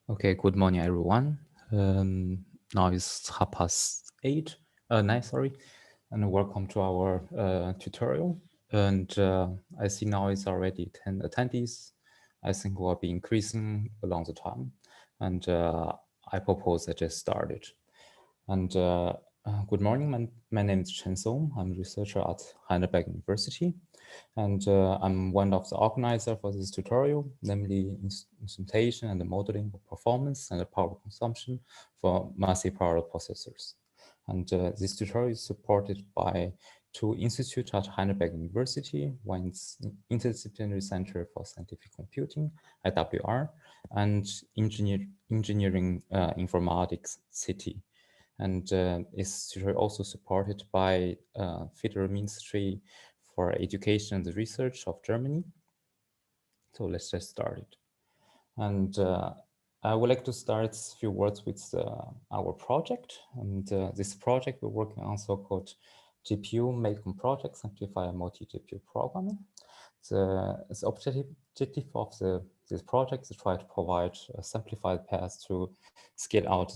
Okay, good morning, everyone. Now it's 8:30, 9, sorry, and welcome to our tutorial. And I see now it's already 10 attendees. I think we'll be increasing along the time. And I propose I just started. And good morning, my name is Chen Song. I'm a researcher at Heidelberg University. And I'm one of the organizers for this tutorial, namely instrumentation and the modeling of performance and the power consumption for massive parallel processors. And this tutorial is supported by two institutes at Heidelberg University. One is Interdisciplinary Center for Scientific Computing, IWR, and Engineering Informatics City. And is also supported by Federal Ministry for Education and Research of Germany. So let's just start it. And I would like to start a few words with our project. And this project we're working on so-called GPU Mekong project, Simplified multi-GPU programming. The objective of this project is to try to provide a simplified path to scale out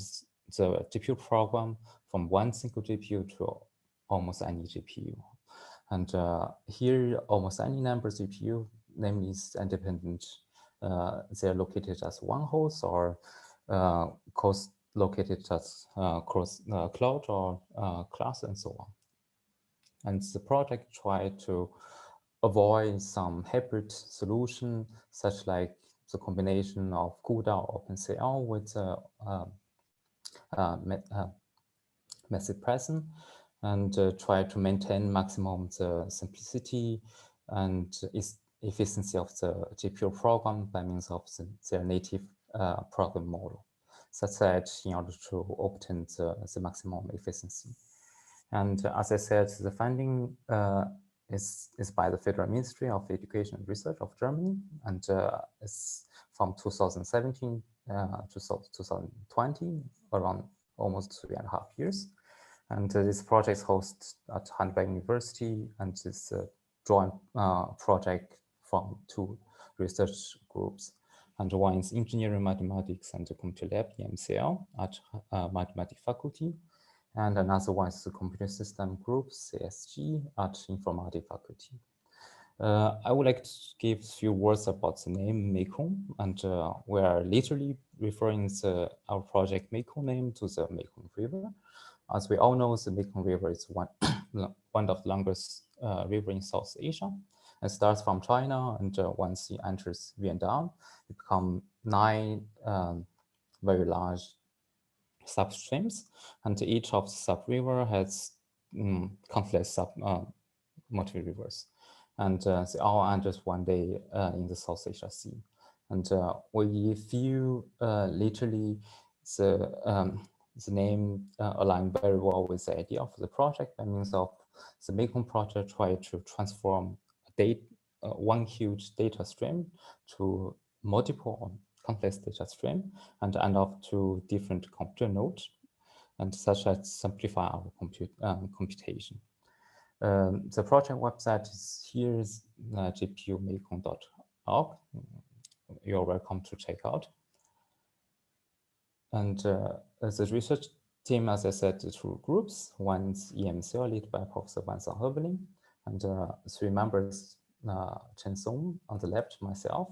the GPU program from one single GPU to almost any GPU. And here, almost any number GPU, namely is independent. They're located as one host or located as cross cloud or class and so on. And the project tried to avoid some hybrid solution, such like the combination of CUDA or OpenCL with method present, and try to maintain maximum the simplicity and efficiency of the GPU program by means of their native program model, such that in order to obtain the maximum efficiency. And as I said, the funding is by the Federal Ministry of Education and Research of Germany, and it's from 2017 to 2020, around almost 3.5 years. And this project is hosted at Heidelberg University, and it's a joint project from two research groups. And one is Engineering Mathematics and Computer Lab, EMCL, at Mathematics Faculty. And another one is the Computer System Group, CSG, at Informatics Faculty. I would like to give a few words about the name Mekong, and we are literally referring our project Mekong name to the Mekong River. As we all know, the Mekong River is one of the longest river in South Asia. It starts from China, and once it enters Vietnam, it becomes 9 very large substreams, and each of the sub-river has countless motor rivers, and they all enter one day in the South Asia Sea. And we feel literally the name align very well with the idea of the project. By means of the Mekong project, try to transform one huge data stream to multiple complex data stream and end up to different computer nodes, and such as simplify our computation. The project website is here is gpumekong.org. You're welcome to check out. And as a research team, as I said, the two groups. One is EMCL, led by Professor Vincent Herbelin, and 3 members, Chen Song on the left, myself,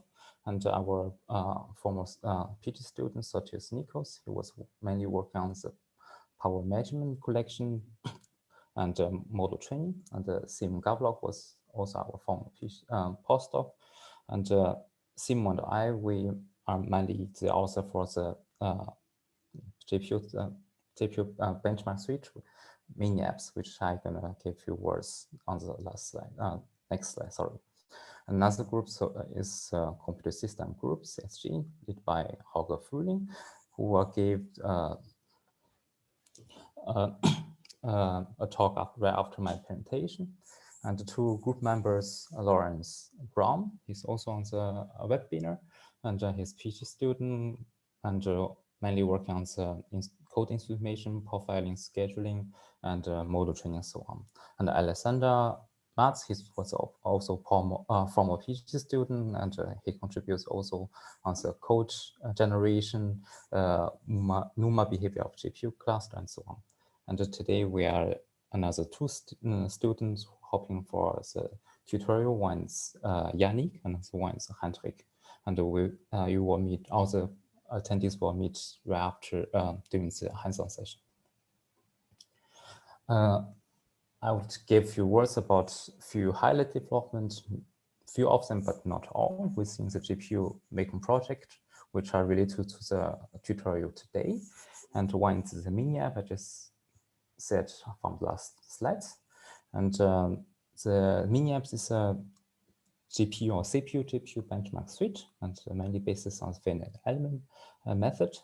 and our former PhD student, Sotius Nikos. He was mainly working on the power measurement collection and model training. And Simon Gavlok was also our former postdoc. And Simon and I, we are mainly the author for the GPU benchmark switch mini apps, which I'm gonna give you words on the last slide. Next slide, sorry. Another group is Computer System Group, CSG, led by Holger Frühling, who gave a talk right after my presentation. And the 2 group members, Lawrence Braun, he's also on the webinar, and his PhD student, and mainly working on the code instrumentation, profiling, scheduling, and model training, and so on. And Alessandra maths. He was also former PhD student, and he contributes also on the code generation, NUMA behavior of GPU cluster, and so on. And today we are another two students hoping for the tutorial. One's Yannick, and the one's Hendrik. And you will meet, all the attendees will meet right after during the hands-on session. I would give a few words about a few highlight developments, few of them, but not all, within the GPU Mekong project, which are related to the tutorial today. And one is the mini app I just said from the last slides. And the mini apps is a GPU or CPU GPU benchmark switch, and mainly based on the finite element method.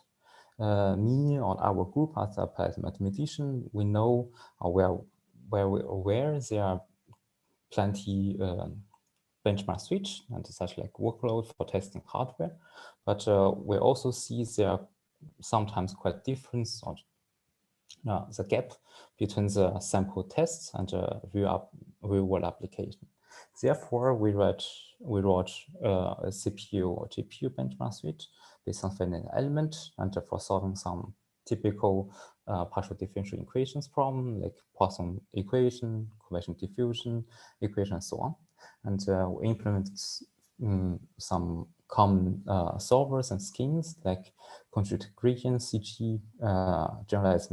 Me or our group as a applied mathematician, we know we're aware there are plenty benchmark switch and such like workload for testing hardware, but we also see there are sometimes quite difference on the gap between the sample tests and real world application. Therefore, we wrote a CPU or GPU benchmark switch based on finite element, and for solving some typical partial differential equations problem like Poisson equation, Coefficient diffusion equation, and so on. And we implement some common solvers and schemes like conjugate gradient, CG, generalized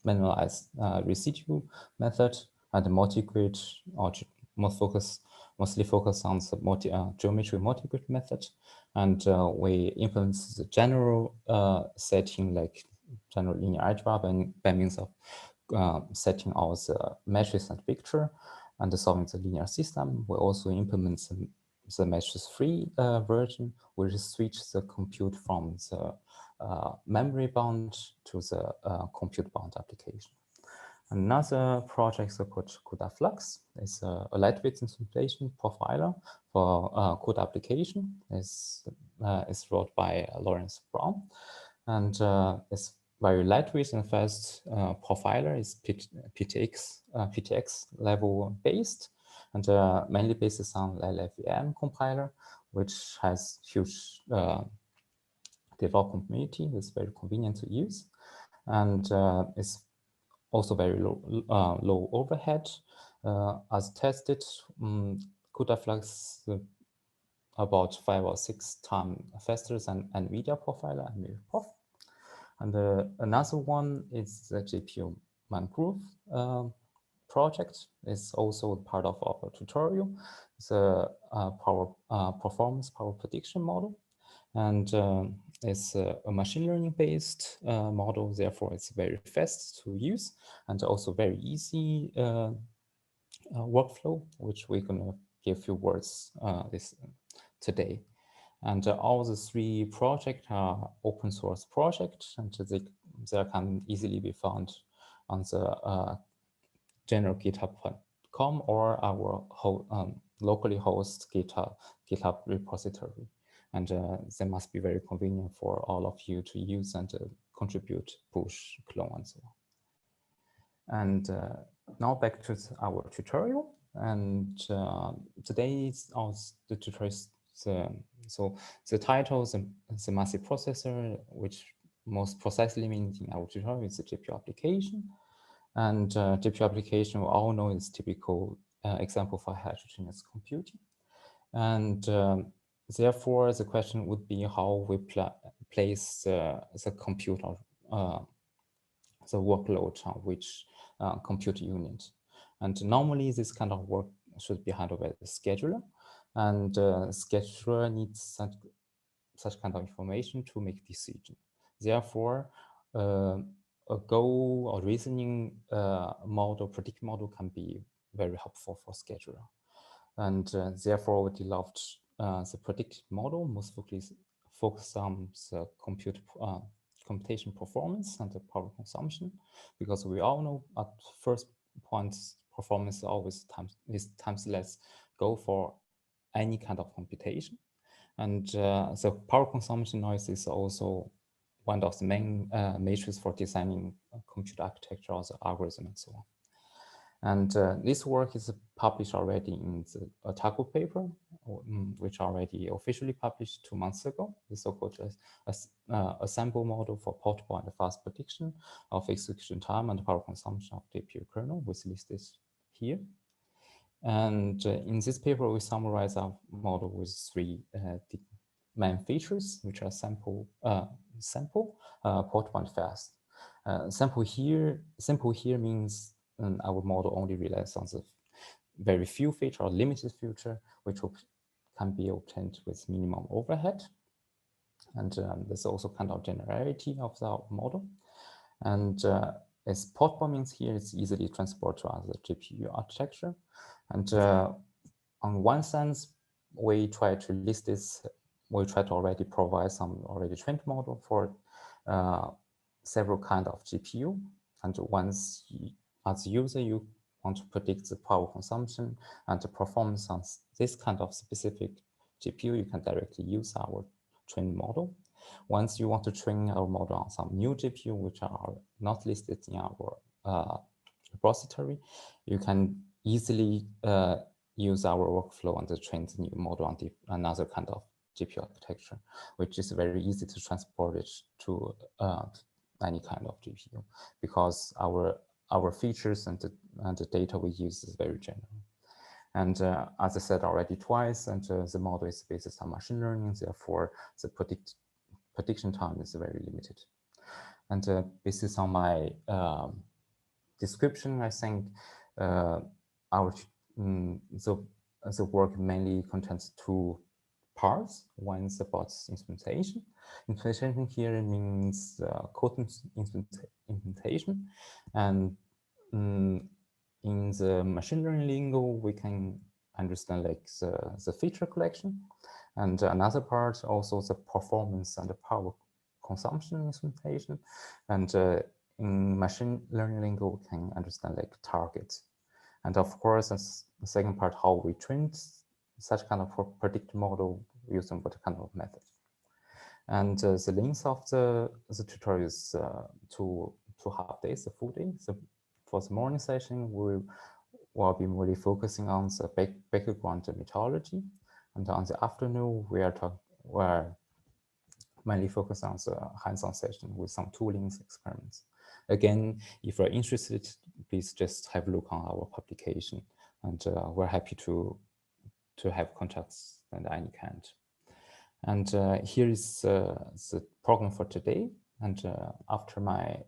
manualized residue method, and the multigrid, or mostly focus on the geometry multigrid method. And we implement the general setting like general linear algebra by means of setting all the matrix and picture and solving the linear system. We also implement the matrix-free version, which switch the compute from the memory bound to the compute bound application. Another project called CUDA Flux is a lightweight instrumentation profiler for CUDA application. Is wrote by Lawrence Brown, and it's very lightweight and fast profiler. Is PTX level based, and mainly based on LLVM compiler, which has huge development community. It's very convenient to use, and it's also very low overhead. As tested, CUDA Flux about 5 or 6 times faster than NVIDIA profiler and MIPROF. And another one is the GPU Mangrove project. Is also part of our tutorial. It's a performance power prediction model, and it's a machine learning based model. Therefore, it's very fast to use and also very easy workflow, which we're gonna give a few words today. And all the 3 projects are open source projects, and they can easily be found on the general GitHub.com or our locally host GitHub repository. And they must be very convenient for all of you to use and contribute, push, clone, and so on. And now back to our tutorial. And today's the tutorial. So the title, the massive processor, which most precisely means in our tutorial is the GPU application. And GPU application, we all know, is typical example for heterogeneous computing. And therefore, the question would be how we place the compute or the workload on which compute unit. And normally, this kind of work should be handled by the scheduler. And scheduler needs such kind of information to make decision. Therefore, a goal or reasoning model, predict model can be very helpful for scheduler. And therefore, we developed the predictive model, most focus on the computation performance and the power consumption, because we all know at first point, performance is always times less go for any kind of computation. And the power consumption noise is also one of the main matrices for designing compute architecture, also algorithm, and so on. And this work is published already in the Otaku paper, which already officially published 2 months ago, the so-called a sample model for portable and fast prediction of execution time and power consumption of the GPU kernel, which is listed here. And in this paper, we summarize our model with 3 main features, which are simple, portable, and fast. Simple here means our model only relies on the very few feature or limited feature, which can be obtained with minimum overhead. And there's also kind of generality of the model. And as portable means here, it's easily transported to other GPU architecture. And on one sense, we try to list this, we try to already provide some already trained model for several kind of GPU. And once as a user, you want to predict the power consumption and the performance on this kind of specific GPU, you can directly use our trained model. Once you want to train our model on some new GPU, which are not listed in our repository, you can easily use our workflow and train the new model on another kind of GPU architecture, which is very easy to transport it to any kind of GPU, because our features and the data we use is very general. And as I said already twice, and the model is based on machine learning, therefore the prediction time is very limited. And based on my description, I think the work mainly contains 2 parts. One is about instrumentation. Instrumentation here means code implementation. And in the machine learning lingo, we can understand like the feature collection. And another part also the performance and the power consumption instrumentation. And in machine learning lingo, we can understand like targets. And of course, the second part, how we trained such kind of predictive model using what kind of method. And the length of the tutorial is 2 half days, a full day. So for the morning session, we will be really focusing on the background methodology. And on the afternoon, we're mainly focused on the hands-on session with some toolings experiments. Again, if you're interested, please just have a look on our publication, and we're happy to have contacts at any kind. And here is the program for today. And after my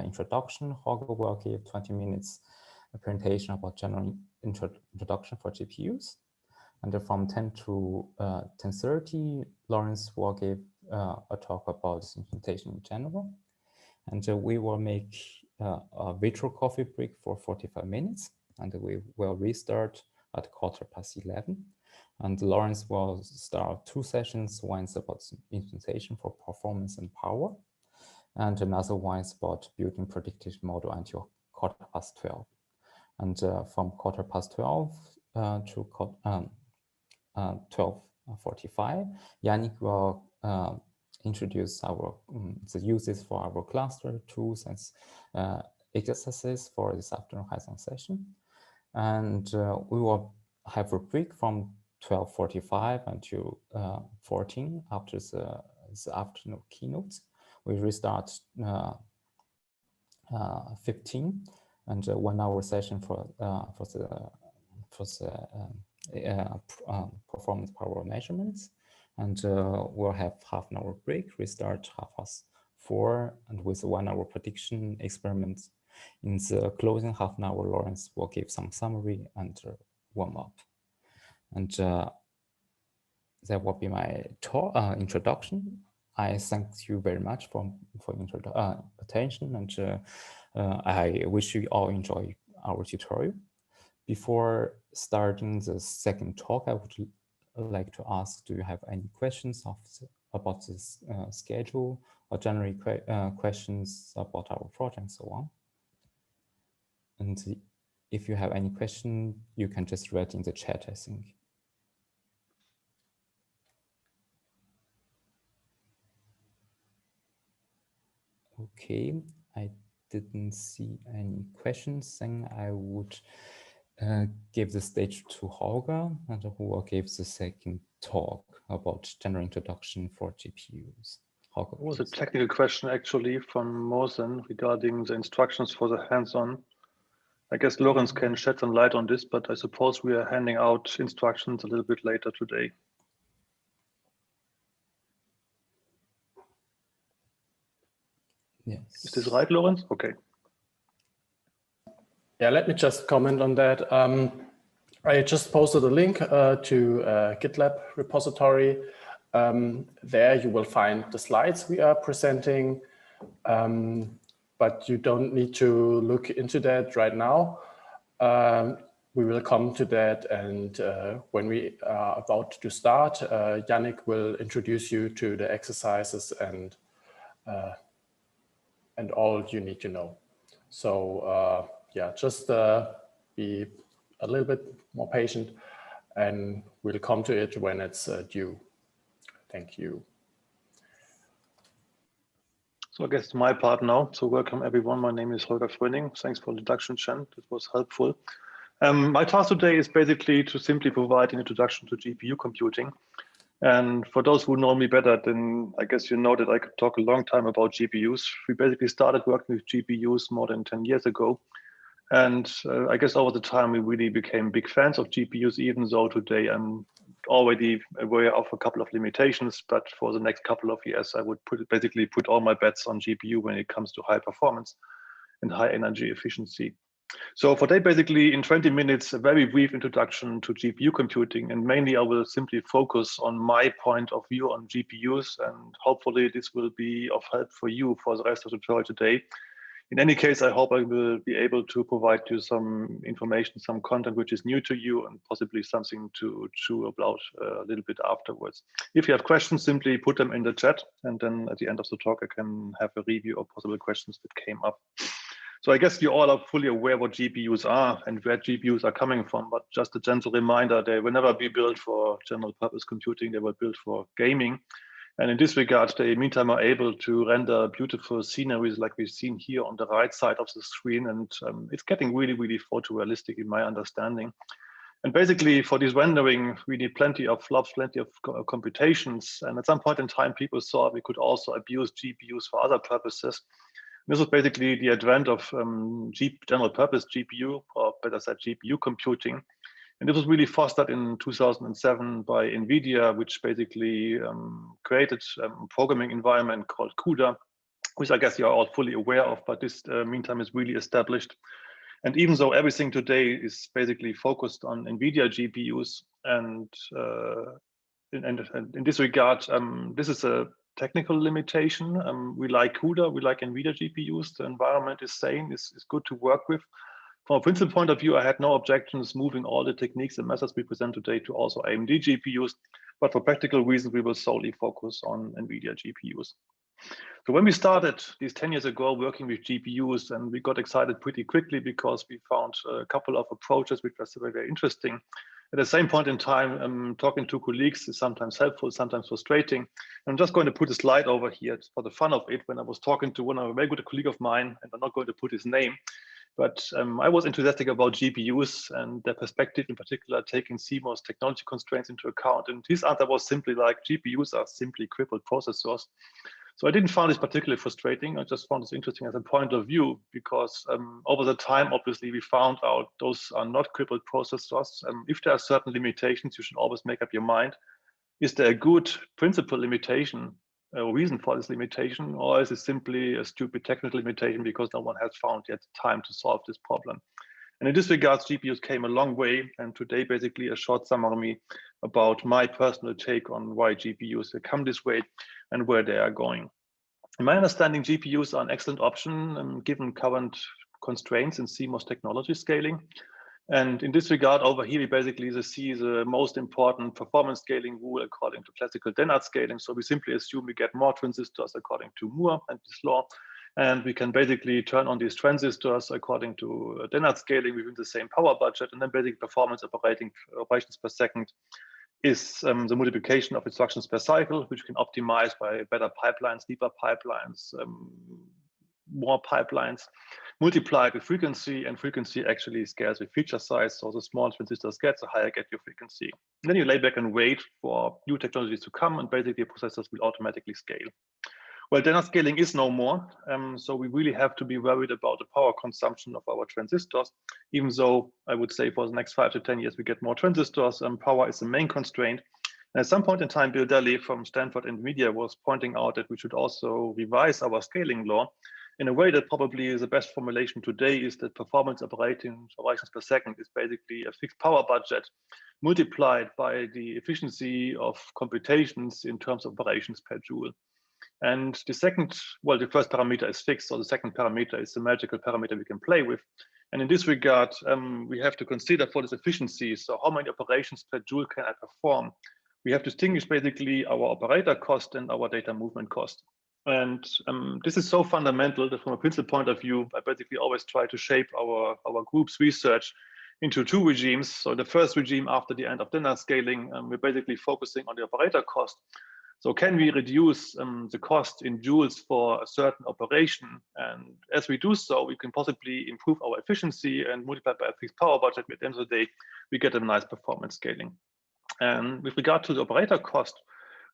introduction, Holger will give 20 minutes a presentation about general introduction for GPUs. And from 10 to 10:30, Lawrence will give a talk about implementation in general. And we will make a virtual coffee break for 45 minutes. And we will restart at 11:15. And Lawrence will start 2 sessions. One is about implementation for performance and power. And another one is about building predictive model until 12:15. And from 12:15 to 12:45, Yannick will introduce the uses for our cluster tools and exercises for this afternoon hands-on session. And we will have a break from 12:45 until 14 after the afternoon keynote. We restart 15 and 1 hour session for the performance power measurements. And we'll have half an hour break, restart 4:30, and with a 1 hour prediction experiment. In the closing half an hour, Lawrence will give some summary and warm up. And that will be my introduction. I thank you very much for attention, and I wish you all enjoy our tutorial. Before starting the second talk, I would like to ask, do you have any questions about this schedule, or generally questions about our project and so on? And if you have any question, you can just write in the chat, I think. Okay, I didn't see any questions, then I would give the stage to Holger, and who gave the second talk about general introduction for GPUs. Holger, It was please. a technical question actually from Mosen regarding the instructions for the hands-on. I guess Lorenz can shed some light on this, but I suppose we are handing out instructions a little bit later today. Yes. Is this right, Lorenz? Okay. Yeah, let me just comment on that. I just posted a link to GitLab repository. There you will find the slides we are presenting, but you don't need to look into that right now. We will come to that, and when we are about to start, Yannick will introduce you to the exercises and all you need to know. So yeah, just be a little bit more patient, and we'll come to it when it's due. Thank you. So I guess it's my part now. So welcome everyone. My name is Holger Fröning. Thanks for the introduction, Chen. It was helpful. My task today is basically to simply provide an introduction to GPU computing. And for those who know me better, then I guess you know that I could talk a long time about GPUs. We basically started working with GPUs more than 10 years ago. And I guess over the time, we really became big fans of GPUs, even though today I'm already aware of a couple of limitations. But for the next couple of years, I would basically put all my bets on GPU when it comes to high performance and high energy efficiency. So for today, basically in 20 minutes, a very brief introduction to GPU computing, and mainly I will simply focus on my point of view on GPUs, and hopefully this will be of help for you for the rest of the tutorial today. In any case, I hope I will be able to provide you some information, some content which is new to you, and possibly something to chew about a little bit afterwards. If you have questions, simply put them in the chat, and then at the end of the talk, I can have a review of possible questions that came up. So I guess you all are fully aware what GPUs are and where GPUs are coming from, but just a gentle reminder, they will never be built for general purpose computing, they were built for gaming. And in this regard, they meantime are able to render beautiful sceneries like we've seen here on the right side of the screen. And it's getting really, really photorealistic in my understanding. And basically for this rendering, we need plenty of flops, plenty of computations. And at some point in time, people saw we could also abuse GPUs for other purposes. This was basically the advent of general purpose GPU, or better said, GPU computing. And this was really fostered in 2007 by NVIDIA, which basically created a programming environment called CUDA, which I guess you're all fully aware of, but this meantime is really established. And even though everything today is basically focused on NVIDIA GPUs, and in this regard, this is a technical limitation. We like CUDA, we like NVIDIA GPUs. The environment is sane, is good to work with. From a principal point of view, I had no objections moving all the techniques and methods we present today to also AMD GPUs, but for practical reasons, we will solely focus on NVIDIA GPUs. So when we started these 10 years ago working with GPUs, and we got excited pretty quickly because we found a couple of approaches which were very, very interesting. At the same point in time, talking to colleagues is sometimes helpful, sometimes frustrating. I'm just going to put a slide over here for the fun of it. When I was talking to a very good colleague of mine, and I'm not going to put his name, but I was enthusiastic about GPUs and their perspective, in particular, taking CMOS technology constraints into account. And his answer was simply like, GPUs are simply crippled processors. So I didn't find this particularly frustrating. I just found this interesting as a point of view, because over the time, obviously, we found out those are not crippled processors. If there are certain limitations, you should always make up your mind. Is there a good principal limitation, a reason for this limitation, or is it simply a stupid technical limitation because no one has found yet time to solve this problem? And in this regard, GPUs came a long way. And today, basically, a short summary about my personal take on why GPUs have come this way and where they are going. In my understanding, GPUs are an excellent option given current constraints in CMOS technology scaling. And in this regard, over here, we basically see the most important performance scaling rule according to classical Dennard scaling. So we simply assume we get more transistors according to Moore and this law. And we can basically turn on these transistors according to Dennard scaling within the same power budget. And then basic performance operations per second is the multiplication of instructions per cycle, which can optimize by better pipelines, deeper pipelines, more pipelines, multiplied with frequency, and frequency actually scales with feature size. So the smaller transistors get, the higher get your frequency. And then you lay back and wait for new technologies to come, and basically processors will automatically scale. Well, data scaling is no more, so we really have to be worried about the power consumption of our transistors, even though I would say for the next 5 to 10 years we get more transistors, and power is the main constraint. And at some point in time, Bill Daly from Stanford and Media was pointing out that we should also revise our scaling law in a way that probably the best formulation today is that performance operations per second is basically a fixed power budget multiplied by the efficiency of computations in terms of operations per joule. And the second, well, the first parameter is fixed, so the second parameter is the magical parameter we can play with. And in this regard, we have to consider for this efficiency, so how many operations per joule can I perform? We have to distinguish basically our operator cost and our data movement cost. And this is so fundamental that from a principal point of view, I basically always try to shape our group's research into two regimes. So the first regime after the end of data scaling, we're basically focusing on the operator cost. So can we reduce the cost in joules for a certain operation? And as we do so, we can possibly improve our efficiency and multiply by a fixed power budget. At the end of the day, we get a nice performance scaling. And with regard to the operator cost,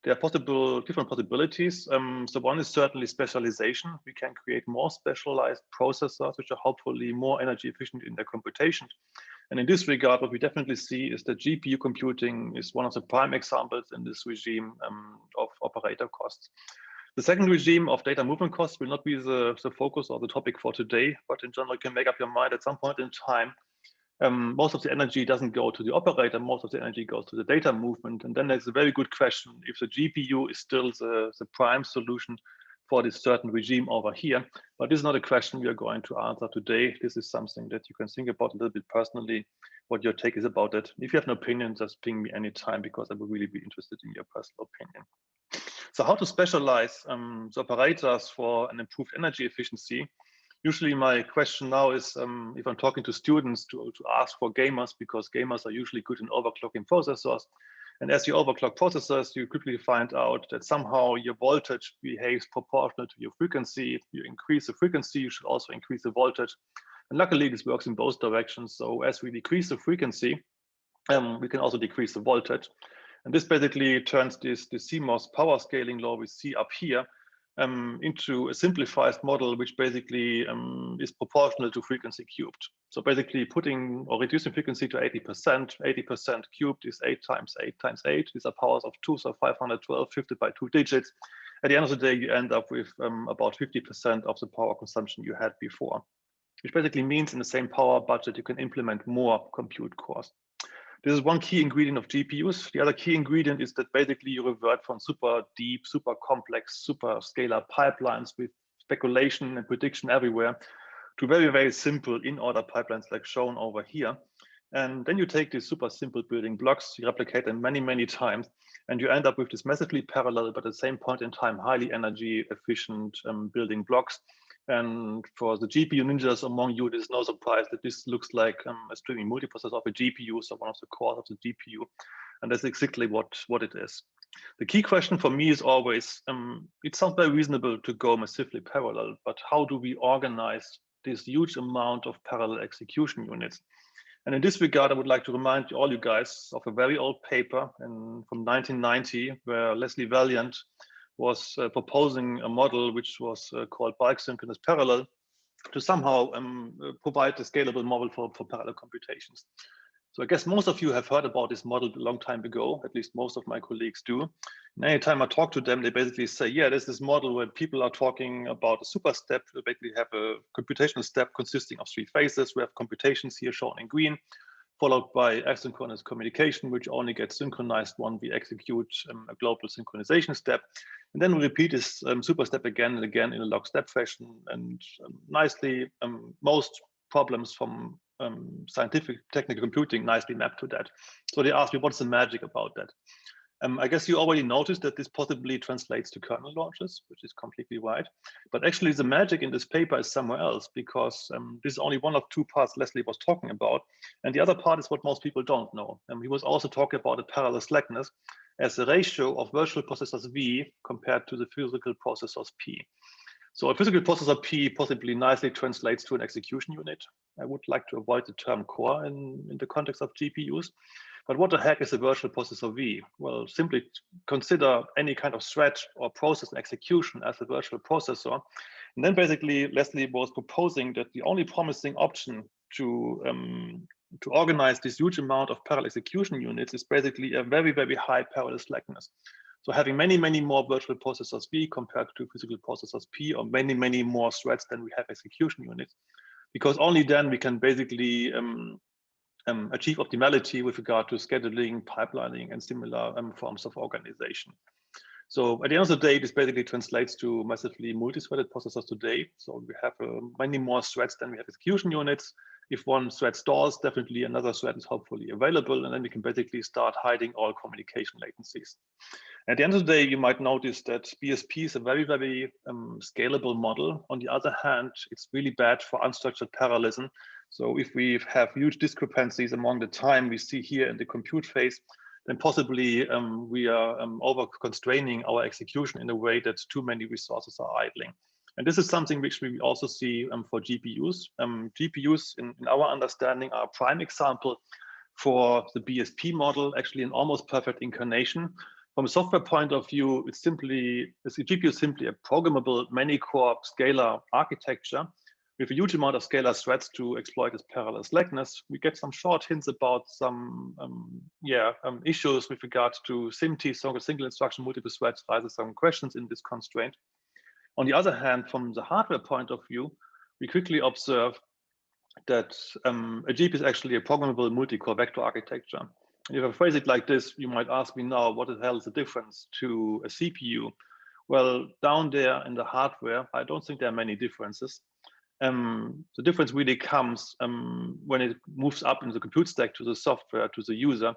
there are different possibilities. So one is certainly specialization. We can create more specialized processors, which are hopefully more energy efficient in their computation. And in this regard, what we definitely see is that GPU computing is one of the prime examples in this regime of operator costs. The second regime of data movement costs will not be the focus or the topic for today, but in general, you can make up your mind at some point in time. Most of the energy doesn't go to the operator, most of the energy goes to the data movement. And then there's a very good question if the GPU is still the prime solution for this certain regime over here. But this is not a question we are going to answer today. This is something that you can think about a little bit personally, what your take is about it. If you have an opinion, just ping me anytime, because I would really be interested in your personal opinion. So how to specialize the operators for an improved energy efficiency? Usually my question now is if I'm talking to students to ask for gamers, because gamers are usually good in overclocking processors. And as you overclock processors, you quickly find out that somehow your voltage behaves proportional to your frequency. If you increase the frequency, you should also increase the voltage. And luckily, this works in both directions. So as we decrease the frequency, we can also decrease the voltage. And this basically turns this CMOS power scaling law we see up here into a simplified model, which basically is proportional to frequency cubed. So basically putting or reducing frequency to 80% cubed is 8 times 8 times 8. These are powers of 2, so 512, 50 by 2 digits. At the end of the day, you end up with about 50% of the power consumption you had before, which basically means in the same power budget, you can implement more compute cores. This is one key ingredient of GPUs. The other key ingredient is that basically you revert from super deep, super complex, super scalar pipelines with speculation and prediction everywhere to very, very simple in-order pipelines like shown over here. And then you take these super simple building blocks, you replicate them many, many times, and you end up with this massively parallel, but at the same point in time, highly energy efficient building blocks. And for the GPU ninjas among you, there's no surprise that this looks like a streaming multiprocessor of a GPU, so one of the cores of the GPU. And that's exactly what it is. The key question for me is always, it sounds very reasonable to go massively parallel, but how do we organize this huge amount of parallel execution units? And in this regard, I would like to remind all you guys of a very old paper from 1990, where Leslie Valiant was proposing a model which was called bulk synchronous parallel to somehow provide a scalable model for parallel computations. So I guess most of you have heard about this model a long time ago, at least most of my colleagues do. And anytime I talk to them, they basically say, yeah, there's this model where people are talking about a super step. We basically have a computational step consisting of 3 phases. We have computations here shown in green, followed by asynchronous communication, which only gets synchronized when we execute a global synchronization step. And then we repeat this super step again and again in a lockstep fashion. And nicely, most problems from scientific technical computing nicely map to that. So they ask me, what's the magic about that? I guess you already noticed that this possibly translates to kernel launches, which is completely right. But actually the magic in this paper is somewhere else, because this is only one of 2 parts Leslie was talking about. And the other part is what most people don't know. He was also talking about the parallel slackness as a ratio of virtual processors V compared to the physical processors P. So a physical processor P possibly nicely translates to an execution unit. I would like to avoid the term core in the context of GPUs. But what the heck is a virtual processor V? Well, simply consider any kind of thread or process and execution as a virtual processor. And then basically Leslie was proposing that the only promising option to organize this huge amount of parallel execution units is basically a very, very high parallel slackness. So having many, many more virtual processors V compared to physical processors P, or many, many more threads than we have execution units, because only then we can basically achieve optimality with regard to scheduling, pipelining, and similar forms of organization. So at the end of the day, this basically translates to massively multi-threaded processors today. So we have many more threads than we have execution units. If one thread stalls, definitely another thread is hopefully available, and then we can basically start hiding all communication latencies. At the end of the day, you might notice that BSP is a very, very scalable model. On the other hand, it's really bad for unstructured parallelism. So if we have huge discrepancies among the time we see here in the compute phase, then possibly we are over constraining our execution in a way that too many resources are idling. And this is something which we also see for GPUs. GPUs, in our understanding, are a prime example for the BSP model, actually an almost perfect incarnation. From a software point of view, the GPU is simply a programmable many-core scalar architecture with a huge amount of scalar threads to exploit its parallel slackness. We get some short hints about some issues with regard to SIMT, so a single instruction, multiple threads, raises some questions in this constraint. On the other hand, from the hardware point of view, we quickly observe that a GPU is actually a programmable multi-core vector architecture. And if I phrase it like this, you might ask me now, what the hell is the difference to a CPU? Well, down there in the hardware, I don't think there are many differences. The difference really comes when it moves up in the compute stack to the software, to the user,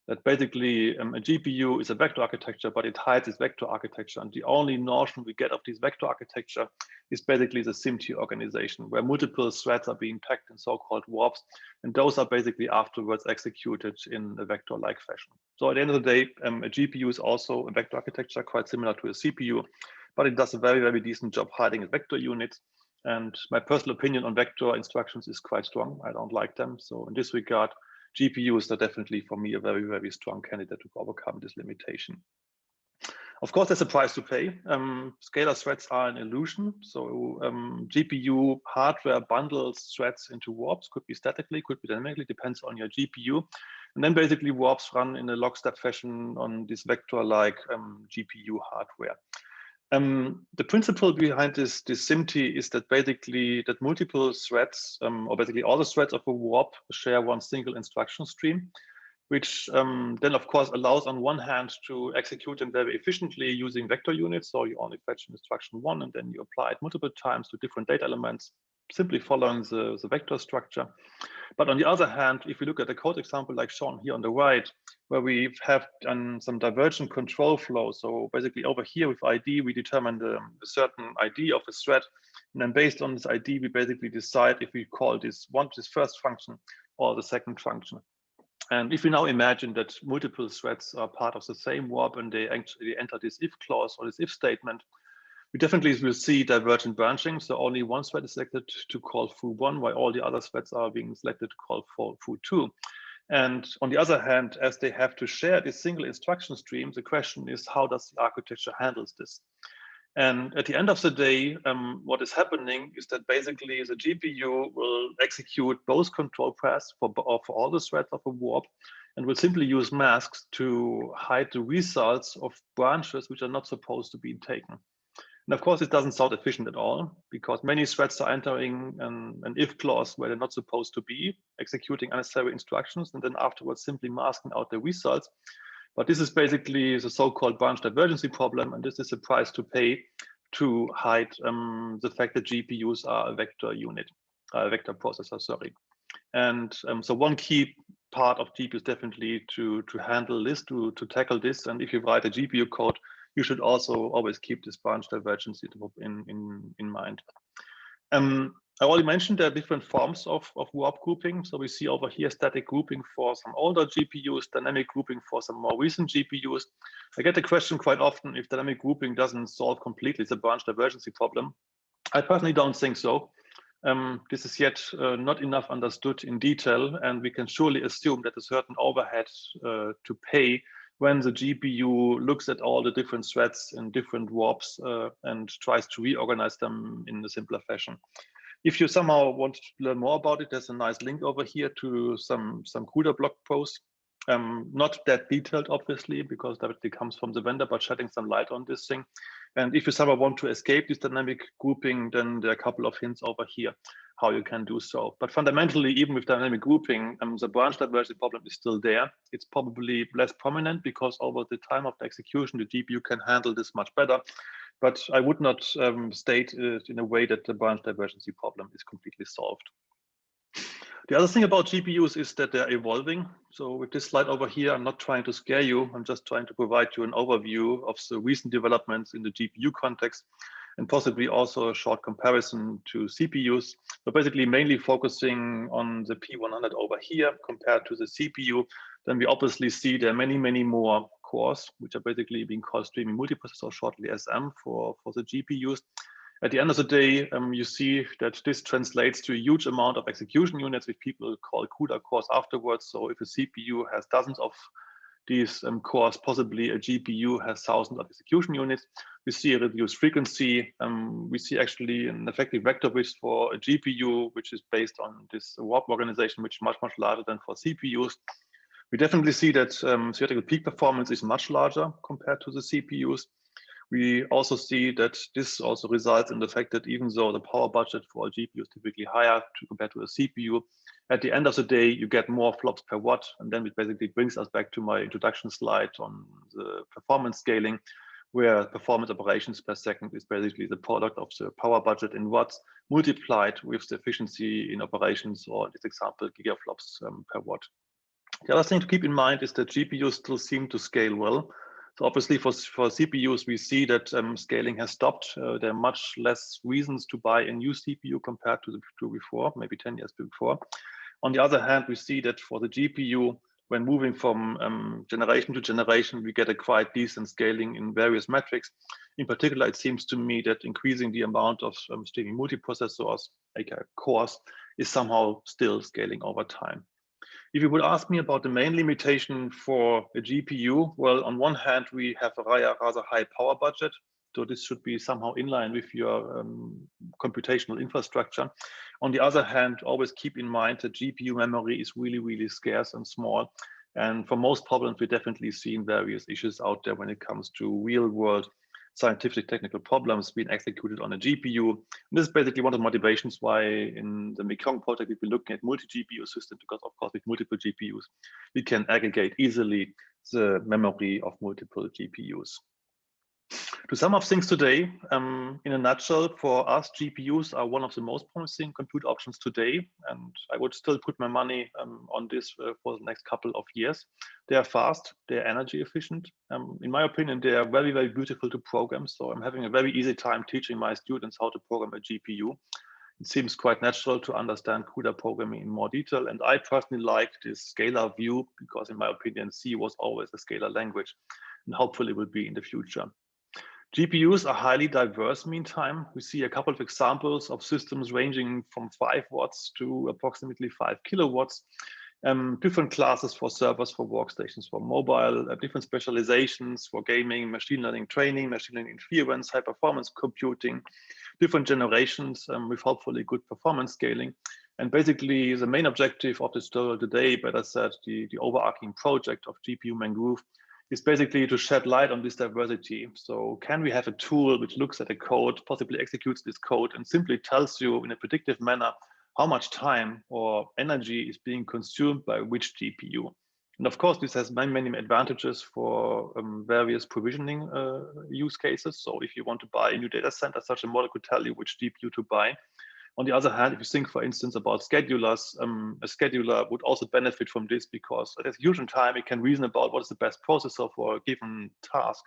that basically a GPU is a vector architecture, but it hides its vector architecture. And the only notion we get of this vector architecture is basically the SIMT organization, where multiple threads are being packed in so-called warps. And those are basically afterwards executed in a vector-like fashion. So at the end of the day, a GPU is also a vector architecture, quite similar to a CPU, but it does a very, very decent job hiding its vector units. And my personal opinion on vector instructions is quite strong. I don't like them. So in this regard, GPUs are definitely, for me, a very, very strong candidate to overcome this limitation. Of course, there's a price to pay. Scalar threads are an illusion. So GPU hardware bundles threads into warps, could be statically, could be dynamically, depends on your GPU. And then basically warps run in a lockstep fashion on this vector-like GPU hardware. The principle behind this SIMT is that basically that multiple threads, or basically all the threads of a warp share one single instruction stream, which then of course allows on one hand to execute them very efficiently using vector units. So you only fetch instruction one and then you apply it multiple times to different data elements, simply following the vector structure. But on the other hand, if we look at the code example like shown here on the right, where we have done some divergent control flow. So basically over here with ID, we determine a certain ID of a thread. And then based on this ID, we basically decide if we call this first function or the second function. And if we now imagine that multiple threads are part of the same warp and they actually enter this if clause or this if statement, we definitely will see divergent branching. So only one thread is selected to call foo1, while all the other threads are being selected to call for foo2. And on the other hand, as they have to share this single instruction stream, the question is, how does the architecture handle this? And at the end of the day, what is happening is that basically the GPU will execute both control paths for all the threads of a warp and will simply use masks to hide the results of branches which are not supposed to be taken. And of course, it doesn't sound efficient at all because many threads are entering an if clause where they're not supposed to be, executing unnecessary instructions, and then afterwards simply masking out the results. But this is basically the so-called branch divergency problem, and this is the price to pay to hide the fact that GPUs are a vector unit, a vector processor, sorry. And so one key part of GPU is definitely to handle this, to tackle this. And if you write a GPU code, you should also always keep this branch divergency in mind. I already mentioned there are different forms of warp grouping. So we see over here static grouping for some older GPUs, dynamic grouping for some more recent GPUs. I get the question quite often if dynamic grouping doesn't solve completely the branch divergency problem. I personally don't think so. This is yet not enough understood in detail, and we can surely assume that a certain overhead to pay when the GPU looks at all the different threads in different warps and tries to reorganize them in a simpler fashion. If you somehow want to learn more about it, there's a nice link over here to some CUDA blog posts. Not that detailed, obviously, because that comes from the vendor, but shedding some light on this thing. And if you somehow want to escape this dynamic grouping, then there are a couple of hints over here how you can do so. But fundamentally, even with dynamic grouping, the branch diversity problem is still there. It's probably less prominent because over the time of the execution, the GPU can handle this much better. But I would not state it in a way that the branch divergency problem is completely solved. The other thing about GPUs is that they're evolving. So with this slide over here, I'm not trying to scare you. I'm just trying to provide you an overview of the recent developments in the GPU context and possibly also a short comparison to CPUs. So basically mainly focusing on the P100 over here compared to the CPU. Then we obviously see there are many, many more cores, which are basically being called streaming multiprocessor, shortly SM for the GPUs. At the end of the day, you see that this translates to a huge amount of execution units, which people call CUDA cores afterwards. So if a CPU has dozens of these cores, possibly a GPU has thousands of execution units. We see a reduced frequency. We see actually an effective vector width for a GPU, which is based on this warp organization, which is much, much larger than for CPUs. We definitely see that theoretical peak performance is much larger compared to the CPUs. We also see that this also results in the fact that even though the power budget for a GPU is typically higher compared to a CPU, at the end of the day, you get more flops per watt. And then it basically brings us back to my introduction slide on the performance scaling, where performance operations per second is basically the product of the power budget in watts multiplied with the efficiency in operations, or in this example, gigaflops per watt. The other thing to keep in mind is that GPUs still seem to scale well. So obviously for CPUs, we see that scaling has stopped. There are much less reasons to buy a new CPU compared to before, maybe 10 years before. On the other hand, we see that for the GPU, when moving from generation to generation, we get a quite decent scaling in various metrics. In particular, it seems to me that increasing the amount of streaming multiprocessors, aka cores, is somehow still scaling over time. If you would ask me about the main limitation for a GPU, well, on one hand, we have a rather high power budget. So this should be somehow in line with your computational infrastructure. On the other hand, always keep in mind that GPU memory is really, really scarce and small. And for most problems, we definitely see various issues out there when it comes to real world scientific technical problems being executed on a GPU. And this is basically one of the motivations why in the Mekong project, we've been looking at multi-GPU systems, because of course with multiple GPUs, we can aggregate easily the memory of multiple GPUs. To sum up things today, in a nutshell, for us, GPUs are one of the most promising compute options today, and I would still put my money on this for the next couple of years. They are fast, they are energy efficient. In my opinion, they are very, very beautiful to program, so I'm having a very easy time teaching my students how to program a GPU. It seems quite natural to understand CUDA programming in more detail, and I personally like this scalar view because, in my opinion, C was always a scalar language, and hopefully will be in the future. GPUs are highly diverse meantime. We see a couple of examples of systems ranging from 5 watts to approximately 5 kilowatts, different classes for servers, for workstations, for mobile, different specializations for gaming, machine learning training, machine learning inference, high performance computing, different generations with hopefully good performance scaling. And basically the main objective of this tutorial today, better said, the overarching project of GPU Mangrove, is basically to shed light on this diversity. So can we have a tool which looks at a code, possibly executes this code, and simply tells you in a predictive manner how much time or energy is being consumed by which GPU? And of course, this has many, many advantages for various provisioning use cases. So if you want to buy a new data center, such a model could tell you which GPU to buy. On the other hand, if you think, for instance, about schedulers, a scheduler would also benefit from this because at a given time, it can reason about what is the best processor for a given task,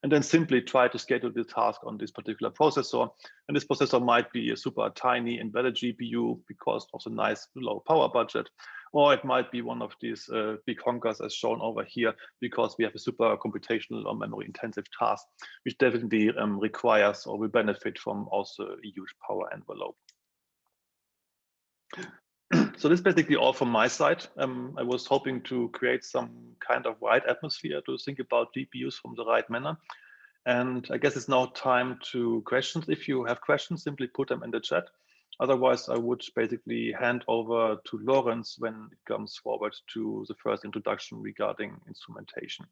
and then simply try to schedule the task on this particular processor. And this processor might be a super tiny embedded GPU because of the nice low power budget, or it might be one of these big honkers as shown over here, because we have a super computational or memory intensive task, which definitely requires or will benefit from also a huge power envelope. So this is basically all from my side. I was hoping to create some kind of right atmosphere to think about GPUs from the right manner. And I guess it's now time to questions. If you have questions, simply put them in the chat. Otherwise, I would basically hand over to Lawrence when it comes forward to the first introduction regarding instrumentation.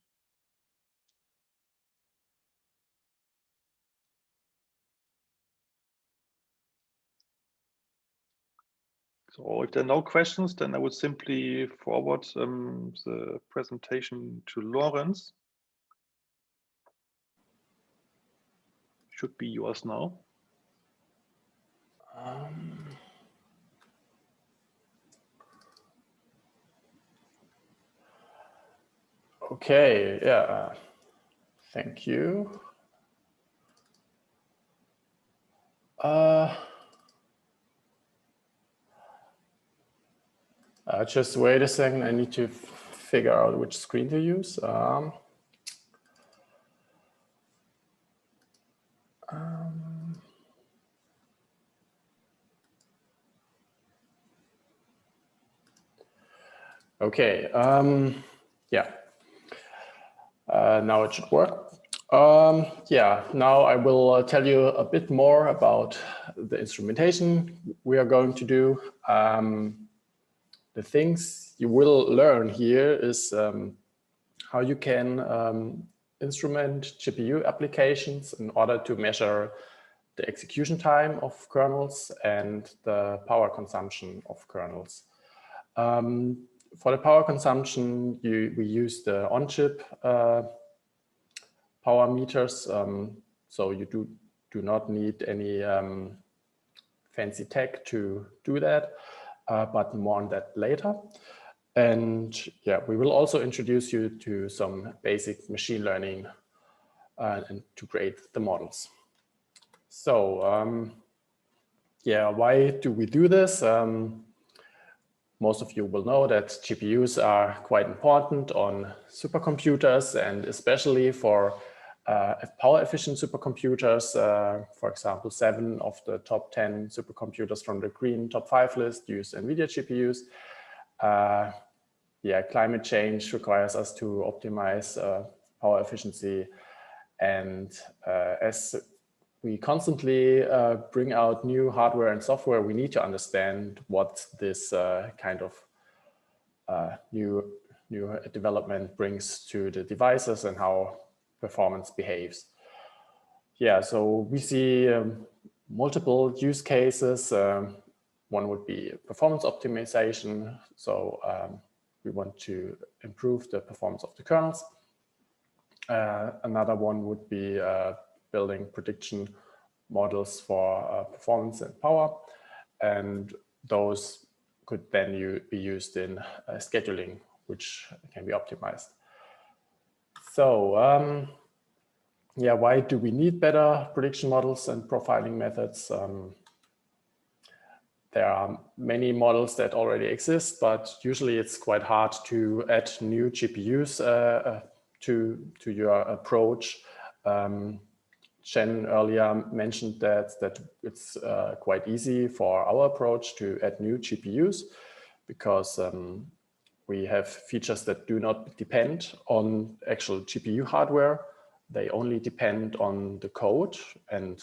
So if there are no questions, then I would simply forward the presentation to Lawrence. Should be yours now. Okay, yeah, thank you. Just wait a second, I need to figure out which screen to use. Okay, yeah, now it should work. Yeah, now I will tell you a bit more about the instrumentation we are going to do. The things you will learn here is how you can instrument GPU applications in order to measure the execution time of kernels and the power consumption of kernels. For the power consumption, we use the on-chip power meters, so you do not need any fancy tech to do that, but more on that later. And yeah, we will also introduce you to some basic machine learning and to create the models. So yeah, why do we do this? Most of you will know that GPUs are quite important on supercomputers, and especially for power efficient supercomputers. For example, 7 of the top 10 supercomputers from the green top 5 list use NVIDIA GPUs. Yeah, climate change requires us to optimize power efficiency. And as we constantly bring out new hardware and software, we need to understand what this kind of new development brings to the devices and how performance behaves. Yeah, so we see multiple use cases. One would be performance optimization. So we want to improve the performance of the kernels. Another one would be building prediction models for performance and power. And those could then be used in scheduling, which can be optimized. So yeah, why do we need better prediction models and profiling methods? There are many models that already exist, but usually it's quite hard to add new GPUs to your approach. Chen earlier mentioned that it's quite easy for our approach to add new GPUs because we have features that do not depend on actual GPU hardware. They only depend on the code and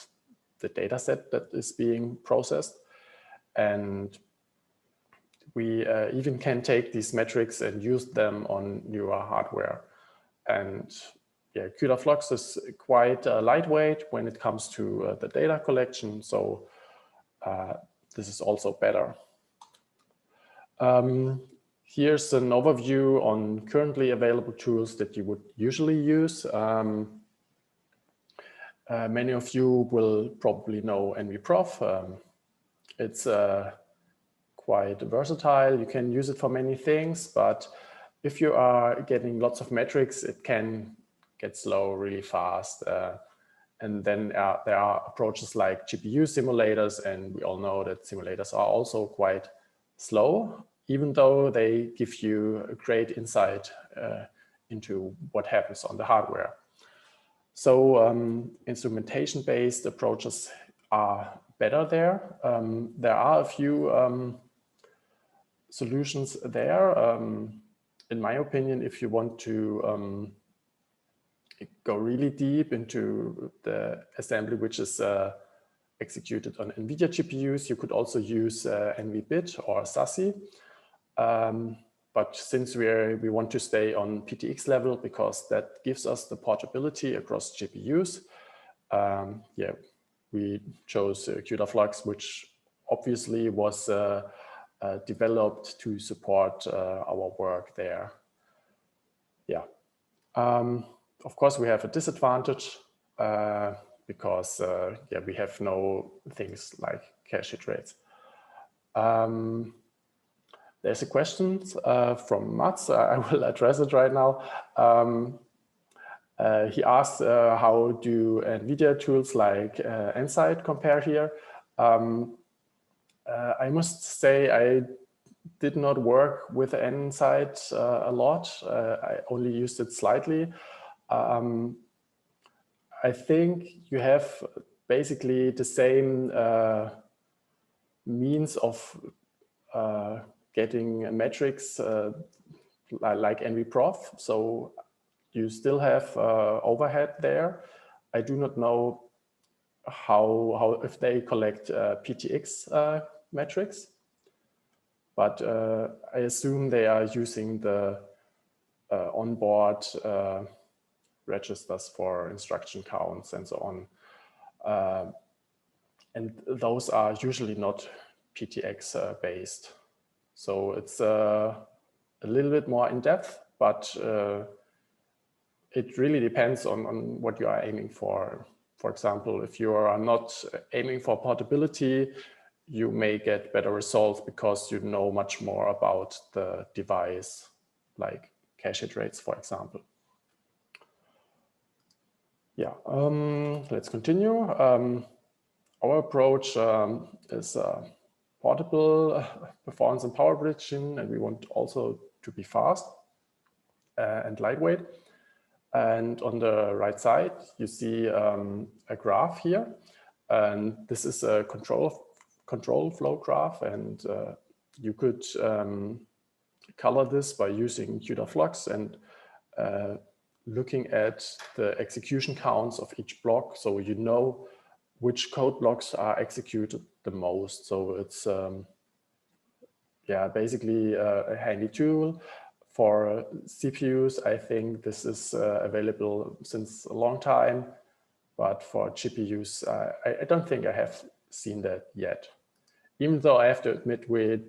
the data set that is being processed. And we even can take these metrics and use them on newer hardware. And yeah, CUDA Flux is quite lightweight when it comes to the data collection. So this is also better. Here's an overview on currently available tools that you would usually use. Many of you will probably know NVProf. It's quite versatile. You can use it for many things, but if you are getting lots of metrics, it can get slow really fast. And then there are approaches like GPU simulators, and we all know that simulators are also quite slow, even though they give you a great insight into what happens on the hardware. So instrumentation-based approaches are better there. There are a few solutions there. In my opinion, if you want to go really deep into the assembly, which is executed on NVIDIA GPUs, you could also use NVBit or SASI. But since we want to stay on PTX level, because that gives us the portability across GPUs, yeah, we chose CUDA Flux, which obviously was developed to support our work there. Yeah. Of course, we have a disadvantage because yeah, we have no things like cache hit rates. There's a question from Mats. I will address it right now. He asked, how do NVIDIA tools like Nsight compare here? I must say I did not work with Nsight a lot. I only used it slightly. I think you have basically the same means of getting metrics like NVProf. So you still have overhead there. I do not know how if they collect PTX metrics, but I assume they are using the onboard registers for instruction counts and so on. And those are usually not PTX based. So it's a little bit more in depth, but it really depends on what you are aiming for. For example, if you are not aiming for portability, you may get better results because you know much more about the device, like cache hit rates, for example. Yeah, let's continue. Our approach is portable performance and power prediction, and we want also to be fast and lightweight. And on the right side, you see a graph here, and this is a control flow graph, and you could color this by using CUDA Flux and looking at the execution counts of each block, so you know which code blocks are executed the most. So it's yeah, basically a handy tool. For CPUs, I think this is available since a long time, but for GPUs, I don't think I have seen that yet. Even though I have to admit we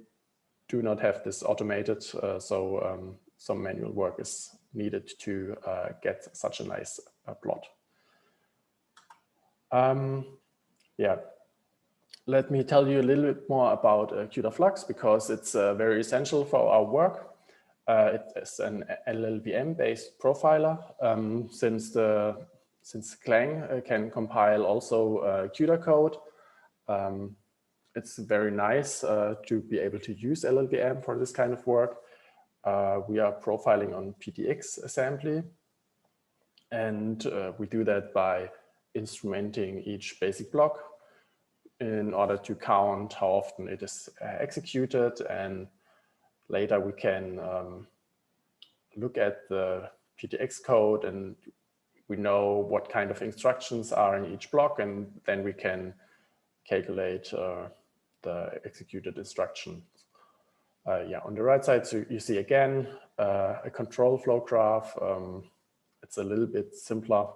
do not have this automated, so some manual work is needed to get such a nice plot. Yeah, let me tell you a little bit more about CUDA Flux, because it's very essential for our work. It is an LLVM-based profiler, since Clang can compile also CUDA code. It's very nice to be able to use LLVM for this kind of work. We are profiling on PTX assembly, and we do that by instrumenting each basic block in order to count how often it is executed, and later we can look at the PTX code, and we know what kind of instructions are in each block, and then we can calculate the executed instructions. Yeah, on the right side, so you see again a control flow graph. It's a little bit simpler,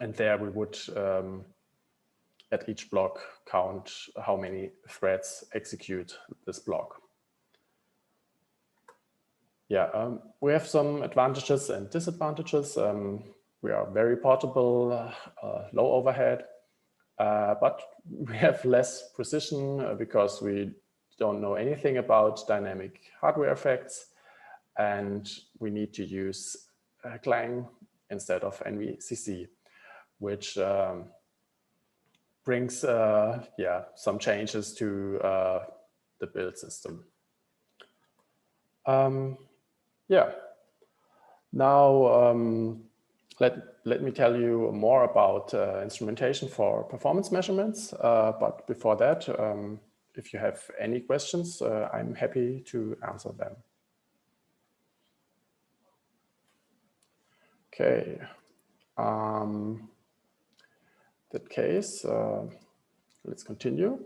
and there we would at each block count how many threads execute this block. Yeah, we have some advantages and disadvantages. We are very portable, low overhead, but we have less precision because we don't know anything about dynamic hardware effects, and we need to use Clang instead of NVCC, which brings yeah, some changes to the build system. Yeah. Now, let me tell you more about instrumentation for performance measurements. But before that, if you have any questions, I'm happy to answer them. Okay. In that case, let's continue.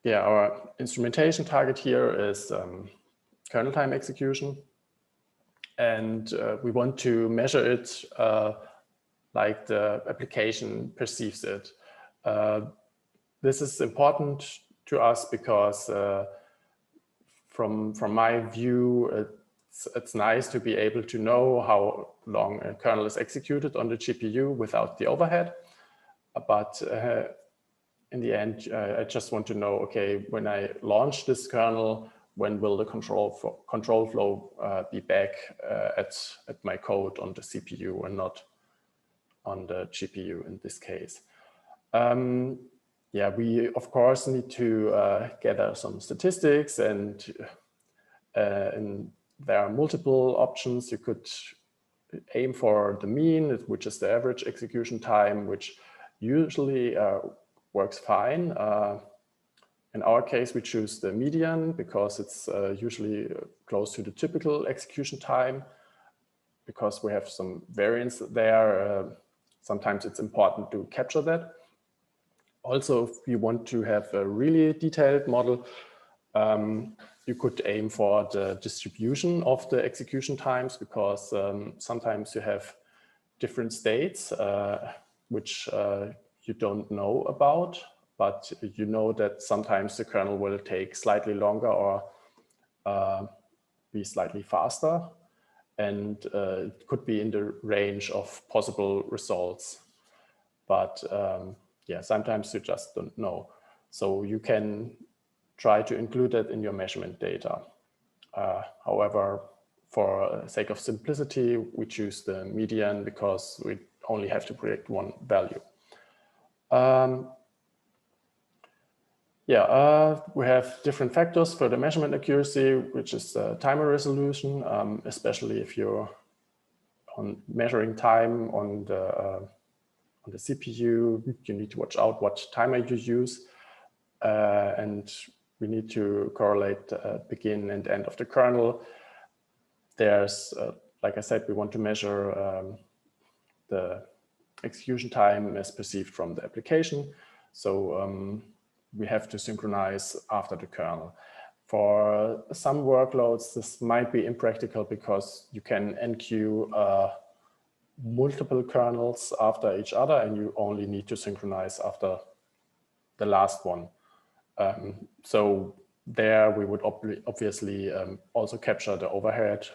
Yeah, our instrumentation target here is kernel time execution. And we want to measure it like the application perceives it. This is important to us because from my view, it's nice to be able to know how long a kernel is executed on the GPU without the overhead. But in the end, I just want to know, okay, when I launch this kernel, when will the control flow be back at my code on the CPU and not on the GPU in this case? Yeah, we of course need to gather some statistics, and there are multiple options. You could aim for the mean, which is the average execution time, which usually works fine. In our case, we choose the median because it's usually close to the typical execution time, because we have some variance there. Sometimes it's important to capture that. Also, if you want to have a really detailed model, you could aim for the distribution of the execution times, because sometimes you have different states which you don't know about, but you know that sometimes the kernel will take slightly longer or be slightly faster, and it could be in the range of possible results. But yeah, sometimes you just don't know. So you can try to include that in your measurement data. However, for sake of simplicity, we choose the median because we only have to predict one value. We have different factors for the measurement accuracy, which is timer resolution, especially if you're measuring time on the CPU, you need to watch out what timer you use. And we need to correlate begin and end of the kernel. There's, like I said, we want to measure the execution time as perceived from the application. So we have to synchronize after the kernel. For some workloads, this might be impractical because you can enqueue multiple kernels after each other, and you only need to synchronize after the last one. So there we would obviously also capture the overhead,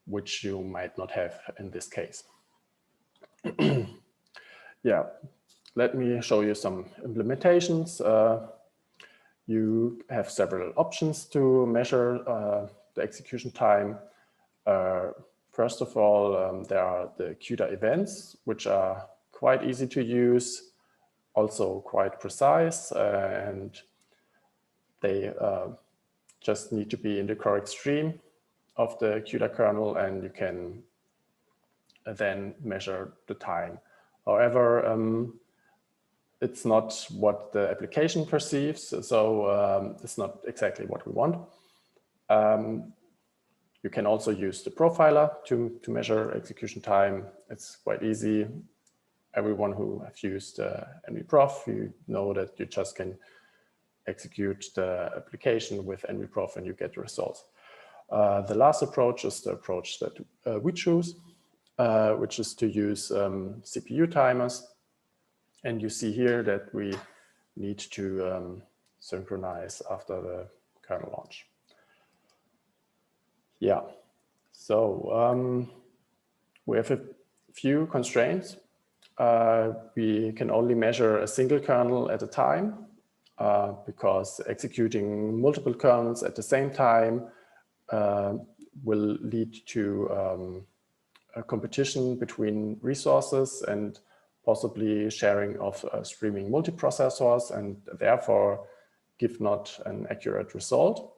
which you might not have in this case. Yeah, let me show you some implementations. You have several options to measure the execution time. First of all, there are the CUDA events, which are quite easy to use, also quite precise, and they just need to be in the correct stream of the CUDA kernel, and you can then measure the time. However, it's not what the application perceives, so it's not exactly what we want. You can also use the profiler to measure execution time. It's quite easy. Everyone who has used NVProf, you know that you just can execute the application with NVProf and you get the results. The last approach is the approach that we choose, which is to use CPU timers. And you see here that we need to synchronize after the kernel launch. Yeah, so we have a few constraints. We can only measure a single kernel at a time because executing multiple kernels at the same time will lead to a competition between resources and possibly sharing of streaming multiprocessors, and therefore give not an accurate result.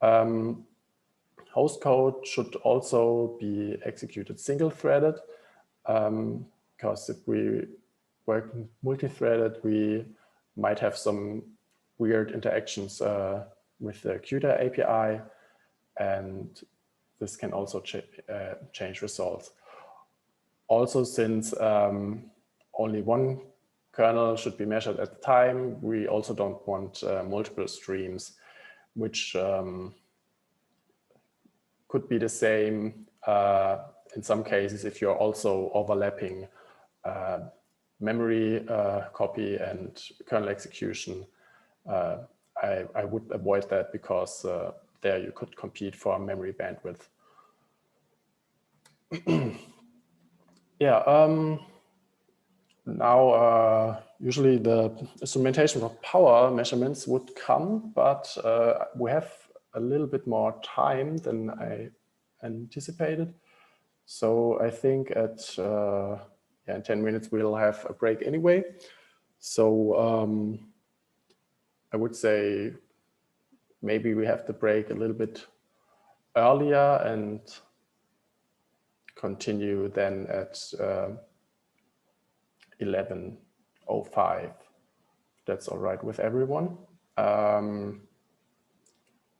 Host code should also be executed single-threaded, because if we work multi-threaded, we might have some weird interactions with the CUDA API, and this can also change results. Also, since only one kernel should be measured at a time, we also don't want multiple streams, which could be the same in some cases if you're also overlapping memory copy and kernel execution. I would avoid that because there you could compete for memory bandwidth. Yeah, now usually the instrumentation of power measurements would come, but we have a little bit more time than I anticipated. So I think at in 10 minutes we'll have a break anyway. So I would say maybe we have to break a little bit earlier and continue then at 11:05. That's all right with everyone.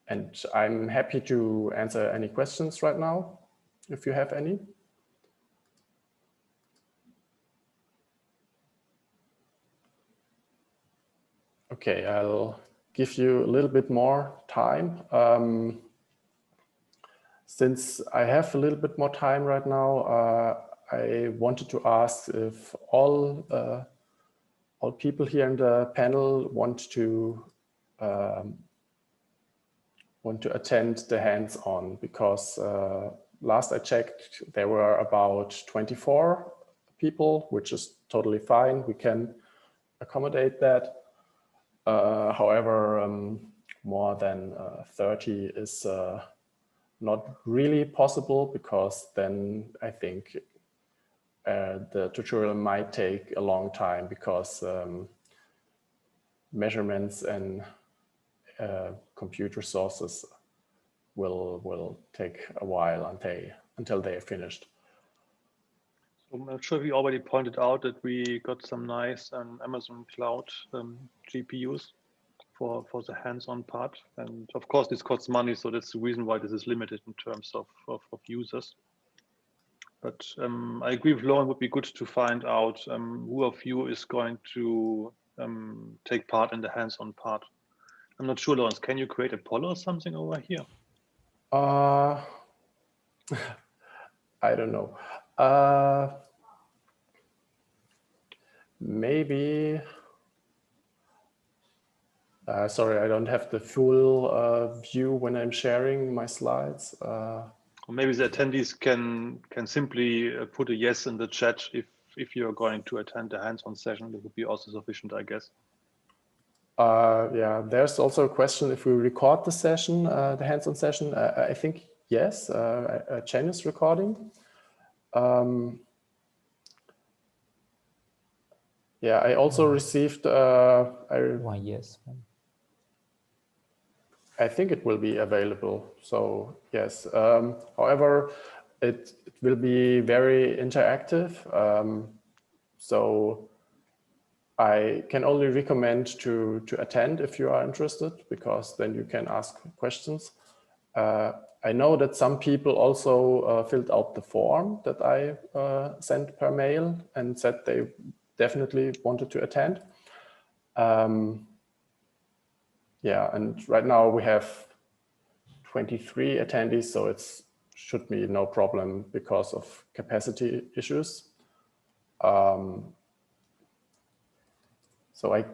And I'm happy to answer any questions right now, if you have any. Okay, I'll give you a little bit more time. Since I have a little bit more time right now, I wanted to ask if all people here in the panel want to attend the hands-on, because last I checked, there were about 24 people, which is totally fine. We can accommodate that. However, more than 30 is not really possible, because then I think the tutorial might take a long time, because measurements and compute resources will take a while until they are finished. So I'm not sure if we already pointed out that we got some nice Amazon Cloud GPUs for the hands-on part, and of course this costs money, so that's the reason why this is limited in terms of users. But I agree with Lauren, it would be good to find out who of you is going to take part in the hands-on part. I'm not sure, Lawrence, can you create a poll or something over here? I don't know. Maybe, sorry, I don't have the full view when I'm sharing my slides. Or maybe the attendees can simply put a yes in the chat if you're going to attend the hands-on session. That would be also sufficient, I guess. Yeah, there's also a question if we record the session, the hands-on session. I think yes, Chen is recording. Yeah, I also received. One yes. I think it will be available. So yes. However, it will be very interactive. So I can only recommend to attend if you are interested, because then you can ask questions. I know that some people also filled out the form that I sent per mail and said they definitely wanted to attend. Yeah, and right now we have 23 attendees, so it should be no problem because of capacity issues. So I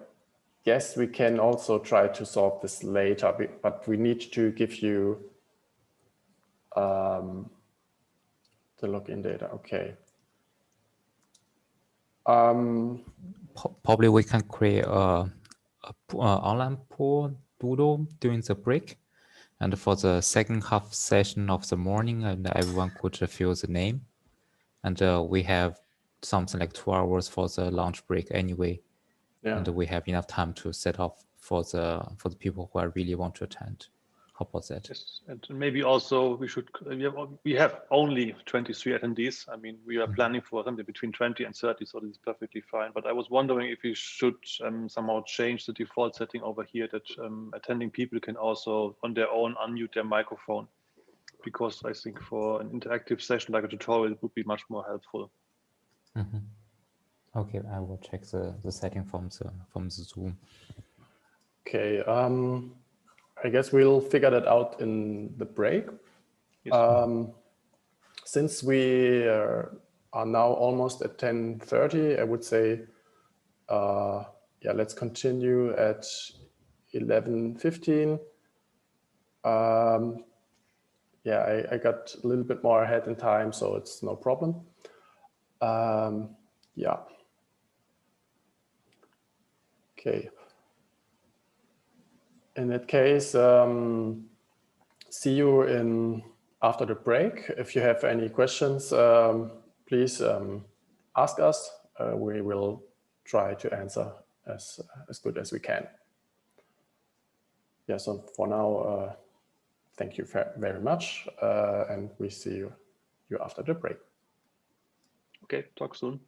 guess we can also try to solve this later, but we need to give you the login data. Okay. Probably we can create a online pool doodle during the break, and for the second half session of the morning, and everyone could fill the name, and we have something like 2 hours for the lunch break anyway. Yeah. And we have enough time to set off for the people who really want to attend. How about that? Yes, and maybe also we have only 23 attendees. I mean, we are planning for something between 20 and 30, so this is perfectly fine. But I was wondering if we should somehow change the default setting over here that attending people can also on their own unmute their microphone, because I think for an interactive session like a tutorial, it would be much more helpful. Okay, I will check the setting from the Zoom. Okay, I guess we'll figure that out in the break. Yes. Since we are now almost at 10:30, I would say, yeah, let's continue at 11:15. Yeah, I got a little bit more ahead in time, so it's no problem. Yeah. Okay. In that case, see you after the break. If you have any questions, please ask us. We will try to answer as good as we can. Yeah, so for now, thank you very much, and we see you after the break. Okay, talk soon.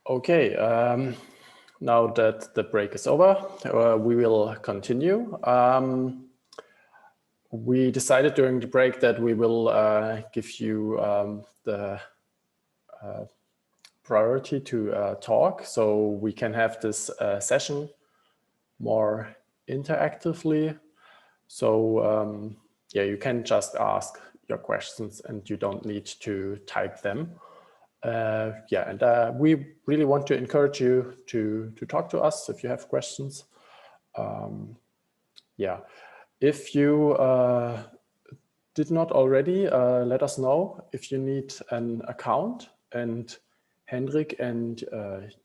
Okay, now that the break is over, we will continue. We decided during the break that we will give you the priority to talk, so we can have this session more interactively. So yeah, you can just ask your questions and you don't need to type them. Yeah, and we really want to encourage you to talk to us if you have questions. Yeah, if you did not already, let us know if you need an account, and Hendrik and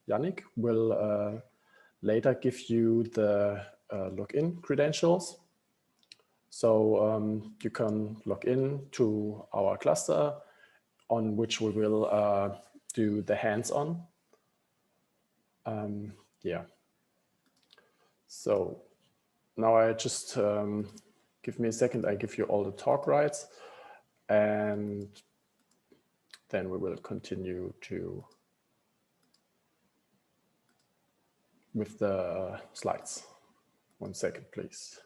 Yannick will later give you the login credentials. So you can log in to our cluster on which we will do the hands-on. Yeah. So now I just give me a second. I give you all the talk rights, and then we will continue with the slides. 1 second, please.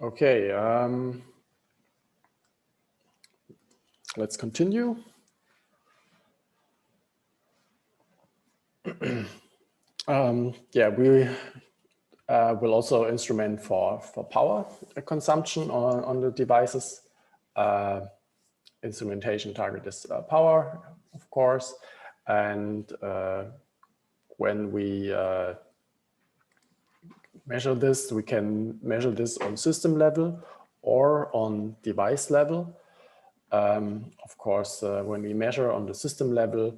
Okay, let's continue. Yeah, we will also instrument for power consumption on the devices. Instrumentation target is power, of course, and when we measure this, we can measure this on system level or on device level. Of course, when we measure on the system level,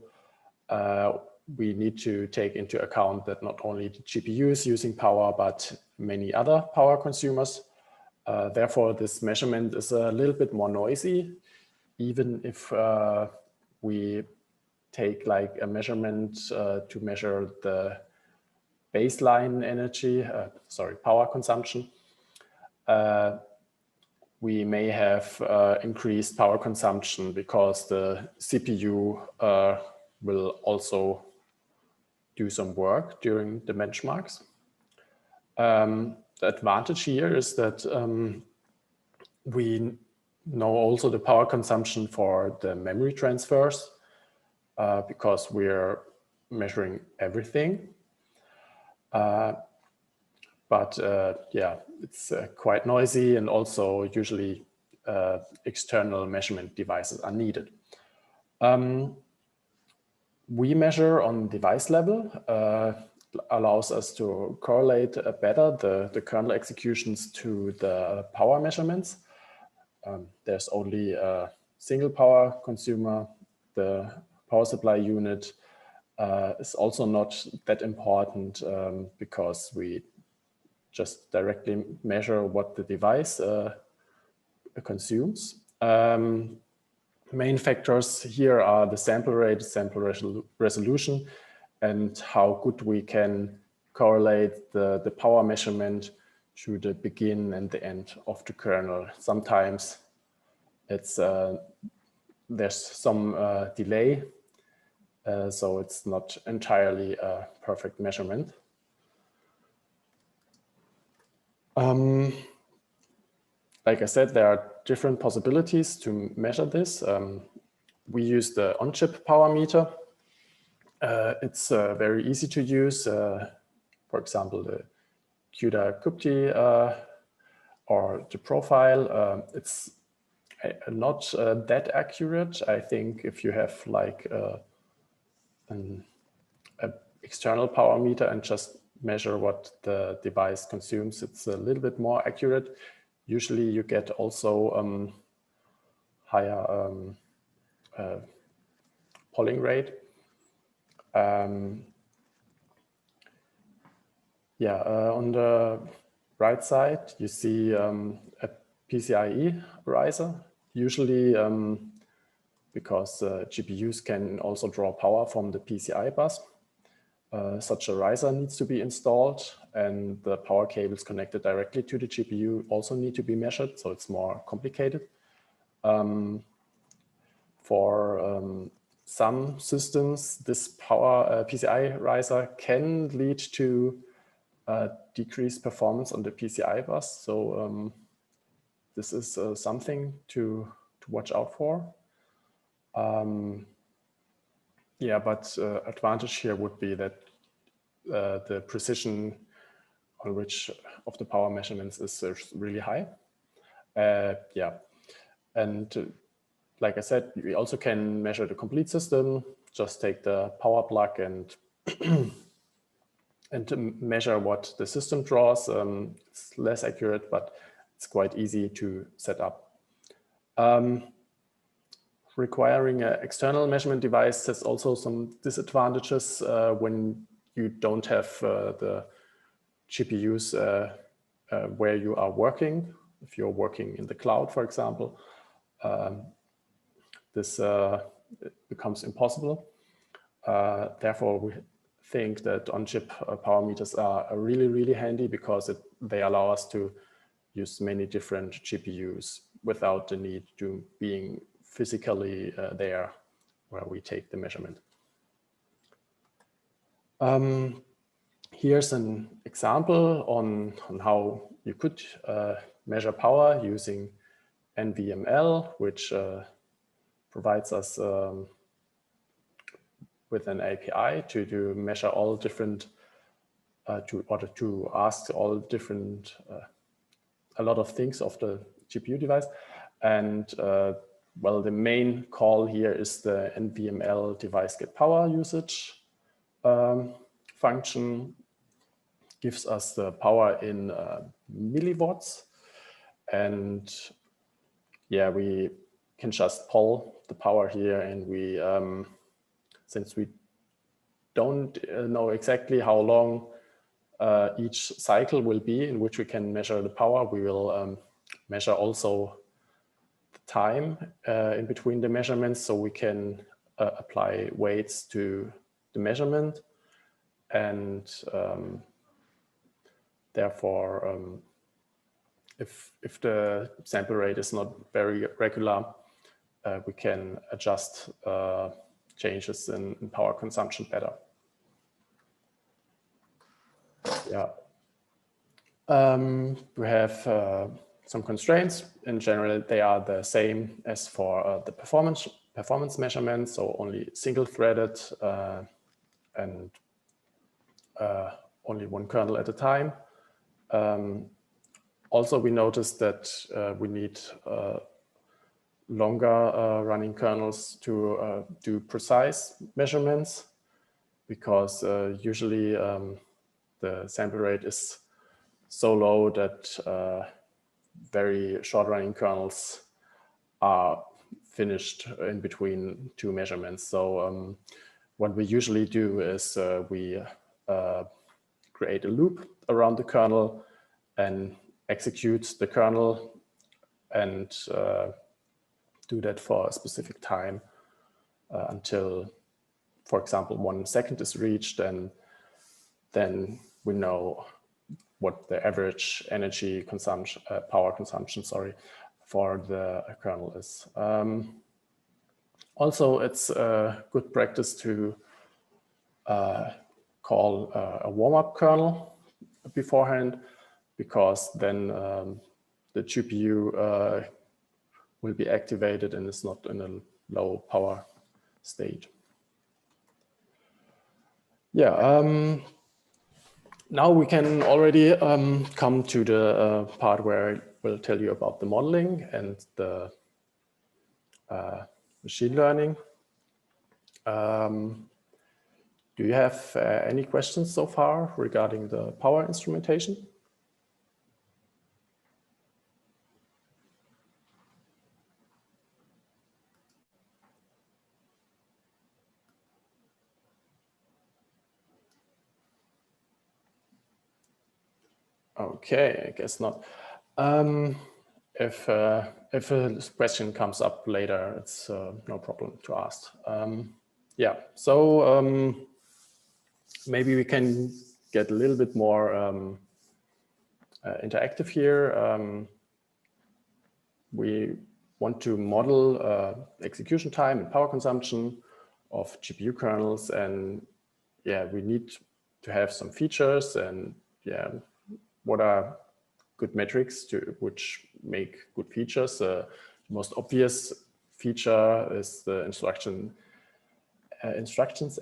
we need to take into account that not only the GPU is using power, but many other power consumers. Therefore, this measurement is a little bit more noisy, even if we take like a measurement to measure the baseline energy, power consumption. We may have increased power consumption because the CPU will also do some work during the benchmarks. The advantage here is that we know also the power consumption for the memory transfers because we're measuring everything. But yeah, it's quite noisy, and also usually external measurement devices are needed. We measure on device level, allows us to correlate better the kernel executions to the power measurements. There's only a single power consumer. The power supply unit is also not that important because we just directly measure what the device consumes. Main factors here are the sample rate, sample resolution, and how good we can correlate the power measurement to the begin and the end of the kernel. Sometimes it's there's some delay, so it's not entirely a perfect measurement. Like I said, there are different possibilities to measure this. We use the on-chip power meter. It's very easy to use. For example, the CUDA CUPTI or the profile. It's not that accurate. I think if you have like an external power meter and just measure what the device consumes, it's a little bit more accurate. Usually you get also higher polling rate. On the right side, you see a PCIe riser. Usually, because GPUs can also draw power from the PCI bus, such a riser needs to be installed, and the power cables connected directly to the GPU also need to be measured, so it's more complicated. For some systems, this power PCI riser can lead to decreased performance on the PCI bus. So this is something to watch out for. But advantage here would be that the precision on which of the power measurements is really high. And like I said, we also can measure the complete system. Just take the power plug and measure what the system draws. It's less accurate, but it's quite easy to set up. Requiring an external measurement device has also some disadvantages when you don't have the GPUs where you are working. If you're working in the cloud, for example, this becomes impossible. Therefore, we think that on-chip power meters are really, really handy because they allow us to use many different GPUs without the need to being physically there where we take the measurement. Here's an example on how you could measure power using NVML, which provides us with an API to measure all different, to ask all different, a lot of things of the GPU device. And well, the main call here is the NVML device get power usage function. Gives us the power in milliwatts. And yeah, we can just pull the power here, and we, since we don't know exactly how long each cycle will be in which we can measure the power, we will measure also the time in between the measurements, so we can apply weights to the measurement. And therefore, if the sample rate is not very regular, we can adjust changes in power consumption better. Yeah. We have some constraints. In general, they are the same as for the performance measurements, so only single-threaded and only one kernel at a time. Also, we noticed that we need longer running kernels to do precise measurements, because usually the sample rate is so low that very short running kernels are finished in between two measurements. So what we usually do is we create a loop around the kernel and execute the kernel and do that for a specific time until, for example, 1 second is reached, and then we know what the average energy consumption, power consumption, sorry, for the kernel is. Also, it's a good practice to call a warm-up kernel beforehand, because then the GPU will be activated and is not in a low power state. Yeah, now we can already come to the part where I will tell you about the modeling and the machine learning. Do you have any questions so far regarding the power instrumentation? Okay, I guess not. If a question comes up later, it's no problem to ask. Yeah, so maybe we can get a little bit more interactive here. We want to model execution time and power consumption of GPU kernels, and yeah, we need to have some features, and yeah, what are good metrics which make good features. The most obvious feature is the instructions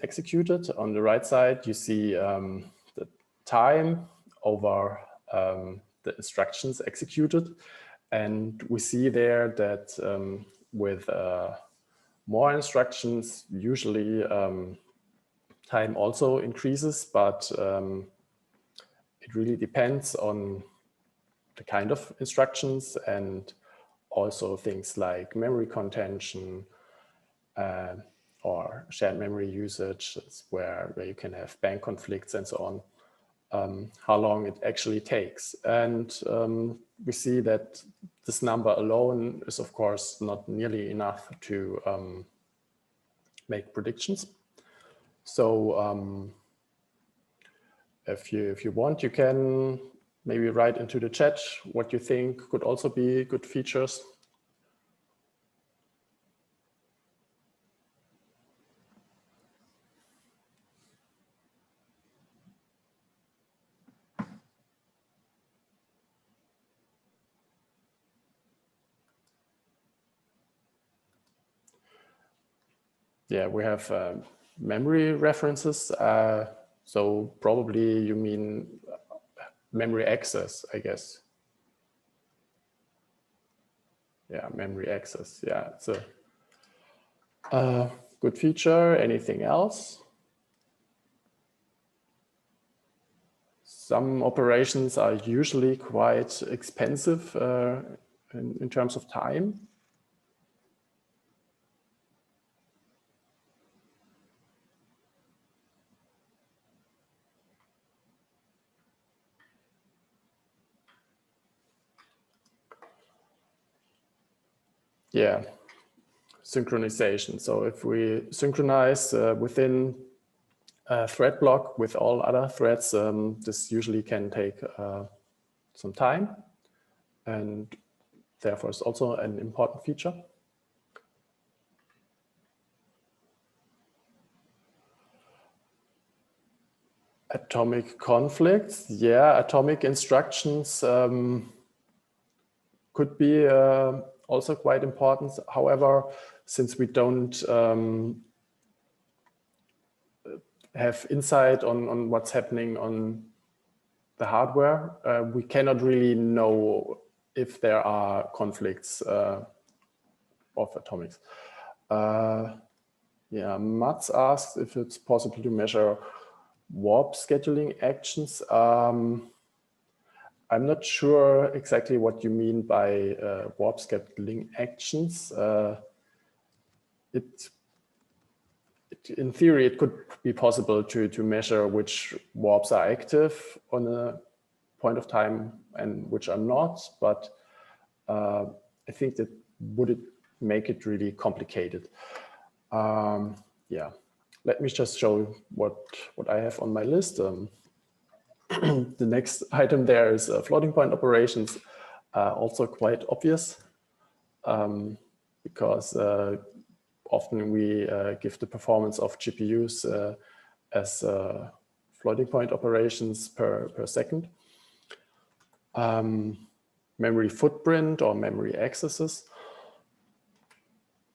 executed. On the right side, you see the time over the instructions executed. And we see there that with more instructions, usually time also increases, but it really depends on the kind of instructions and also things like memory contention or shared memory usage, where you can have bank conflicts and so on, how long it actually takes. And we see that this number alone is, of course, not nearly enough to make predictions. So if you want, you can maybe write into the chat what you think could also be good features. Yeah, we have memory references. So probably you mean memory access, I guess. Yeah, memory access. Yeah, it's a good feature. Anything else? Some operations are usually quite expensive in terms of time. Yeah, synchronization. So if we synchronize within a thread block with all other threads, this usually can take some time, and therefore it's also an important feature. Atomic conflicts, yeah, atomic instructions could be also quite important. However, since we don't have insight on what's happening on the hardware, we cannot really know if there are conflicts of atomics. Yeah, Mats asked if it's possible to measure warp scheduling actions. I'm not sure exactly what you mean by warp scheduling actions. In theory, it could be possible to measure which warps are active on a point of time and which are not, but I think that would make it really complicated. Yeah, let me just show what I have on my list. The next item there is floating point operations, also quite obvious because often we give the performance of GPUs as floating point operations per second. Memory footprint or memory accesses.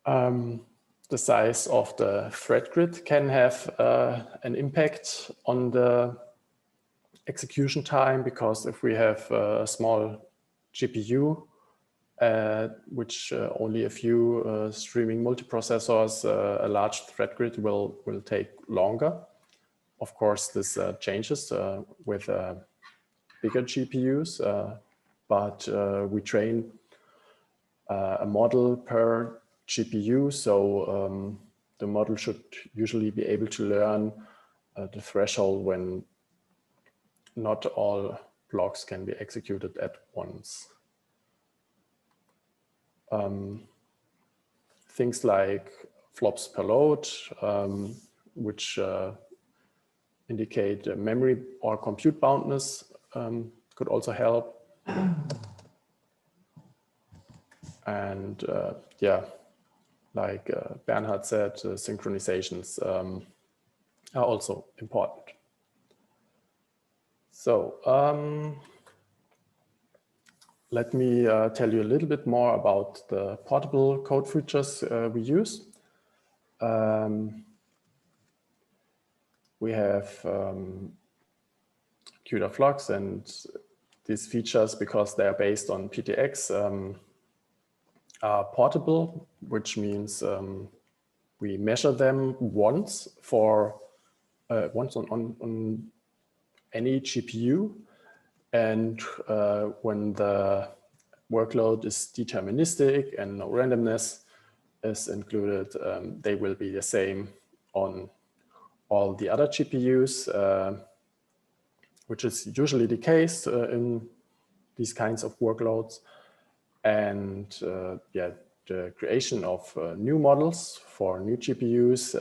The size of the thread grid can have an impact on the execution time, because if we have a small GPU, which only a few streaming multiprocessors, a large thread grid will take longer. Of course, this changes with bigger GPUs, but we train a model per GPU, so the model should usually be able to learn the threshold when not all blocks can be executed at once. Things like flops per load, which indicate memory or compute boundness, could also help. And yeah, like Bernhard said, synchronizations are also important. So let me tell you a little bit more about the portable code features we use. We have CUDA flux, and these features, because they are based on PTX, are portable, which means we measure them once on any GPU, and when the workload is deterministic and no randomness is included, they will be the same on all the other GPUs, which is usually the case in these kinds of workloads. And yeah, the creation of new models for new GPUs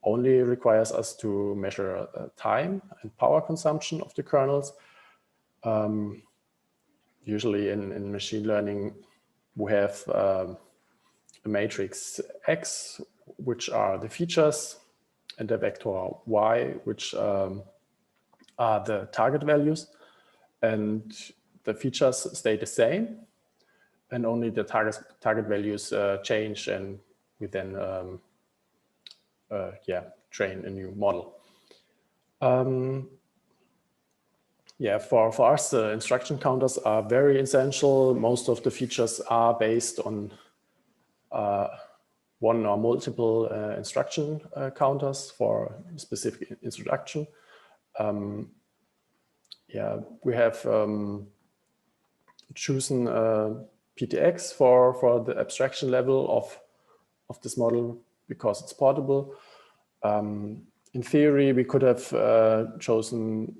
only requires us to measure time and power consumption of the kernels. Usually in machine learning, we have a matrix X, which are the features, and a vector Y, which are the target values. And the features stay the same, and only the target values change, and we then yeah, train a new model. Yeah, for us, instruction counters are very essential. Most of the features are based on one or multiple instruction counters for specific instruction. Yeah, we have chosen PTX for the abstraction level of this model because it's portable. In theory, we could have chosen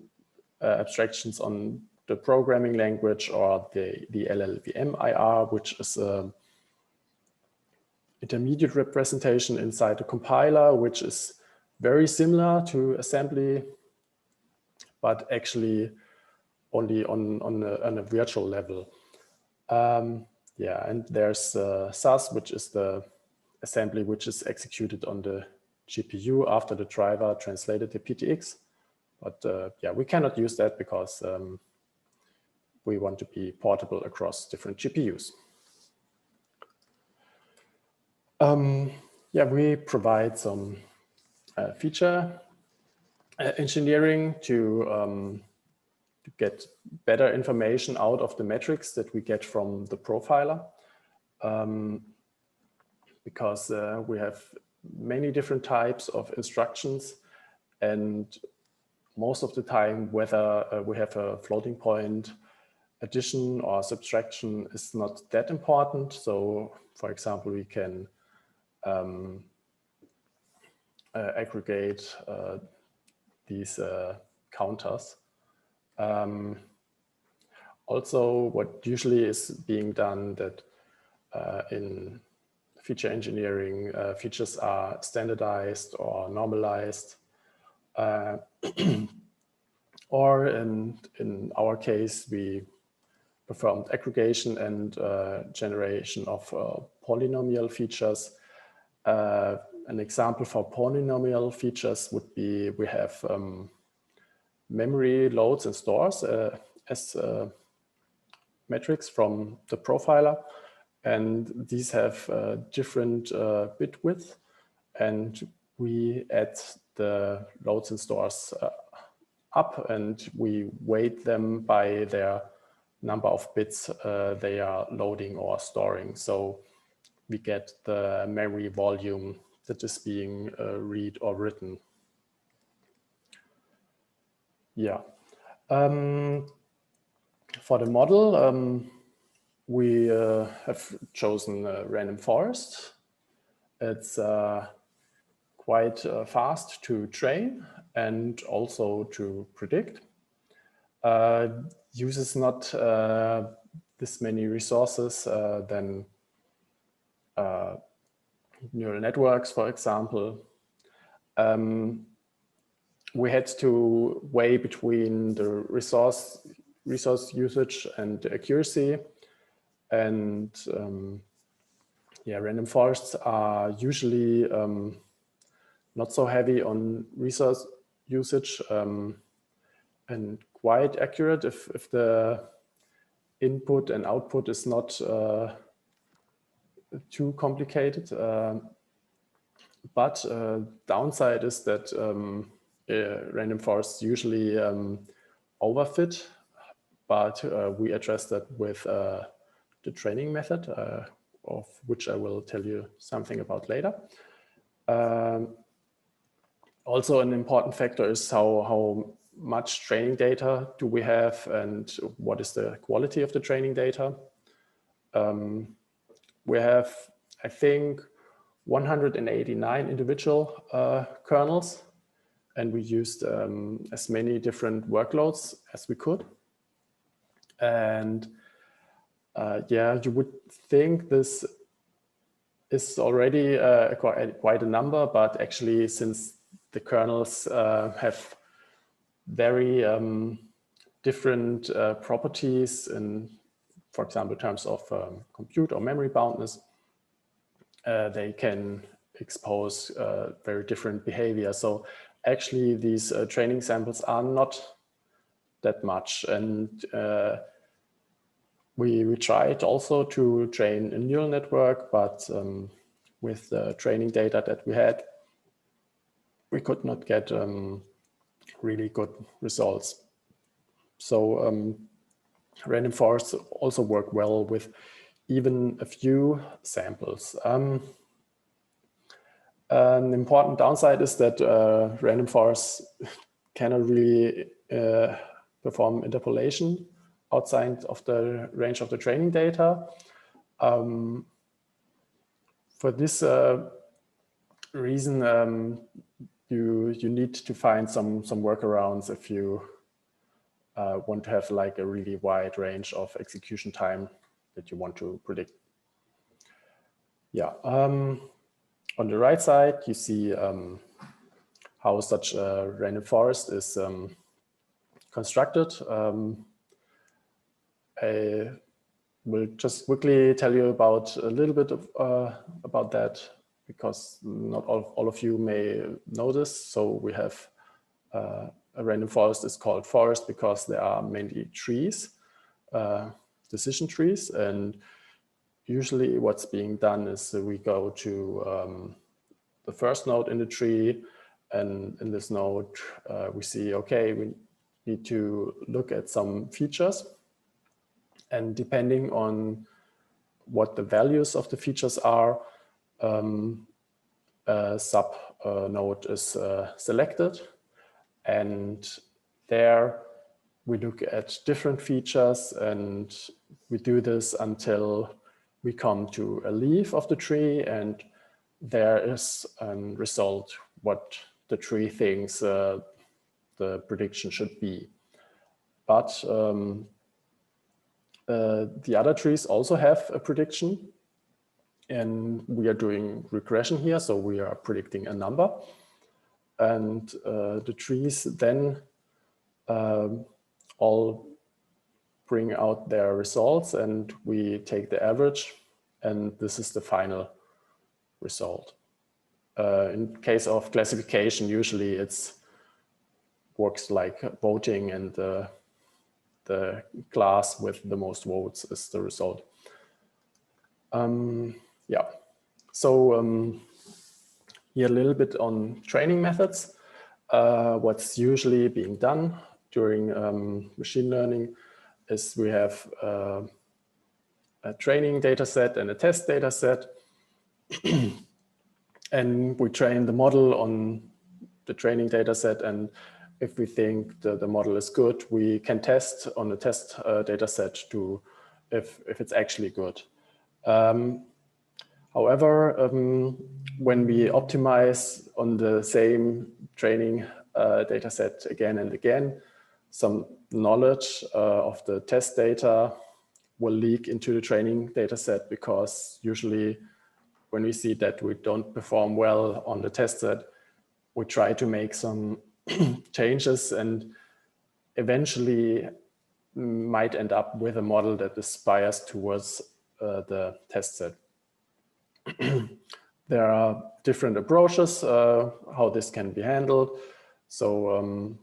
abstractions on the programming language or the LLVM IR, which is an intermediate representation inside the compiler, which is very similar to assembly, but actually only on a virtual level. Yeah, and there's SAS, which is the assembly which is executed on the GPU after the driver translated the PTX. But yeah, we cannot use that because we want to be portable across different GPUs. Yeah, we provide some feature engineering to get better information out of the metrics that we get from the profiler. Because we have many different types of instructions, and most of the time, whether we have a floating point addition or subtraction is not that important. So, for example, we can aggregate these counters. Also, what usually is being done that in feature engineering, features are standardized or normalized. Or in our case, we performed aggregation and generation of polynomial features. An example for polynomial features would be we have memory loads and stores as metrics from the profiler, and these have different bit width, and we add the loads and stores up, and we weight them by their number of bits they are loading or storing. So we get the memory volume that is being read or written. Yeah. For the model, we have chosen random forest. It's quite fast to train and also to predict. uses not this many resources than neural networks, for example. We had to weigh between the resource usage and accuracy, and yeah, random forests are usually not so heavy on resource usage and quite accurate if the input and output is not too complicated. But downside is that random forests usually overfit, but we address that with the training method, of which I will tell you something about later. Also, an important factor is how much training data do we have and what is the quality of the training data. We have, I think, 189 individual kernels, and we used as many different workloads as we could. And yeah, you would think this is already quite a number, but actually, since the kernels have very different properties in, for example, terms of compute or memory boundness, they can expose very different behavior. So actually, these training samples are not that much. And we tried also to train a neural network, but with the training data that we had, we could not get really good results. So random forests also work well with even a few samples. An important downside is that random forests cannot really perform interpolation outside of the range of the training data. For this reason, you need to find some workarounds if you want to have like a really wide range of execution time that you want to predict. Yeah. On the right side, you see how such a random forest is constructed. I will just quickly tell you about a little bit of, about that, because not all of you may know this. So we have a random forest is called forest because there are mainly trees, decision trees, and usually what's being done is we go to the first node in the tree, and in this node we see, okay, we need to look at some features, and depending on what the values of the features are, a sub node is selected, and there we look at different features, and we do this until we come to a leaf of the tree, and there is a result what the tree thinks the prediction should be. But the other trees also have a prediction, and we are doing regression here, so we are predicting a number, and the trees then all bring out their results, and we take the average, and this is the final result. In case of classification, usually it's works like voting, and the class with the most votes is the result. Yeah, so here a little bit on training methods. What's usually being done during machine learning is we have a training data set and a test data set. And we train the model on the training data set, and if we think the model is good, we can test on the test data set to if it's actually good. However, when we optimize on the same training data set again and again, some knowledge of the test data will leak into the training data set, because usually when we see that we don't perform well on the test set, we try to make some changes and eventually might end up with a model that is biased towards the test set. There are different approaches how this can be handled. So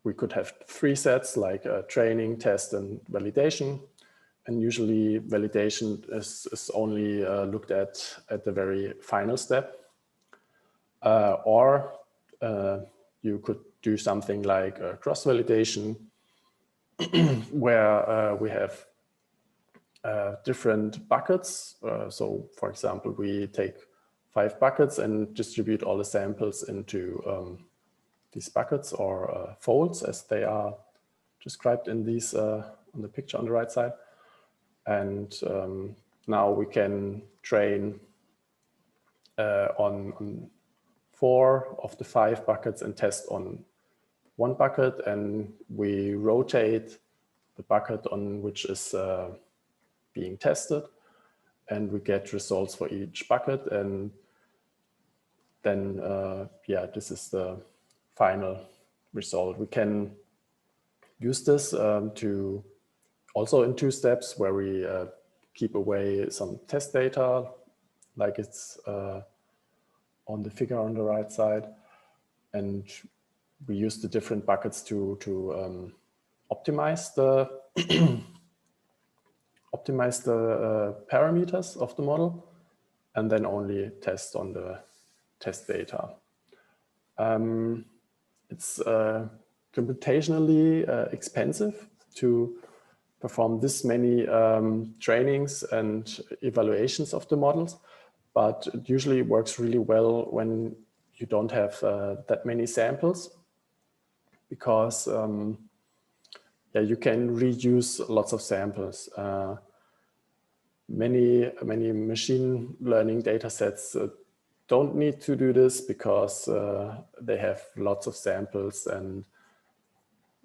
we could have 3 sets, like training, test, and validation. And usually validation is only looked at the very final step. Or you could do something like cross-validation, where we have different buckets. So for example, we take 5 buckets and distribute all the samples into these buckets, or folds, as they are described in these on the picture on the right side. And now we can train on 4 of the 5 buckets and test on 1 bucket, and we rotate the bucket on which is being tested, and we get results for each bucket. And then yeah, this is the final result. We can use this to also in 2 steps, where we keep away some test data, like it's on the figure on the right side. And we use the different buckets to optimize the parameters of the model, and then only test on the test data. It's computationally expensive to perform this many trainings and evaluations of the models, but it usually works really well when you don't have that many samples, because yeah, you can reuse lots of samples. Many machine learning data sets don't need to do this, because they have lots of samples and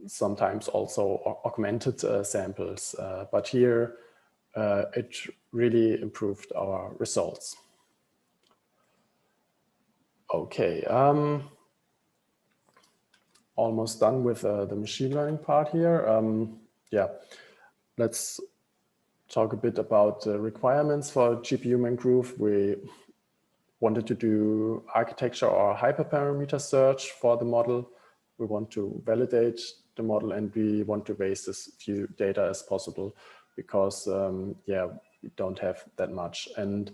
sometimes also augmented samples. But here it really improved our results. Okay, almost done with the machine learning part here. Yeah, let's talk a bit about the requirements for GPU Mangrove. We wanted to do architecture or hyperparameter search for the model. We want to validate the model, and we want to waste as few data as possible, because yeah, we don't have that much. And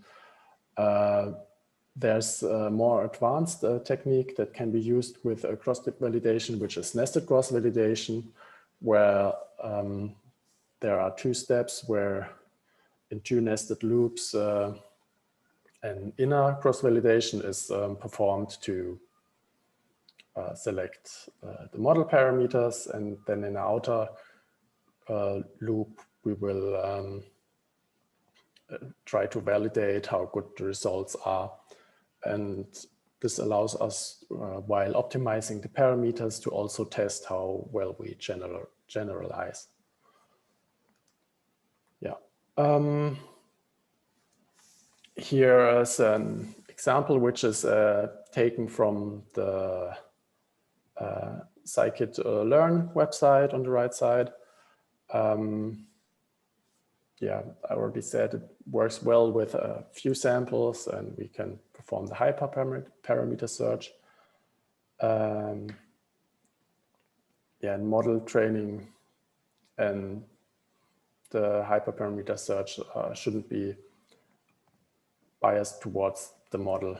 there's a more advanced technique that can be used with cross-step validation, which is nested cross validation, where there are 2 steps where in 2 nested loops an inner cross validation is performed to select the model parameters, and then in the outer loop we will try to validate how good the results are. And this allows us, while optimizing the parameters, to also test how well we generalize. Yeah. Here is an example which is taken from the scikit-learn website on the right side. Yeah, I already said it works well with a few samples, and we can perform the hyperparameter search. Yeah, and model training and the hyperparameter search shouldn't be biased towards the model.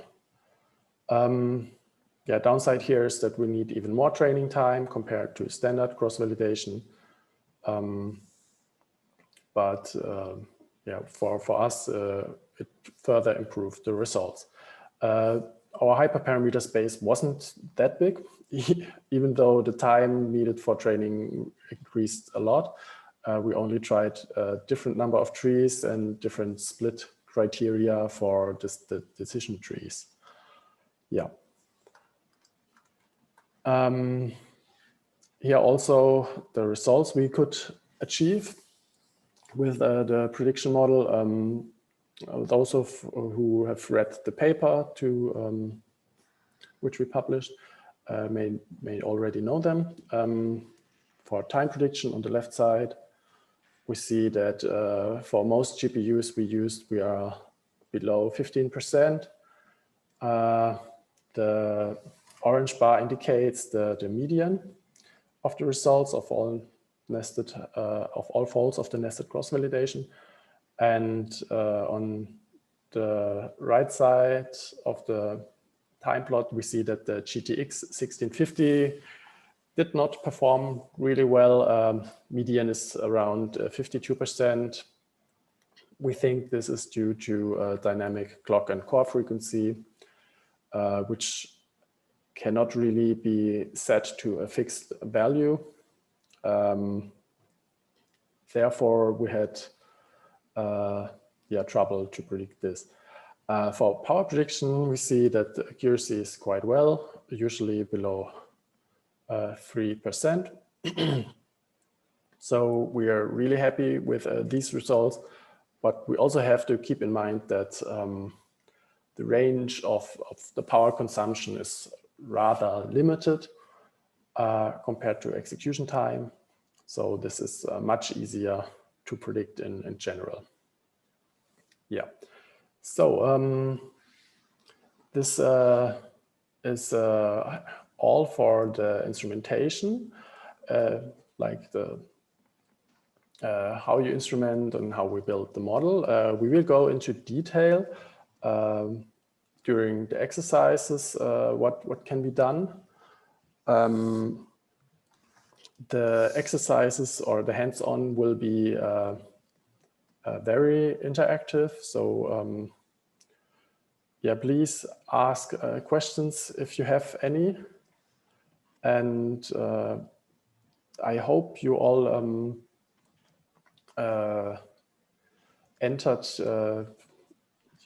Yeah, downside here is that we need even more training time compared to standard cross-validation. But yeah, for us, it further improved the results. Our hyperparameter space wasn't that big, even though the time needed for training increased a lot. We only tried a different number of trees and different split criteria for the decision trees. Yeah. Here also the results we could achieve with the prediction model. Those who have read the paper which we published may already know them. For time prediction on the left side, we see that for most GPUs we are below 15%. The orange bar indicates the median of the results of all folds of the nested cross validation, and on the right side of the time plot we see that the GTX 1650 did not perform really well. Median is around 52%. We think this is due to dynamic clock and core frequency, which cannot really be set to a fixed value. Therefore, we had trouble to predict this. For power prediction, we see that the accuracy is quite well, usually below 3%. So we are really happy with these results, but we also have to keep in mind that the range of the power consumption is rather limited compared to execution time. So this is much easier to predict in general. Yeah. So this is all for the instrumentation, like the how you instrument and how we build the model. We will go into detail during the exercises, what can be done. The exercises or the hands-on will be very interactive. So yeah, please ask questions if you have any. And I hope you all entered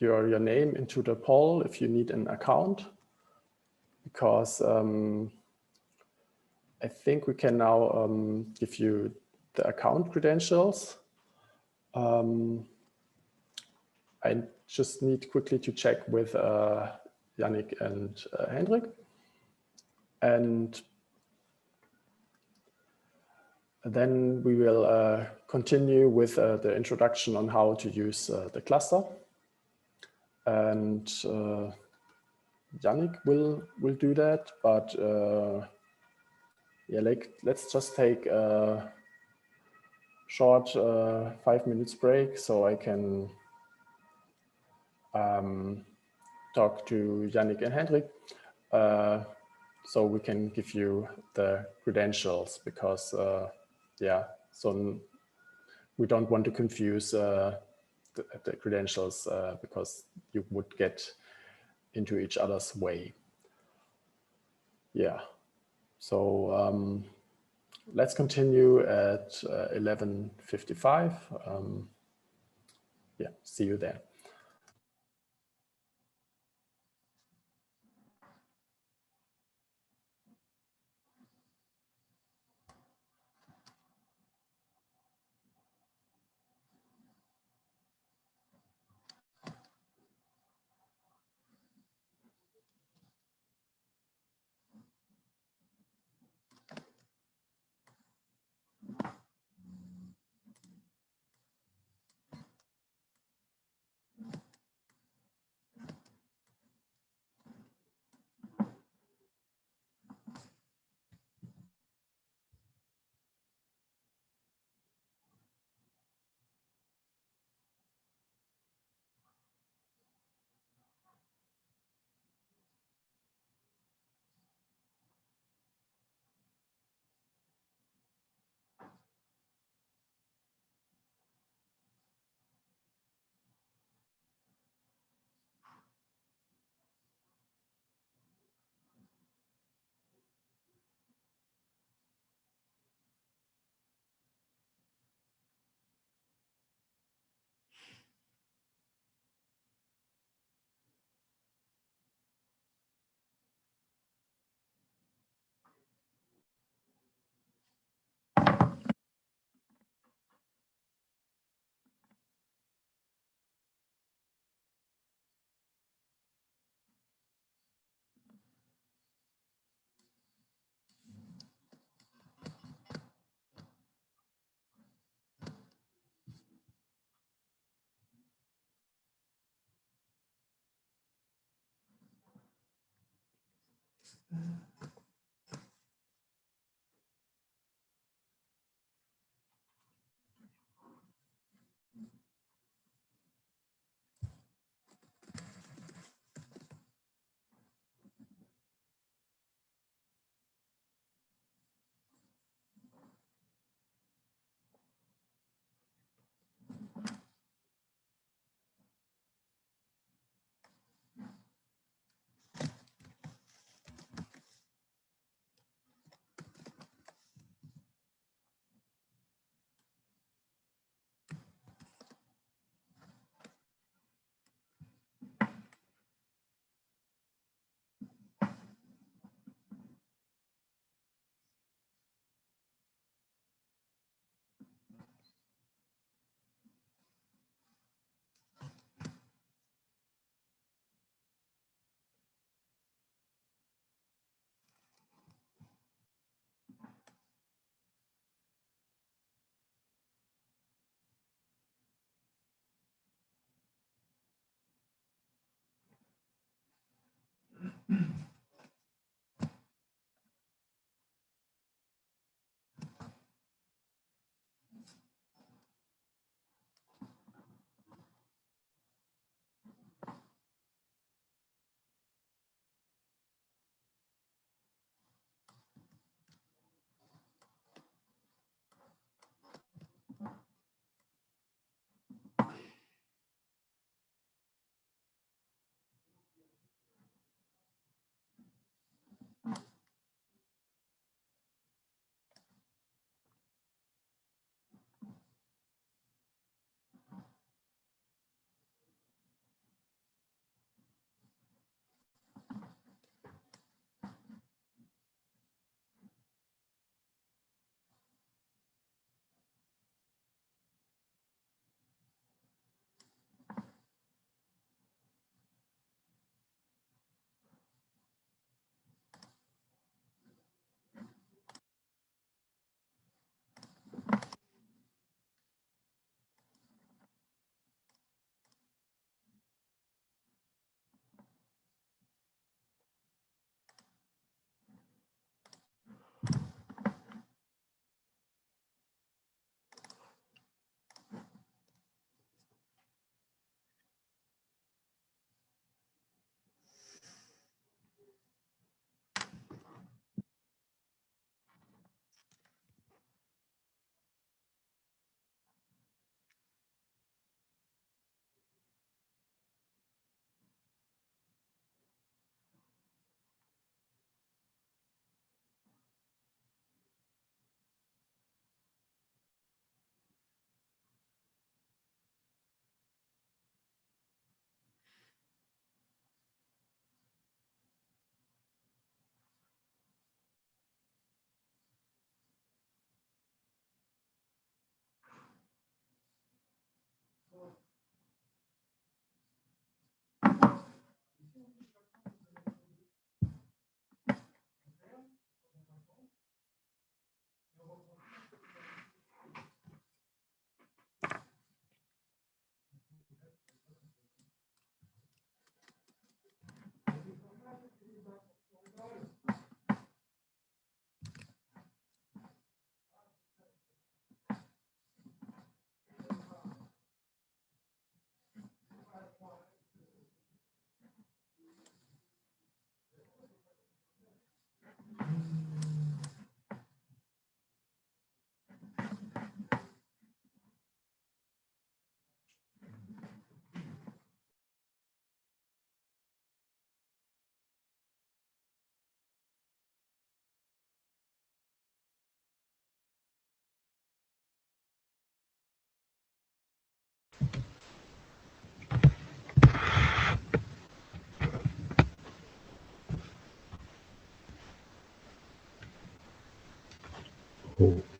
your name into the poll if you need an account, because I think we can now give you the account credentials. I just need quickly to check with Yannick and Hendrik. And then we will continue with the introduction on how to use the cluster. And Yannick will do that, but yeah, let's just take a short 5 minutes break so I can talk to Yannick and Hendrik, so we can give you the credentials, because yeah, so we don't want to confuse the credentials because you would get into each other's way. Yeah, so let's continue at 11:55. Yeah, see you there.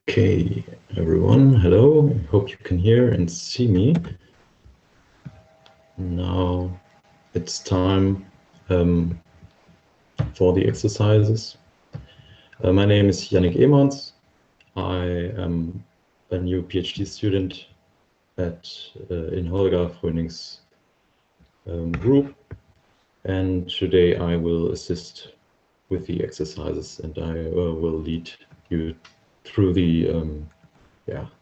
Okay, everyone, hello. I hope you can hear and see me. Now it's time for the exercises. My name is Yannick Ehmans. I am a new PhD student in Holger Fröning's group, and today I will assist with the exercises, and I will lead you through the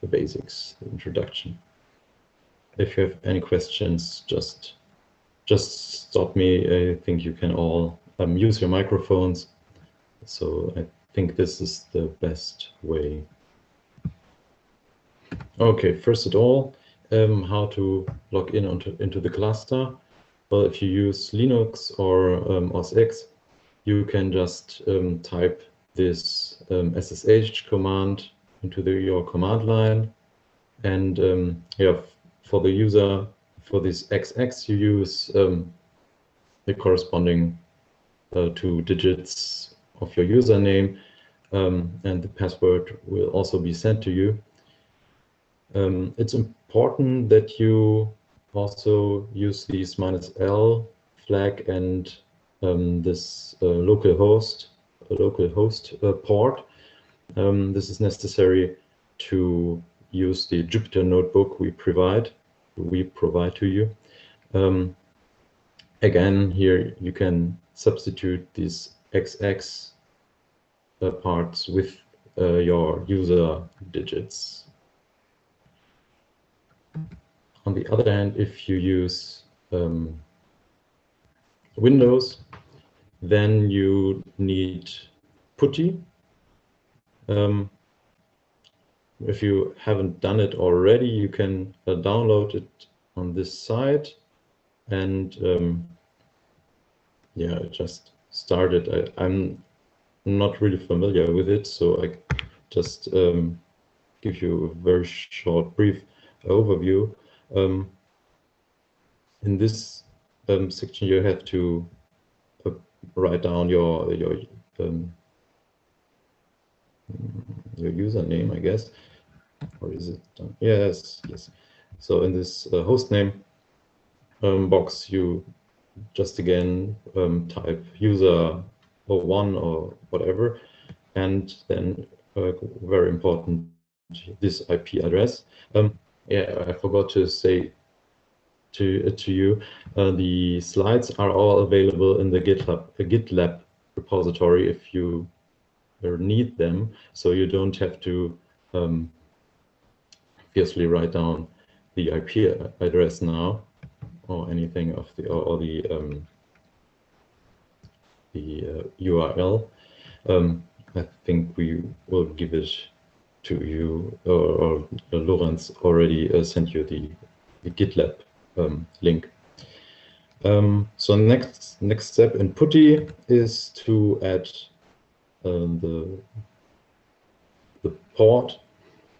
basics, the introduction. If you have any questions, just stop me. I think you can all use your microphones. So I think this is the best way. Okay, first of all, how to log in into the cluster. Well, if you use Linux or OS X, you can just type this SSH command into your command line, and for the user, for this XX, you use the corresponding 2 digits of your username, and the password will also be sent to you. It's important that you also use these -L flag and this local host port. This is necessary to use the Jupyter notebook we provide to you. Again, here you can substitute these XX parts with your user digits. On the other hand, if you use Windows, then you need PuTTY. If you haven't done it already, you can download it on this site, and just start it. I'm not really familiar with it, so I just give you a very short, brief overview. In this section, you have to write down your username, I guess, or is it done? Yes. So in this hostname box, you just again type user 01 or whatever, and then very important, this IP address. I forgot to say to you, the slides are all available in the GitLab repository if you need them, so you don't have to fiercely write down the IP address now or anything of the URL. I think we will give it to you, or Lorenz already sent you the GitLab link. So next step in PuTTY is to add the port.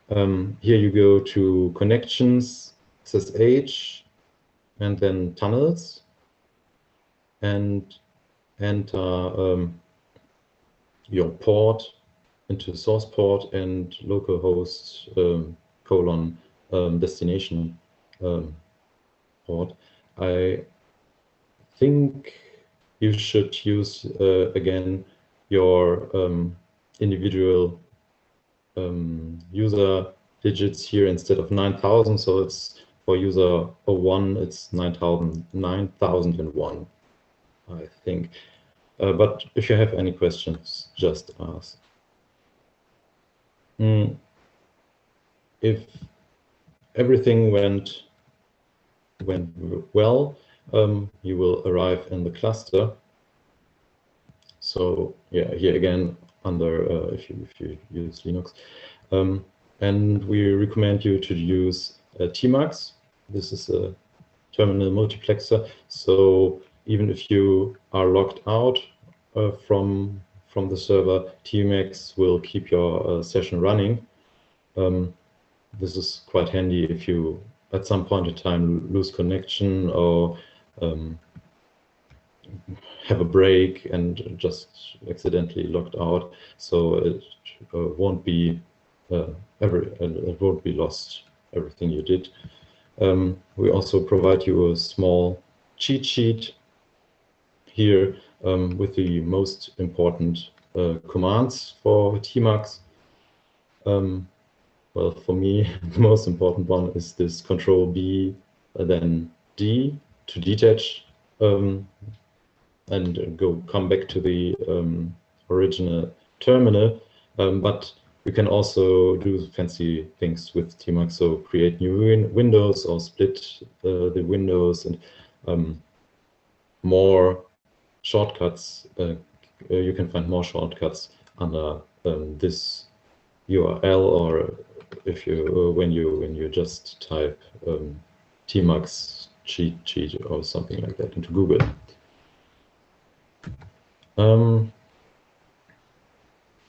Here you go to connections, SSH, and then tunnels, and enter your port into source port and localhost destination port. I think you should use again your individual user digits here instead of 9,000. So it's for user 01, it's 9,001, I think. But if you have any questions, just ask. If everything went well, you will arrive in the cluster. So yeah, here again under if you use Linux, and we recommend you to use Tmax. This is a terminal multiplexer. So even if you are logged out from the server, Tmax will keep your session running. This is quite handy if you at some point in time lose connection or have a break and just accidentally logged out. So it won't be it won't be lost, everything you did. We also provide you a small cheat sheet here with the most important commands for Tmax. Well, for me, the most important one is this Control B, then D to detach and come back to the original terminal, but you can also do fancy things with tmux, so create new windows or split the windows, and more shortcuts. You can find more shortcuts under this URL, or if you when you just type tmux cheat sheet or something like that into Google.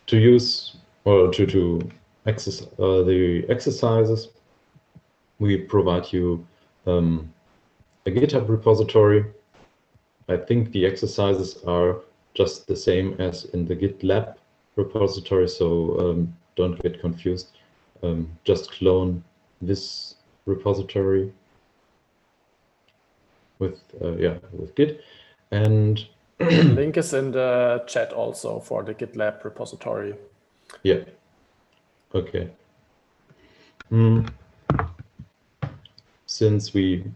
To use or to access the exercises, we provide you a GitHub repository. I think the exercises are just the same as in the GitLab repository, so don't get confused. Just clone this repository with Git, and the link is in the chat also for the GitLab repository. Yeah. Okay. Since we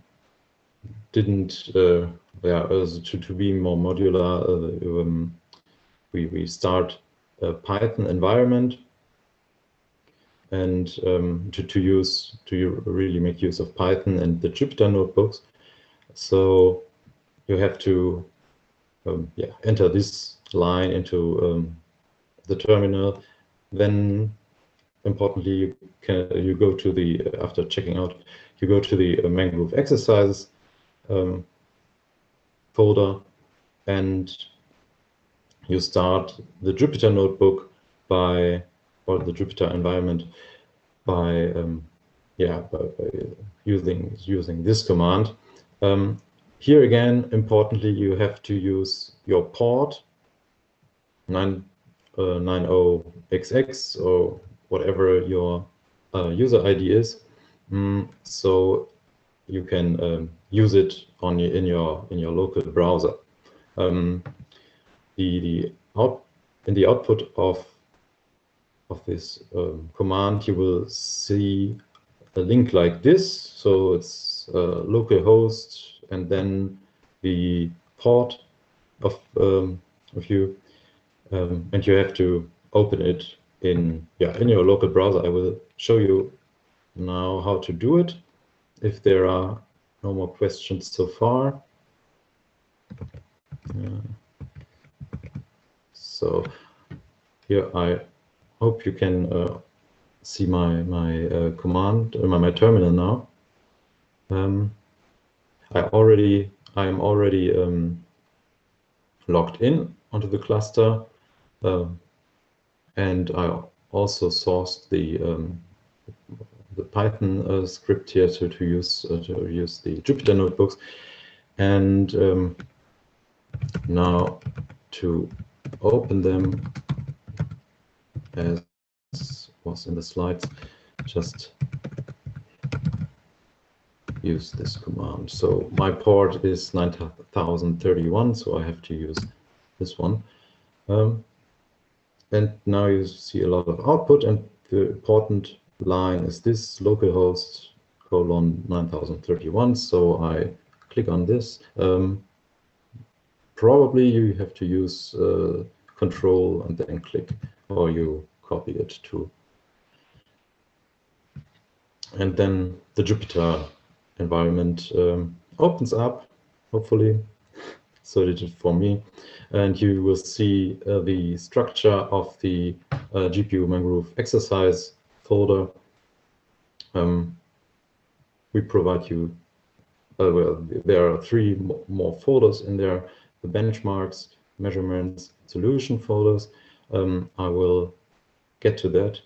didn't, to be more modular, we start a Python environment, and to really make use of Python and the Jupyter notebooks. So you have to enter this line into the terminal. Then importantly, you go to the, after checking out, you go to the Mangrove exercises folder, and you start the Jupyter notebook or the Jupyter environment by using this command. Here again, importantly, you have to use your port 90XX or whatever your user ID is, so you can use it in your local browser. In the output of this command, you will see a link like this. So it's localhost and then the port of you, and you have to open it in your local browser. I will show you now how to do it, if there are no more questions so far. So here I hope you can see my command, my terminal now. I am already logged in onto the cluster, and I also sourced the Python script here to use the Jupyter notebooks, and now to open them as was in the slides, just use this command. So my port is 9031, so I have to use this one. And now you see a lot of output, and the important line is this localhost :9031. So I click on this. Probably you have to use Control and then click, or you copy it too. And then the Jupyter environment opens up, hopefully. So it did for me, and you will see the structure of the GPU Mangrove exercise folder. We provide you, well, there are 3 more folders in there: the benchmarks, measurements, solution folders. I will get to that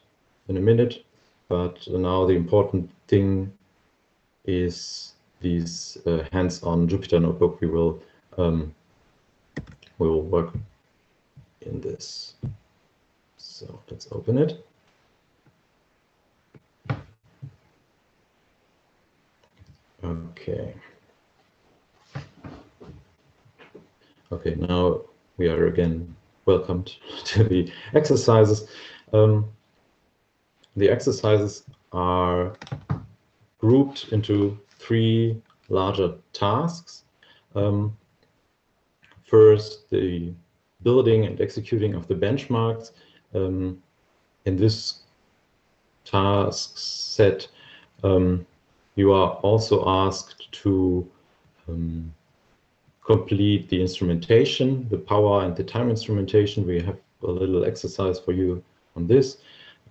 in a minute, but now the important thing is these hands-on Jupyter notebook. We will work in this. So let's open it. Okay. Okay, now we are again welcomed to the exercises. The exercises are grouped into 3 larger tasks. first the building and executing of the benchmarks. In this task set, you are also asked to complete the instrumentation, the power and the time instrumentation. We have a little exercise for you on this.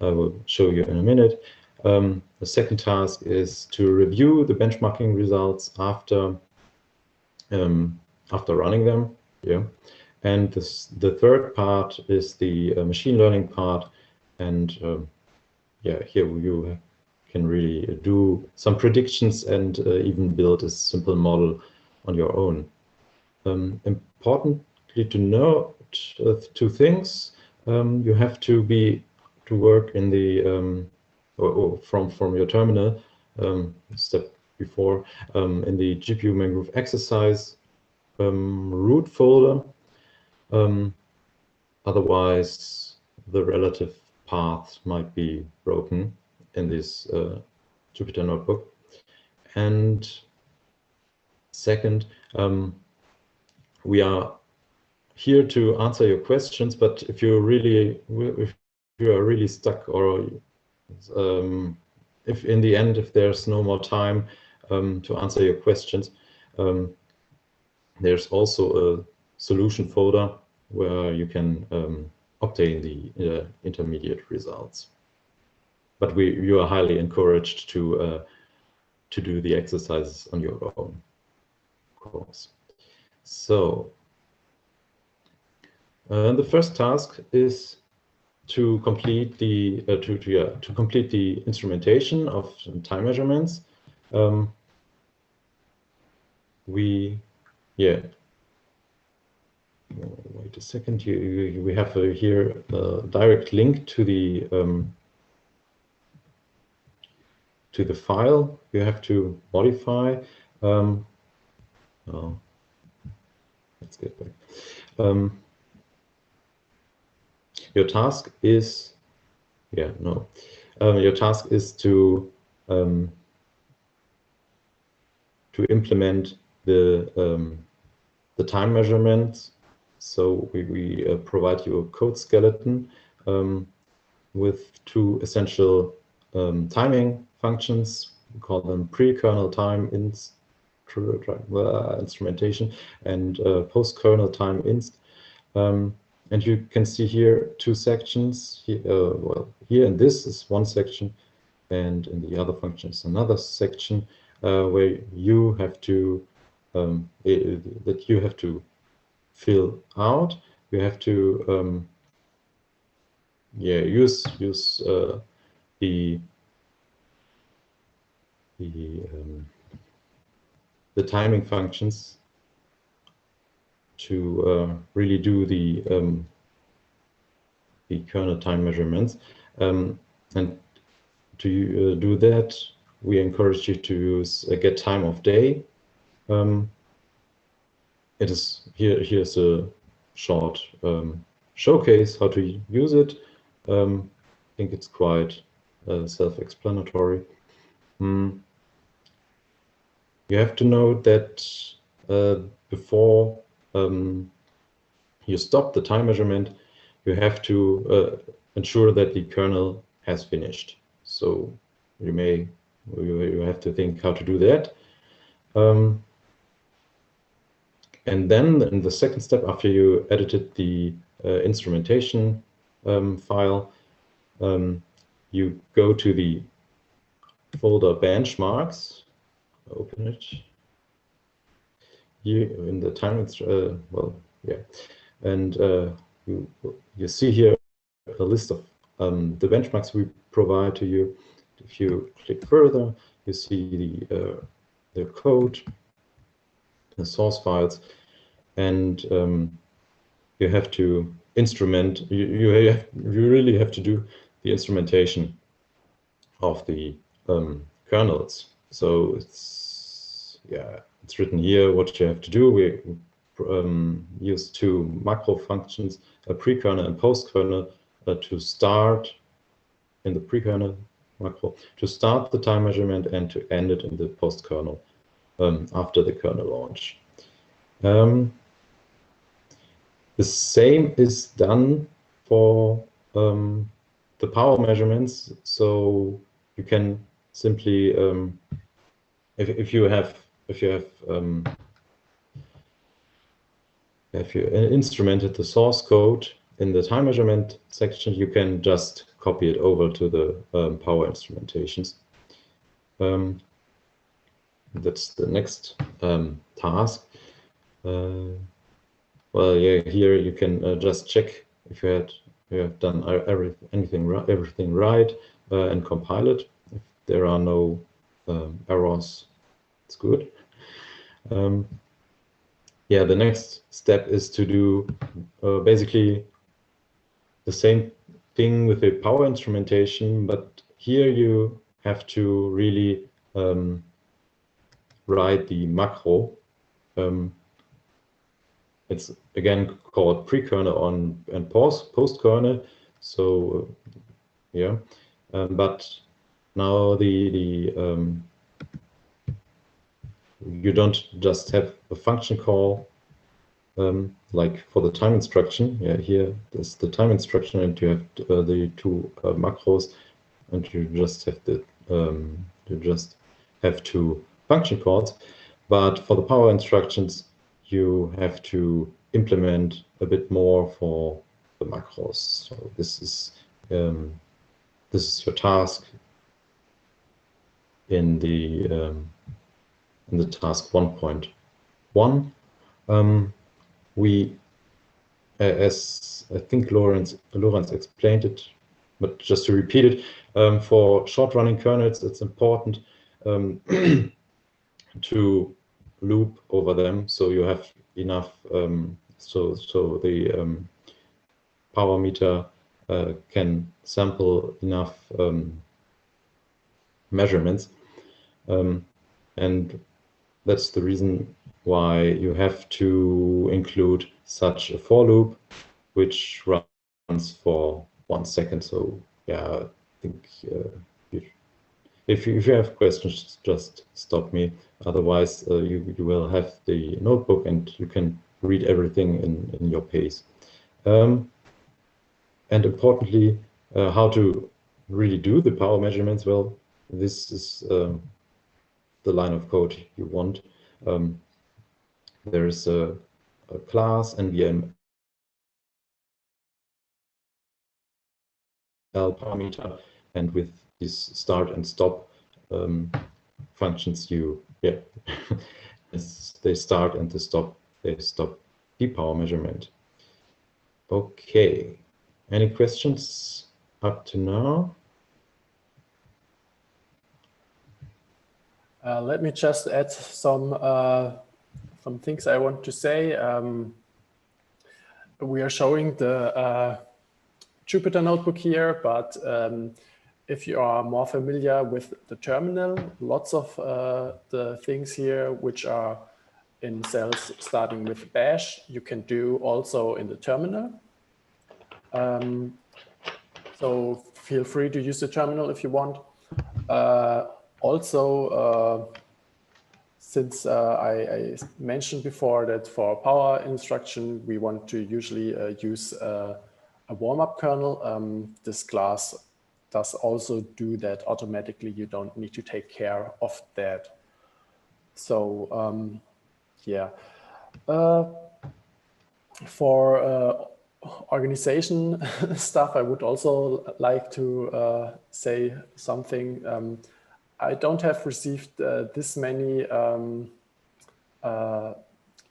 I will show you in a minute. The second task is to review the benchmarking results after running them. Yeah. And the third part is the machine learning part. And yeah, here you can really do some predictions and even build a simple model on your own. Importantly to note two things. You have to work in the or from your terminal step before in the GPU Mangrove exercise root folder. Otherwise, the relative path might be broken in this Jupyter notebook. And second, we are here to answer your questions, but if you are really stuck, or if in the end, if there's no more time to answer your questions, there's also a solution folder where you can obtain the intermediate results. But you are highly encouraged to do the exercises on your own, of course. So the first task is to complete the complete the instrumentation of time measurements. Wait a second. We have here a direct link to the file you have to modify. Let's get back. Your task is, your task is to implement the time measurements. So we provide you a code skeleton with two essential timing functions. We call them pre-kernel time instrumentation and post-kernel time inst. And you can see here two sections. Here in this is one section, and in the other function is another section where you have to fill out. You have to use the timing functions to really do the kernel time measurements. And to do that, we encourage you to use get time of day. It is here's a short showcase how to use it. I think it's quite self-explanatory. You have to know that before you stop the time measurement, you have to ensure that the kernel has finished. So you have to think how to do that. And then in the second step, after you edited the instrumentation file, you go to the folder benchmarks, open it. You in the time, and you see here a list of the benchmarks we provide to you. If you click further, you see the code, the source files, and you have to instrument. You really have to do the instrumentation of the kernels. So it's written here what you have to do. We use two macro functions, a pre-kernel and post-kernel, to start in the pre-kernel macro, to start the time measurement and to end it in the post-kernel after the kernel launch. The same is done for the power measurements. So you can simply, if you instrumented the source code in the time measurement section, you can just copy it over to the power instrumentations. That's the next task. Well, yeah, here you can just check if you have done everything right and compile it. If there are no errors, it's good. Yeah, the next step is to do basically the same thing with the power instrumentation, but here you have to really write the macro. It's again called pre-kernel and post-kernel. So yeah, but now you don't just have a function call like for the time instruction. Yeah, here there's the time instruction, and you have the two macros, and you just have two function calls. But for the power instructions, you have to implement a bit more for the macros. So this is your task in the task 1.1. We, as I think Lorenz explained it, but just to repeat it, for short-running kernels, it's important to loop over them, so you have enough. So the power meter can sample enough measurements, and that's the reason why you have to include such a for loop, which runs for 1 second. So yeah, I think if you have questions, just stop me. Otherwise, you will have the notebook and you can read everything in your pace. And importantly, how to really do the power measurements. Well, this is the line of code you want. There is a class NVM power meter, and with these start and stop functions, as they start and they stop the power measurement. Okay, any questions up to now? Let me just add some things I want to say. We are showing the Jupyter notebook here, but if you are more familiar with the terminal, lots of the things here which are in cells starting with bash, you can do also in the terminal. So feel free to use the terminal if you want. Also, since I mentioned before that for power instruction, we want to usually use a warm-up kernel, this class does also do that automatically. You don't need to take care of that. So yeah, for organization stuff, I would also like to say something. I don't have received this many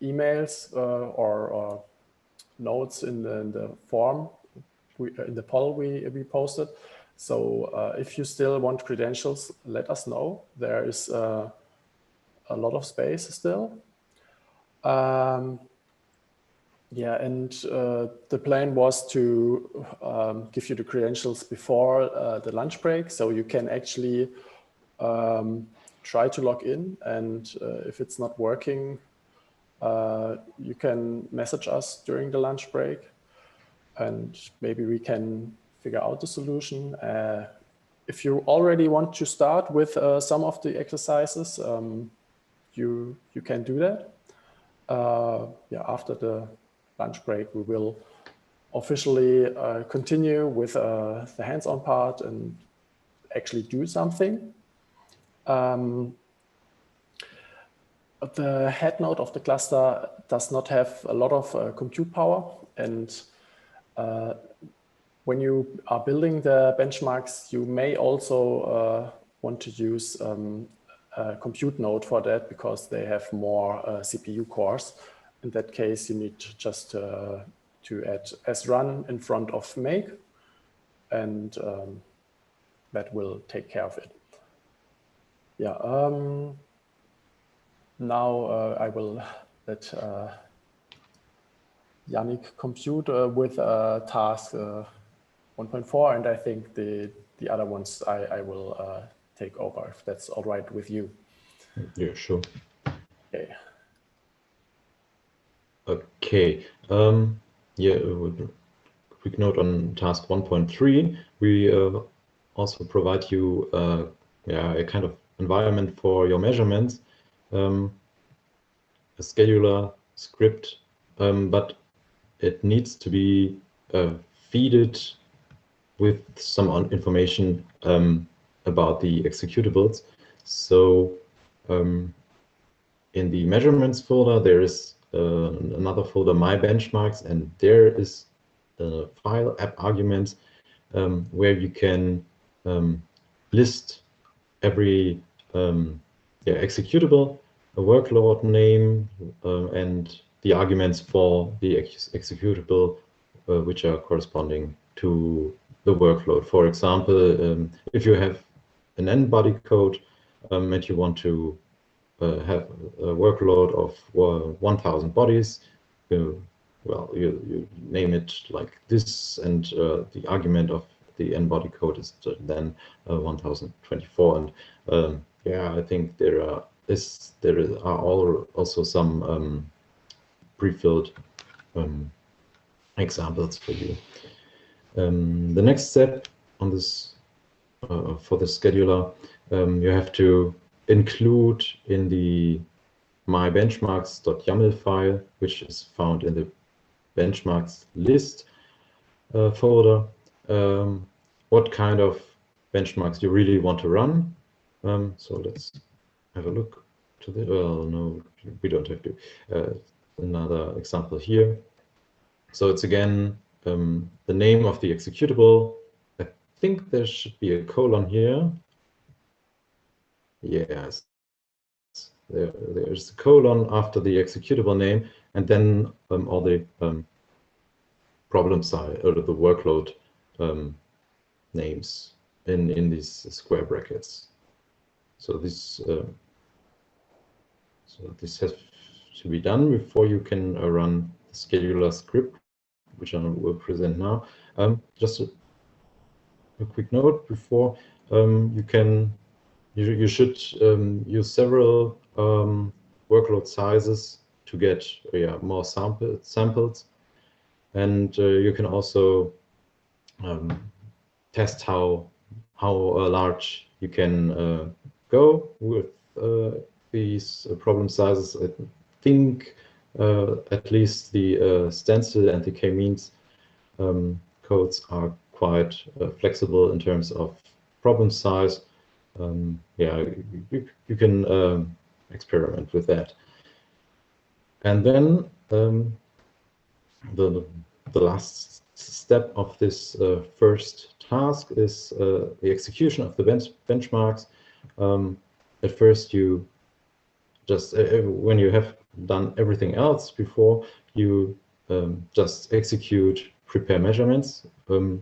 emails or notes in the form, in the poll we posted. So if you still want credentials, let us know. There is a lot of space still. Yeah, and the plan was to give you the credentials before the lunch break, so you can actually try to log in, and if it's not working, you can message us during the lunch break, and maybe we can figure out the solution. If you already want to start with some of the exercises, you can do that. Yeah, after the lunch break, we will officially continue with the hands-on part and actually do something. The head node of the cluster does not have a lot of compute power, and when you are building the benchmarks, you may also want to use a compute node for that because they have more CPU cores. In that case, you need just to add srun in front of make, and that will take care of it. Yeah. Now I will let Yannick compute with task 1.4, and I think the other ones I will take over, if that's all right with you. Yeah, sure. Okay. Okay. Yeah, quick note on task 1.3. We also provide you yeah, a kind of environment for your measurements, a scheduler script, but it needs to be feeded with some information about the executables. So in the measurements folder, there is another folder, my benchmarks, and there is a file app arguments where you can list every yeah, executable, a workload name, and the arguments for the executable which are corresponding to the workload. For example, if you have an n-body code and you want to have a workload of 1,000 bodies, well, you name it like this, and the argument of the n-body code is then 1024. And yeah, I think there are also some pre-filled examples for you. The next step on this for the scheduler, you have to include in the my benchmarks.yaml file, which is found in the benchmarks list folder, what kind of benchmarks you really want to run. So let's have a look to the, well, no, we don't have to. Another example here. So it's again the name of the executable. I think there should be a colon here. Yes, there's a colon after the executable name, and then all the problem side or the workload names in these square brackets. So this has to be done before you can run the scheduler script, which I will present now. Just a quick note before you should use several workload sizes to get more samples, and you can also test how large you can go with these problem sizes. I think at least the stencil and the k-means codes are quite flexible in terms of problem size. Yeah, you can experiment with that. And then the last step of this first task is the execution of the benchmarks. At first, you just when you have done everything else before, you just execute prepare measurements here,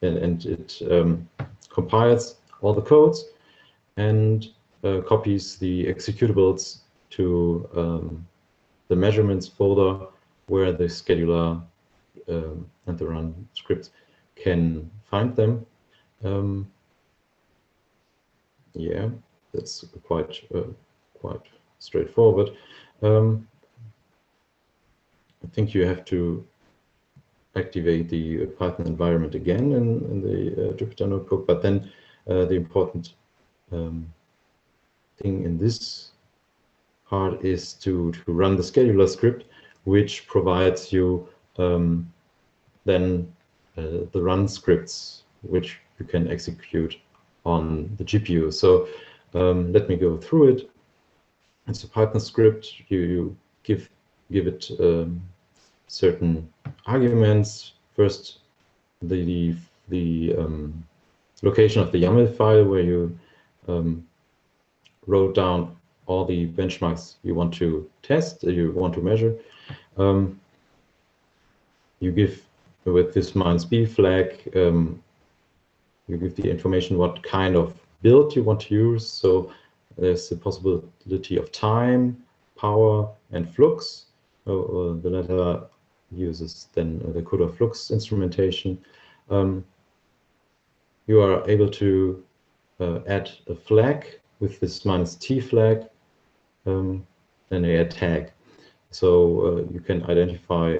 and it compiles all the codes and copies the executables to the measurements folder where the scheduler and the run script can find them. Yeah, that's quite straightforward. I think you have to activate the Python environment again in the Jupyter Notebook, but then the important thing in this part is to run the scheduler script, which provides you then the run scripts, which you can execute on the GPU. So let me go through it. It's a Python script. You give it certain arguments. First, the location of the YAML file where you wrote down all the benchmarks you want to test, you want to measure. You give, with this -b flag, you give the information what kind of build you want to use. So there's the possibility of time, power, and flux. The latter uses then the CUDA flux instrumentation. You are able to add a flag with this -t flag and a tag. So you can identify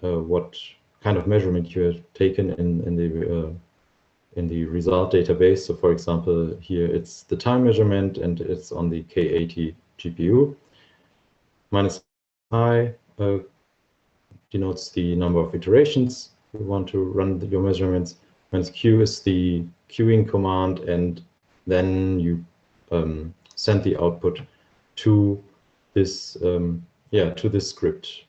what kind of measurement you have taken in the result database. So for example, here it's the time measurement and it's on the K80 GPU. -I denotes the number of iterations you want to run your measurements. -q is the queuing command, and then you send the output to this to this script,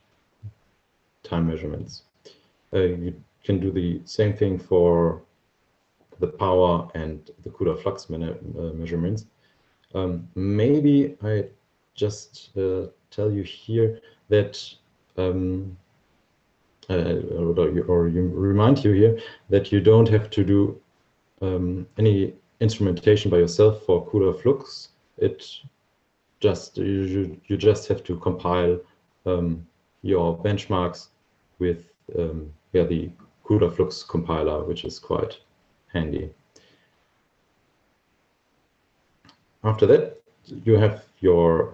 time measurements. You can do the same thing for the power and the CUDA flux measurements. Maybe I just tell you here that or you remind you here that you don't have to do any instrumentation by yourself for CUDA flux. You just have to compile your benchmarks with the CUDA flux compiler, which is quite handy. After that, you have your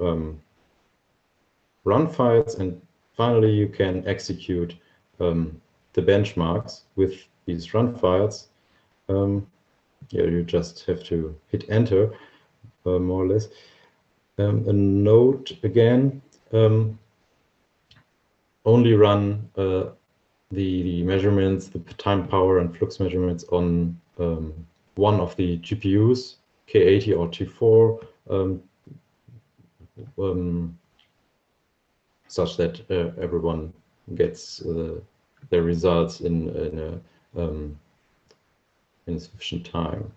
run files, and finally you can execute the benchmarks with these run files. You just have to hit enter, more or less. A note again, only run the measurements, the time, power, and flux measurements on one of the GPUs, K80 or T4, such that everyone gets their results in sufficient time.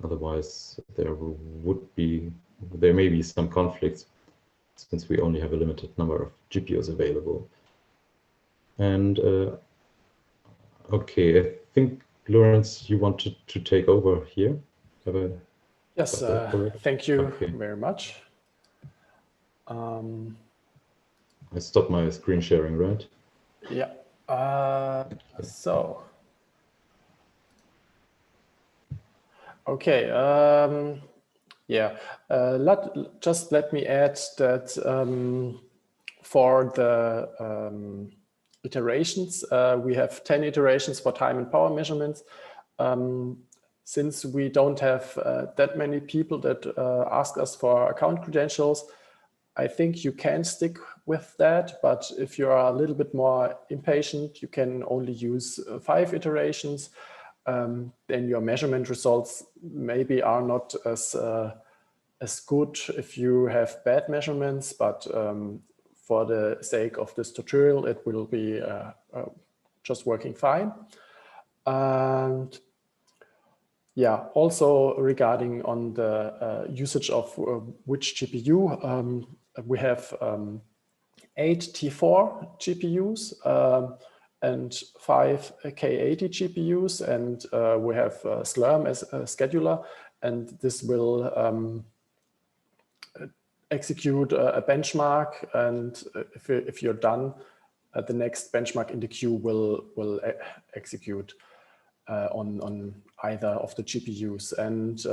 Otherwise, there may be some conflicts, since we only have a limited number of GPUs available. And okay, I think, Lawrence, you wanted to take over here. Yes, thank you very much. I stopped my screen sharing, right? Yeah. So. Okay. Just let me add that for the iterations, we have 10 iterations for time and power measurements. Since we don't have that many people that ask us for account credentials, I think you can stick with that. But if you are a little bit more impatient, you can only use 5 iterations. Then your measurement results maybe are not as good if you have bad measurements, but for the sake of this tutorial, it will be just working fine. And yeah, also regarding on the usage of which GPU, we have 8 T4 GPUs and 5 K80 GPUs, and we have Slurm as a scheduler, and this will execute a benchmark, and if you're done, the next benchmark in the queue will execute on either of the GPUs. And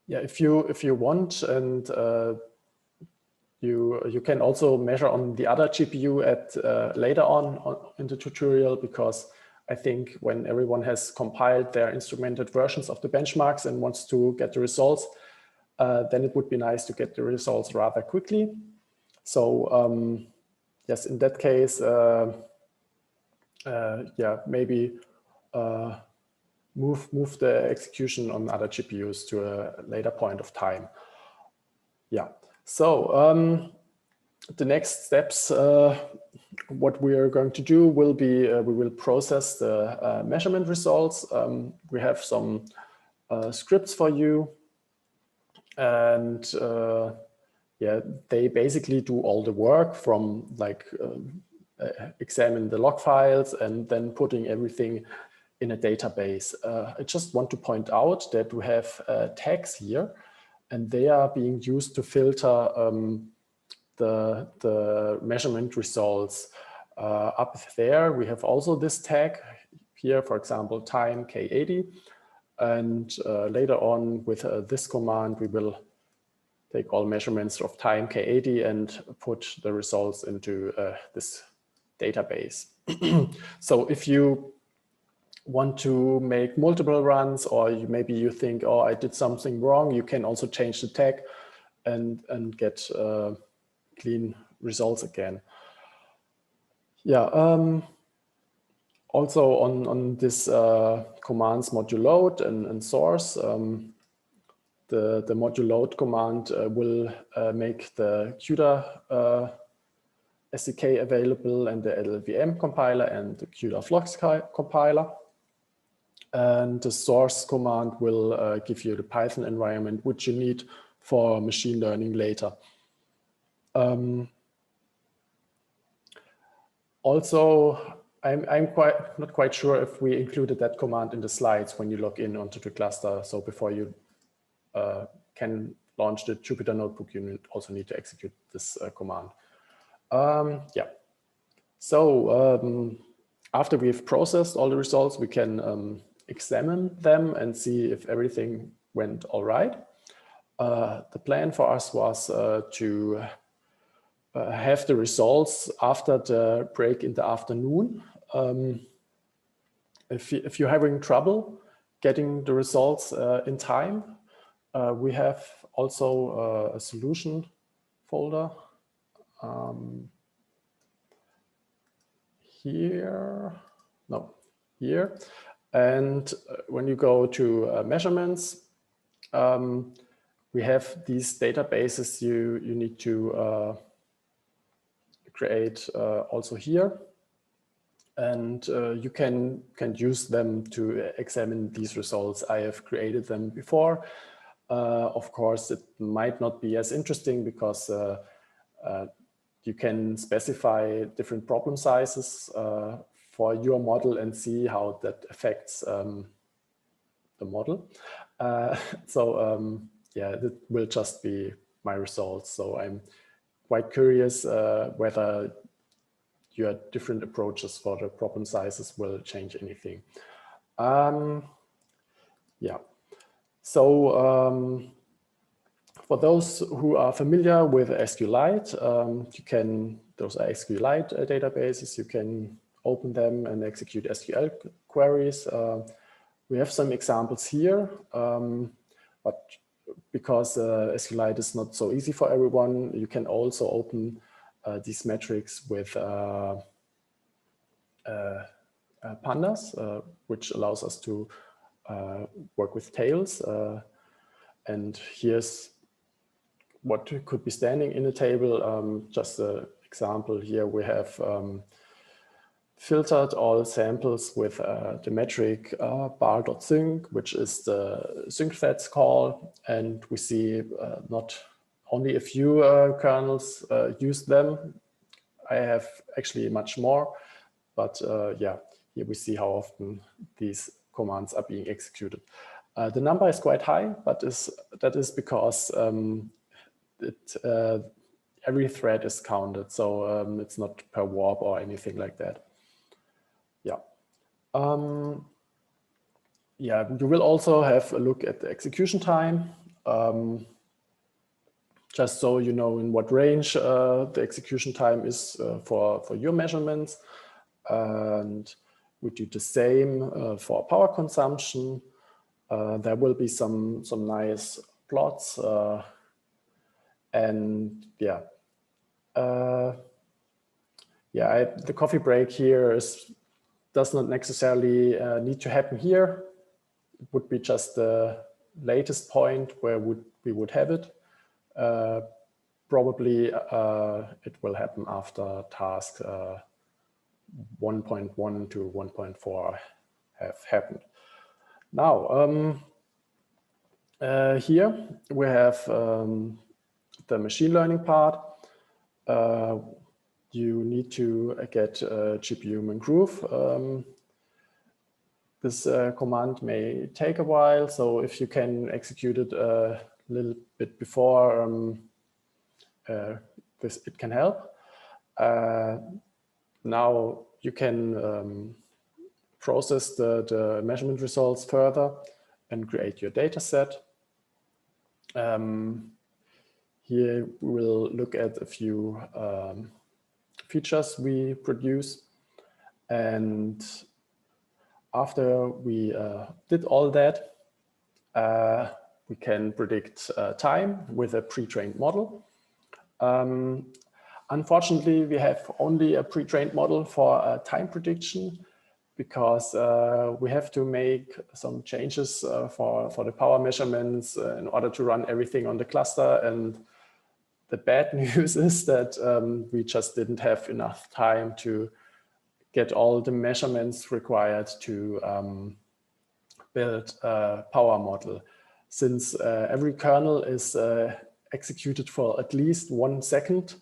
yeah, if you want, and you can also measure on the other GPU at later on in the tutorial, because I think when everyone has compiled their instrumented versions of the benchmarks and wants to get the results, then it would be nice to get the results rather quickly. So yes, in that case, yeah, maybe move the execution on other GPUs to a later point of time. Yeah, so the next steps, what we are going to do will be, we will process the measurement results. We have some scripts for you, and yeah, they basically do all the work from like examine the log files and then putting everything in a database. I just want to point out that we have tags here, and they are being used to filter the measurement results. Up there, we have also this tag here, for example, time K80. And later on with this command, we will take all measurements of time K80 and put the results into this database. So if you want to make multiple runs, or maybe you think, oh, I did something wrong, you can also change the tag and get clean results again. Yeah. Also on this commands module load and source, the module load command will make the CUDA SDK available, and the LLVM compiler and the CUDA Flux compiler. And the source command will give you the Python environment, which you need for machine learning later. Also, I'm not quite sure if we included that command in the slides when you log in onto the cluster. So before you can launch the Jupyter Notebook, you also need to execute this command. Yeah. So after we've processed all the results, we can examine them and see if everything went all right. The plan for us was to have the results after the break in the afternoon. If you're having trouble getting the results in time, we have also a solution folder here. And when you go to measurements, we have these databases you need to create also here. And you can use them to examine these results. I have created them before. Of course, it might not be as interesting because you can specify different problem sizes for your model and see how that affects the model. Yeah, that will just be my results. So I'm quite curious whether your different approaches for the problem sizes will change anything. Yeah. So for those who are familiar with SQLite, those are SQLite databases. You can open them and execute SQL queries. We have some examples here, but because SQLite is not so easy for everyone, you can also open these metrics with pandas, which allows us to work with tails. And here's what could be standing in a table. Just an example here, we have filtered all samples with the metric bar.sync, which is the sync threads call. And we see not only a few kernels use them. I have actually much more, but yeah, here we see how often these commands are being executed. The number is quite high, but that is because every thread is counted, so it's not per warp or anything like that. Yeah. Yeah, you will also have a look at the execution time. Just so you know in what range the execution time is for your measurements. And we do the same for power consumption. There will be some nice plots. And yeah, the coffee break here does not necessarily need to happen here. It would be just the latest point where we would have it. Probably it will happen after task 1.1 to 1.4 have happened. Now, here we have the machine learning part. You need to get GPU Mangrove. This command may take a while, so if you can execute it a little bit before, it can help. Now you can process the measurement results further and create your data set. Here we'll look at a few features we produce, and after we did all that, we can predict time with a pre-trained model. Unfortunately, we have only a pre-trained model for time prediction because we have to make some changes for the power measurements in order to run everything on the cluster. And the bad news is that we just didn't have enough time to get all the measurements required to build a power model. Since every kernel is executed for at least 1 second,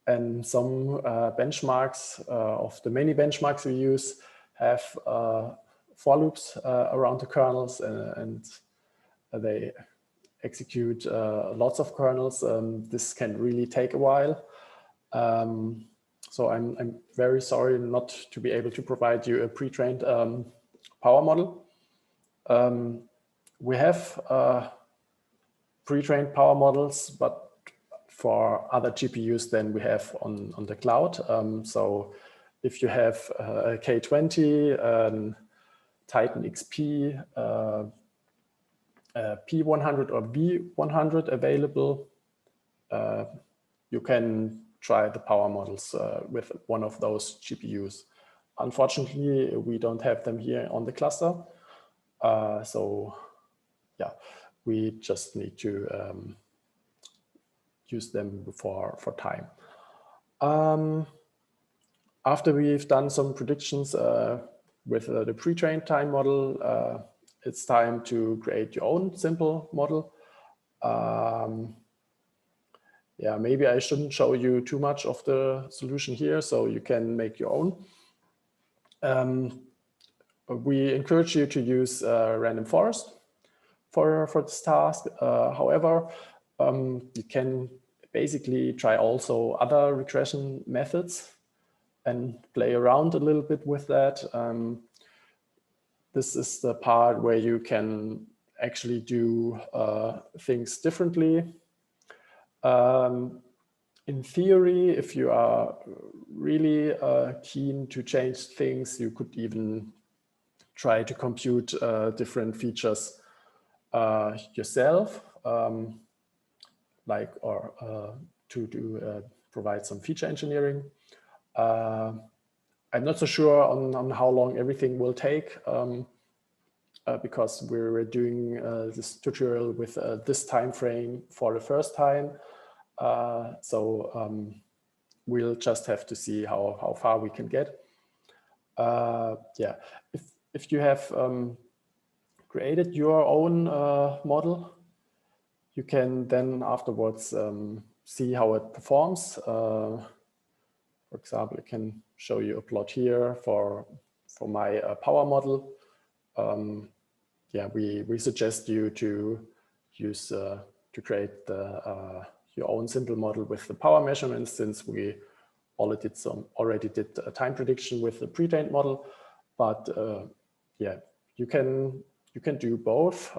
and some benchmarks of the many benchmarks we use have for loops around the kernels, and they execute lots of kernels. This can really take a while. So I'm very sorry not to be able to provide you a pre-trained power model. We have pre-trained power models, but for other GPUs than we have on the cloud. So if you have a K20, Titan XP, P100 or V100 available, you can try the power models with one of those GPUs. Unfortunately, we don't have them here on the cluster. So yeah, we just need to use them for time. After we've done some predictions with the pre-trained time model, it's time to create your own simple model. Yeah, maybe I shouldn't show you too much of the solution here, so you can make your own. We encourage you to use random forest for this task. However, you can basically try also other regression methods and play around a little bit with that. This is the part where you can actually do things differently. In theory, if you are really keen to change things, you could even try to compute different features yourself, to provide some feature engineering. I'm not so sure on how long everything will take because we're doing this tutorial with this time frame for the first time. So we'll just have to see how far we can get. Yeah, if you have created your own model, you can then afterwards see how it performs. For example, I can show you a plot here for my power model. Yeah, we suggest you to use to create your own simple model with the power measurements, since we already did a time prediction with the pre-trained model. But yeah, you can do both.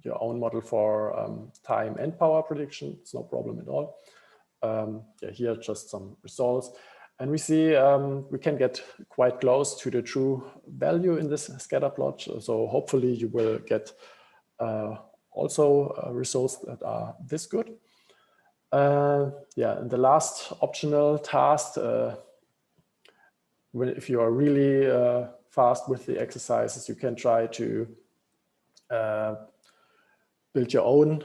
Your own model for time and power prediction. It's no problem at all. Yeah, here are just some results. And we see we can get quite close to the true value in this scatter plot. So hopefully you will get also results that are this good. Yeah, and the last optional task, if you are really fast with the exercises, you can try to build your own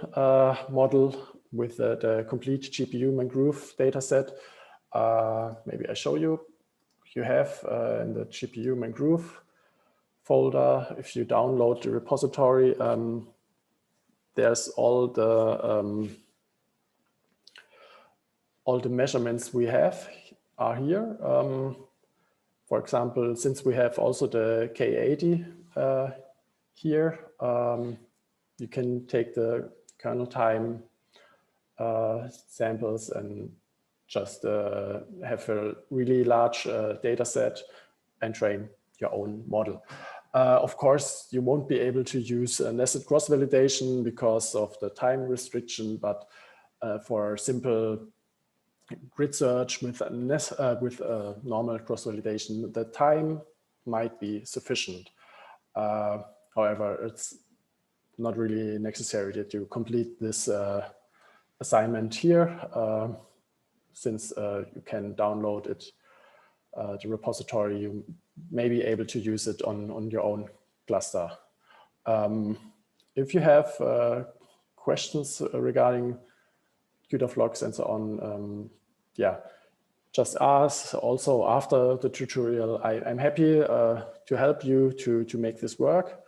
model with the complete GPU mangrove dataset. Maybe I show you. You have in the GPU mangrove folder, if you download the repository, there's all the measurements we have are here. For example, since we have also the K80 here, you can take the kernel time samples and just have a really large data set and train your own model. Of course, you won't be able to use nested cross-validation because of the time restriction, but for simple grid search with normal cross-validation, the time might be sufficient. However, it's not really necessary that you complete this assignment here, since you can download it, the repository. You may be able to use it on your own cluster. If you have questions regarding CUDA flocks and so on, yeah, just ask. Also, after the tutorial, I'm happy to help you to make this work.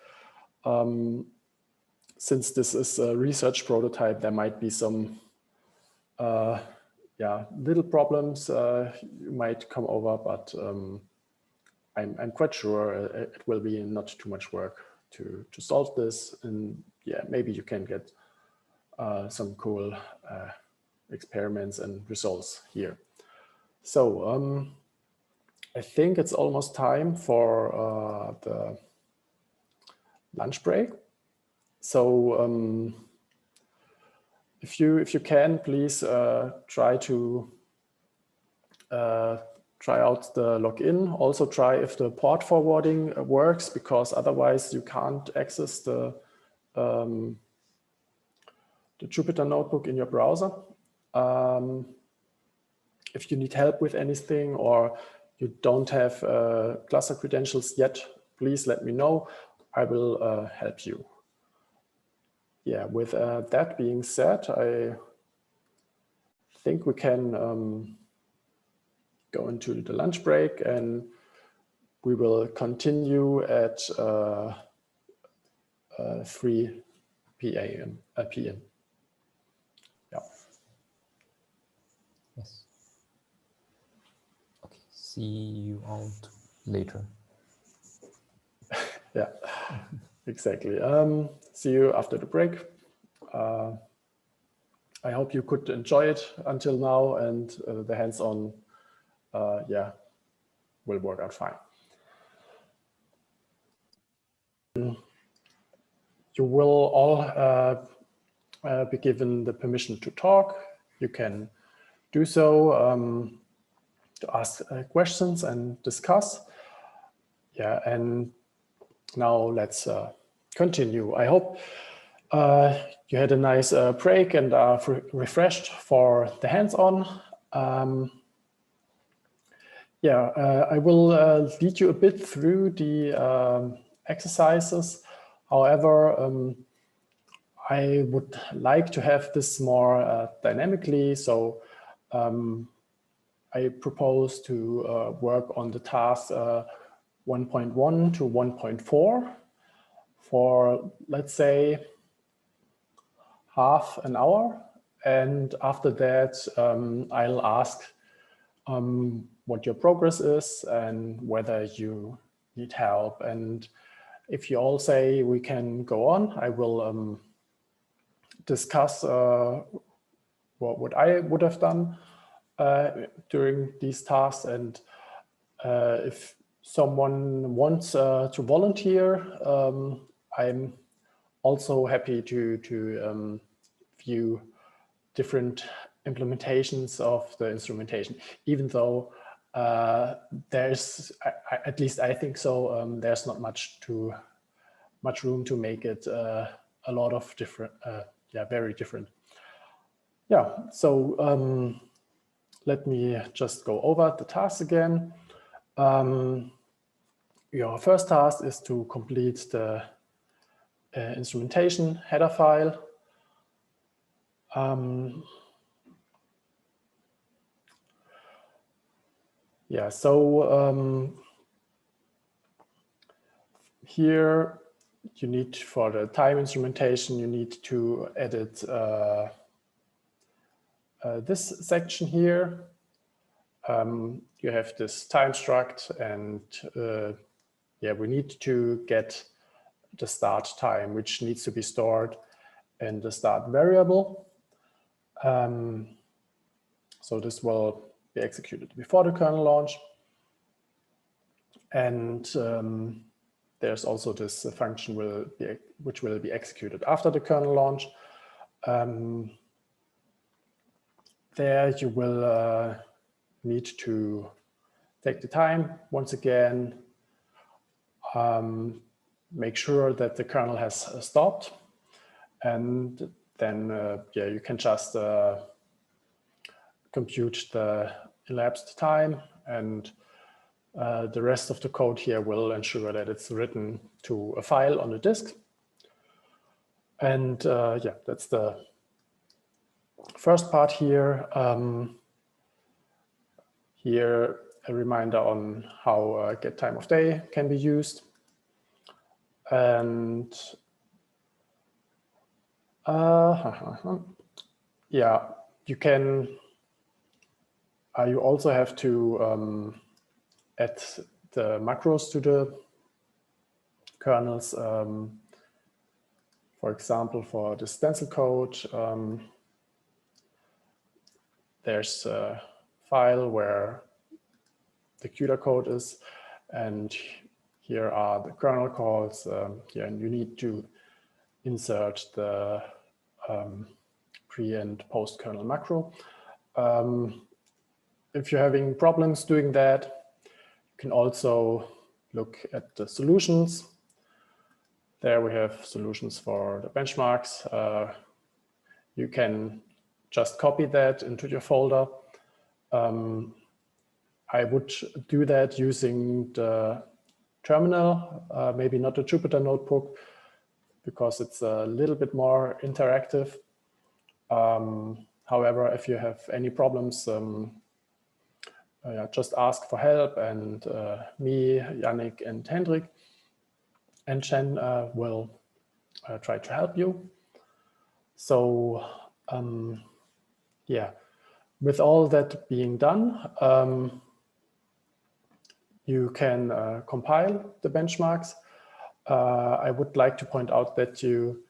Since this is a research prototype, there might be some yeah, little problems you might come over, but I'm quite sure it will be not too much work to solve this. And yeah, maybe you can get some cool experiments and results here. So I think it's almost time for the lunch break. So if you can, please try to try out the login. Also try if the port forwarding works, because otherwise you can't access the Jupyter notebook in your browser. If you need help with anything or you don't have cluster credentials yet, please let me know. I will help you. Yeah, with that being said, I think we can go into the lunch break, and we will continue at 3 p.m. Yeah. Yes. Okay. See you all later. Yeah, exactly. See you after the break. I hope you could enjoy it until now, and the hands-on, yeah, will work out fine. You will all be given the permission to talk. You can do so to ask questions and discuss. Yeah, and now let's continue. I hope you had a nice break and are refreshed for the hands-on. Yeah, I will lead you a bit through the exercises. However, I would like to have this more dynamically. So I propose to work on the task 1.1 to 1.4 for, let's say, half an hour. And after that, I'll ask what your progress is and whether you need help. And if you all say we can go on, I will discuss what I would have done during these tasks. And if someone wants to volunteer, I'm also happy to view different implementations of the instrumentation, even though there's, at least I think so, there's not much room to make it a lot of different, very different. Yeah, so let me just go over the tasks again. Your first task is to complete the instrumentation header file. Yeah, so here you need, for the time instrumentation, you need to edit this section here. You have this time struct, and yeah, we need to get the start time, which needs to be stored in the start variable. So this will be executed before the kernel launch. And there's also this function which will be executed after the kernel launch. There you will need to take the time once again, make sure that the kernel has stopped, and then yeah, you can just compute the elapsed time, and the rest of the code here will ensure that it's written to a file on the disk. And yeah, that's the first part here. Here, a reminder on how get time of day can be used. And yeah, you can, you also have to add the macros to the kernels. For example, for the stencil code, there's a file where the CUDA code is, and here are the kernel calls. Yeah, and you need to insert the pre and post kernel macro. If you're having problems doing that, you can also look at the solutions. There we have solutions for the benchmarks. You can just copy that into your folder. I would do that using the terminal, maybe not the Jupyter notebook, because it's a little bit more interactive. However, if you have any problems, just ask for help, and me, Yannick, and Hendrik and Chen will try to help you. So yeah, with all that being done, you can compile the benchmarks. I would like to point out that you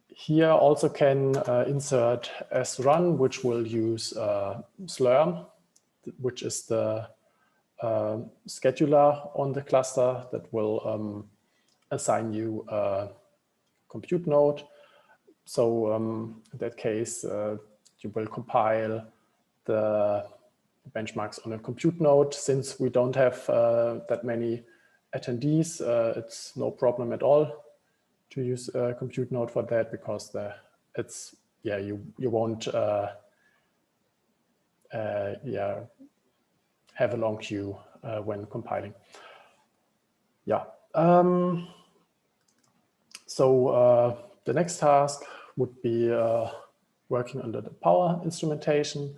here also can insert srun, which will use Slurm, which is the scheduler on the cluster that will assign you a compute node. So in that case, you will compile the benchmarks on a compute node. Since we don't have that many attendees, it's no problem at all to use a compute node for that, because it's, yeah, you won't yeah, have a long queue when compiling. Yeah. So the next task would be working under the power instrumentation.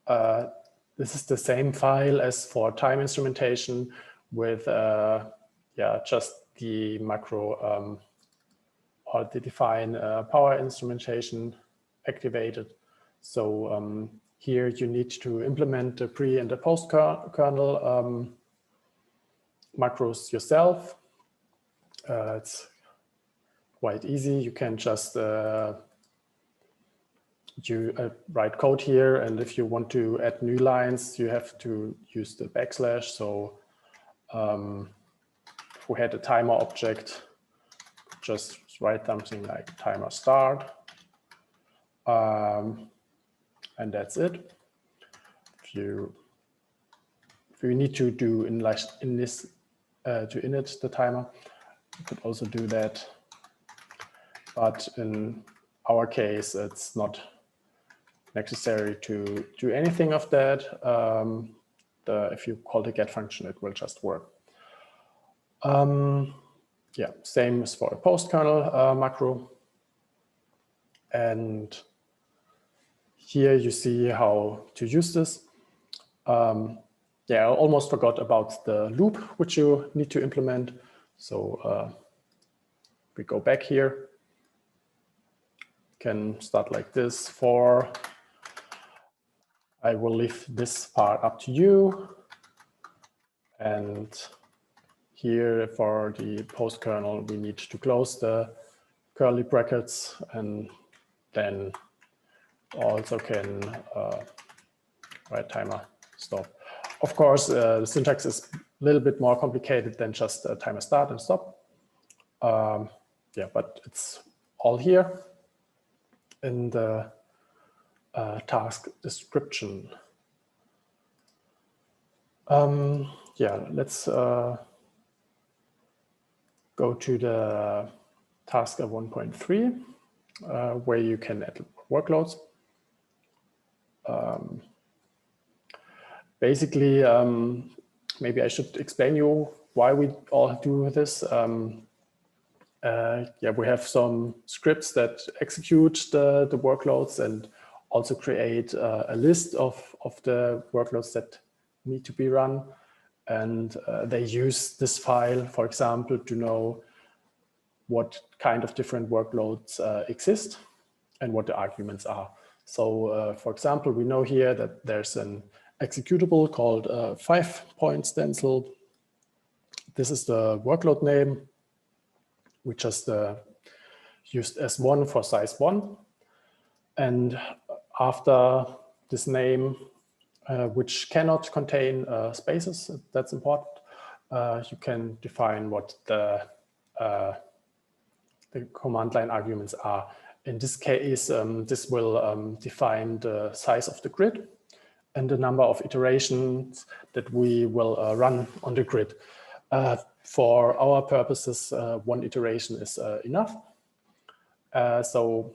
This is the same file as for time instrumentation with yeah, just the macro or the define power instrumentation activated. So here you need to implement the pre and the post kernel macros yourself. It's quite easy. You can just write code here, and if you want to add new lines, you have to use the backslash. So if we had a timer object, just write something like timer start, and that's it. If you need to do to init the timer, you could also do that but in our case, it's not necessary to do anything of that. If you call the get function, it will just work. Yeah, same as for a post kernel macro. And here you see how to use this. Yeah, I almost forgot about the loop, which you need to implement. So we go back here. Can start like this for, I will leave this part up to you. And here for the post kernel, we need to close the curly brackets and then also can write timer stop. Of course, the syntax is a little bit more complicated than just a timer start and stop. Yeah, but it's all here in the task description. Yeah, let's go to the task 1.3, where you can add workloads. Basically, maybe I should explain you why we all do this. Yeah, we have some scripts that execute the workloads and also create a list of the workloads that need to be run. And they use this file, for example, to know what kind of different workloads exist and what the arguments are. So, for example, we know here that there's an executable called 5-point stencil. This is the workload name. We just used S1 for size 1. And after this name, which cannot contain spaces, that's important, you can define what the command line arguments are. In this case, this will define the size of the grid and the number of iterations that we will run on the grid. For our purposes, one iteration is enough. So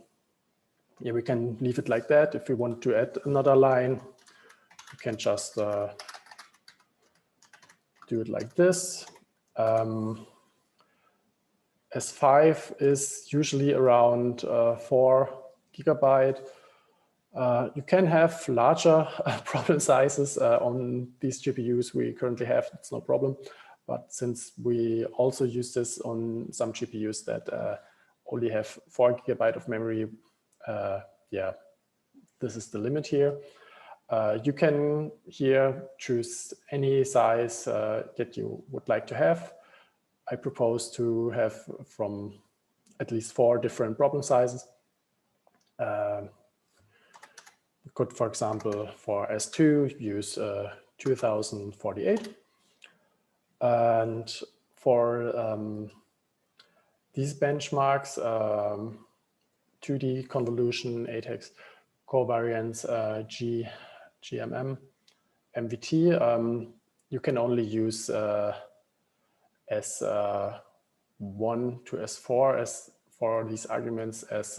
yeah, we can leave it like that. If we want to add another line, we can just do it like this. S5 is usually around 4 GB. You can have larger problem sizes on these GPUs we currently have, it's no problem. But since we also use this on some GPUs that only have 4 GB of memory, yeah, this is the limit here. You can here choose any size that you would like to have. I propose to have from at least 4 different problem sizes. We could, for example, for S2, use 2048. And for these benchmarks, 2D convolution, ATEX, covariance, GMM, MVT, you can only use S1 to S4 as for these arguments, as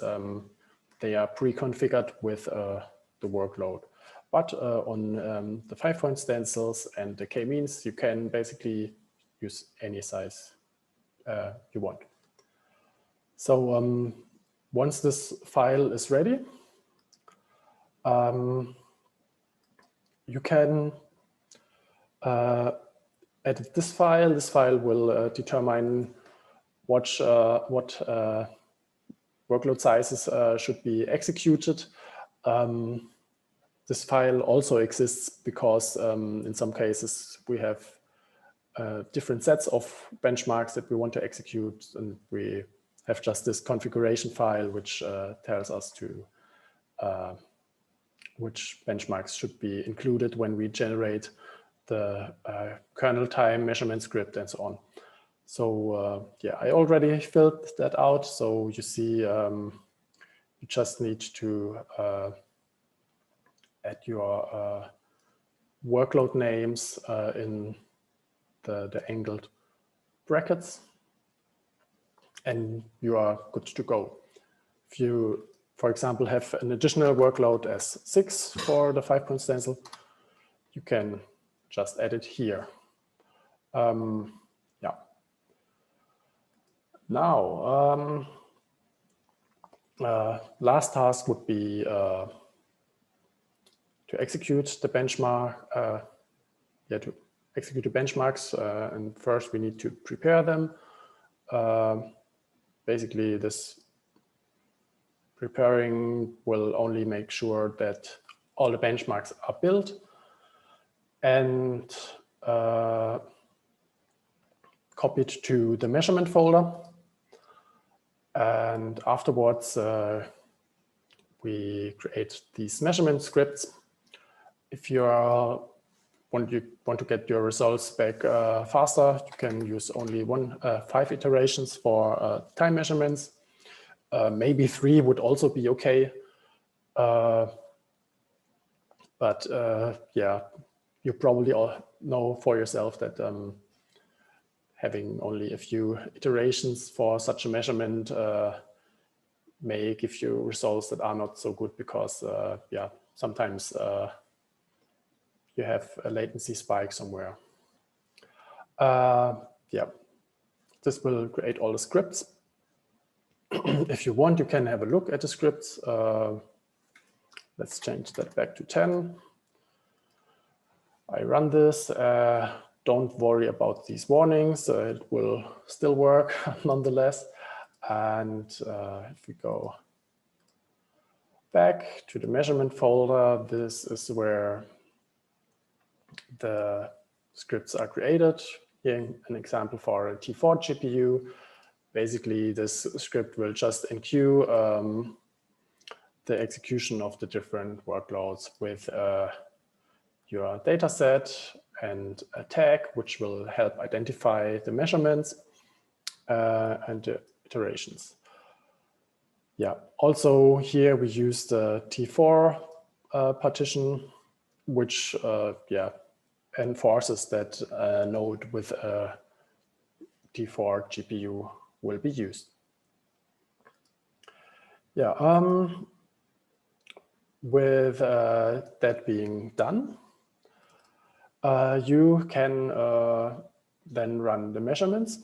they are pre-configured with the workload. But on the 5-point stencils and the k-means, you can basically use any size you want. So once this file is ready, you can edit this file. This file will determine what workload sizes should be executed. This file also exists because in some cases we have different sets of benchmarks that we want to execute, and we have just this configuration file which tells us to which benchmarks should be included when we generate the kernel time measurement script and so on. So yeah, I already filled that out. So you see, you just need to add your workload names in the angled brackets, and you are good to go. If you, for example, have an additional workload as 6 for the 5-point stencil, you can just add it here. Yeah. Now, last task would be to execute the benchmark. To execute the benchmarks, and first we need to prepare them. Basically, this preparing will only make sure that all the benchmarks are built and copied to the measurement folder. And afterwards, we create these measurement scripts. If you want to get your results back faster, you can use only 5 iterations for time measurements. Maybe 3 would also be okay. But yeah, you probably all know for yourself that having only a few iterations for such a measurement may give you results that are not so good, because yeah, sometimes you have a latency spike somewhere. Yeah, this will create all the scripts. If you want, you can have a look at the scripts. Let's change that back to 10. I run this. Don't worry about these warnings. It will still work nonetheless. And if we go back to the measurement folder, this is where the scripts are created. Here, an example for a T4 GPU. Basically, this script will just enqueue the execution of the different workloads with your data set and a tag, which will help identify the measurements and the iterations. Yeah, also here we use the T4 partition, which yeah, enforces that a node with a T4 GPU will be used. Yeah, with that being done, you can then run the measurements.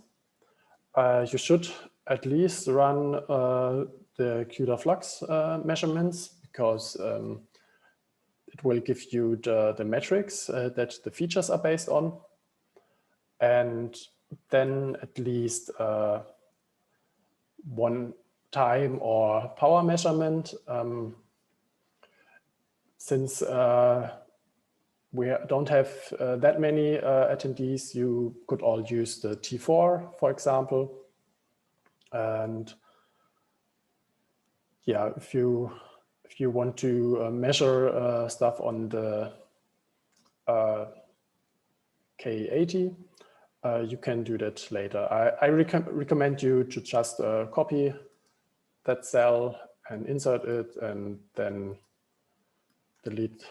You should at least run the CUDA flux measurements, because it will give you the metrics that the features are based on. And then at least one time or power measurement. Since we don't have that many attendees, you could all use the T4, for example. And yeah, if you want to measure stuff on the K80, you can do that later. I recommend you to just copy that cell and insert it, and then delete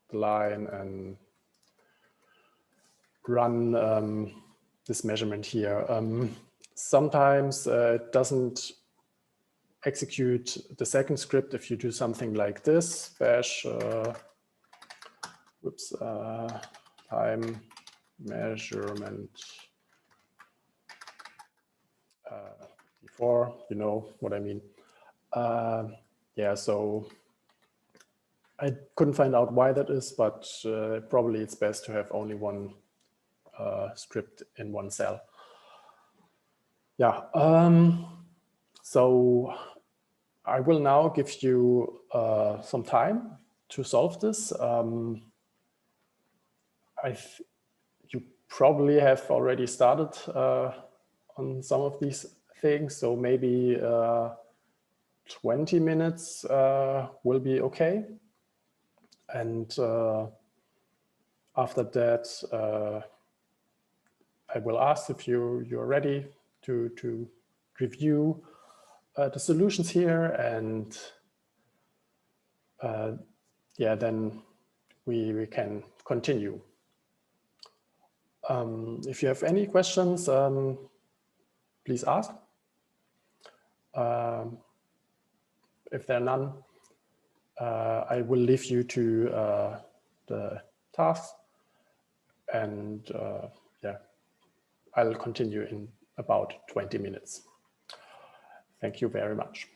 the line and run this measurement here. Sometimes it doesn't execute the second script if you do something like this, bash time measurement before, you know what I mean. Yeah, so I couldn't find out why that is, but probably it's best to have only one script in one cell. Yeah, so I will now give you some time to solve this. You probably have already started on some of these things, so maybe 20 minutes will be okay. And after that, I will ask if you're ready to review the solutions here, and yeah, then we can continue. If you have any questions, please ask. if there are none, I will leave you to the tasks, and yeah, I'll continue in about 20 minutes. Thank you very much.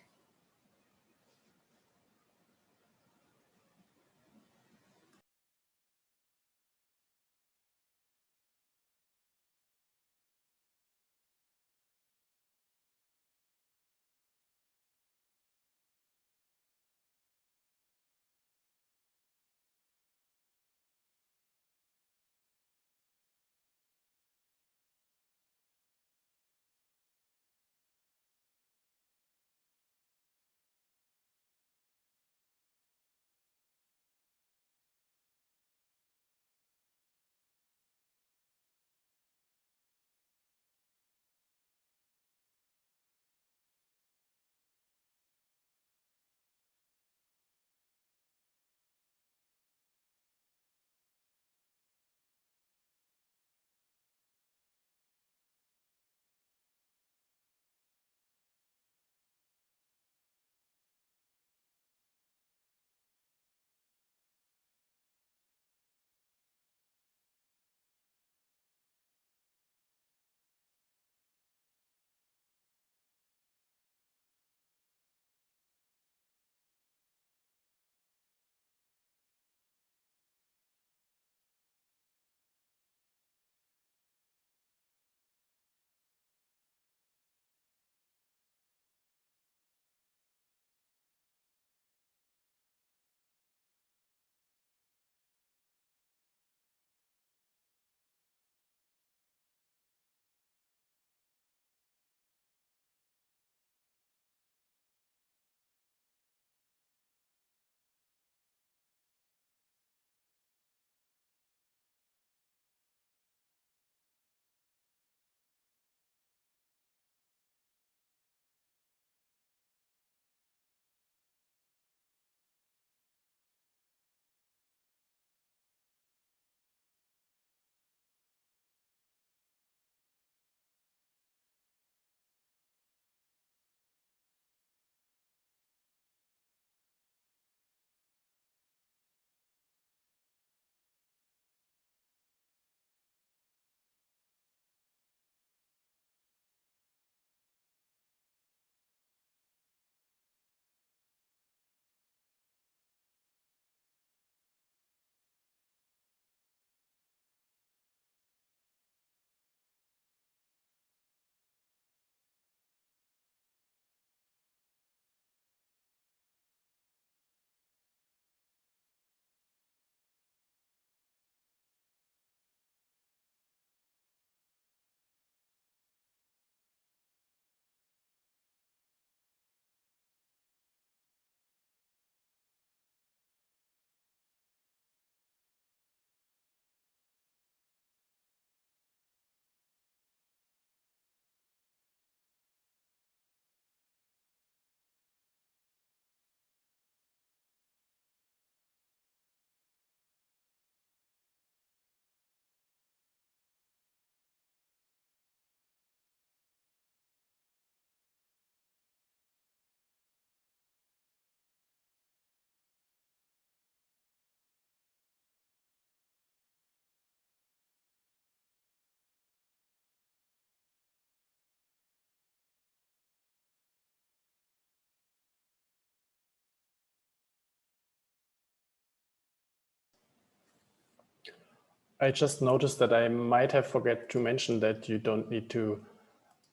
I just noticed that I might have forgot to mention that you don't need to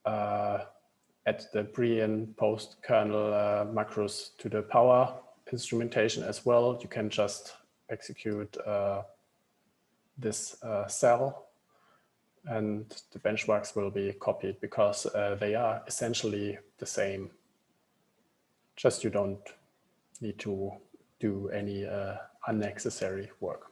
add the pre and post kernel macros to the power instrumentation as well. You can just execute this cell, and the benchmarks will be copied because they are essentially the same. Just you don't need to do any unnecessary work.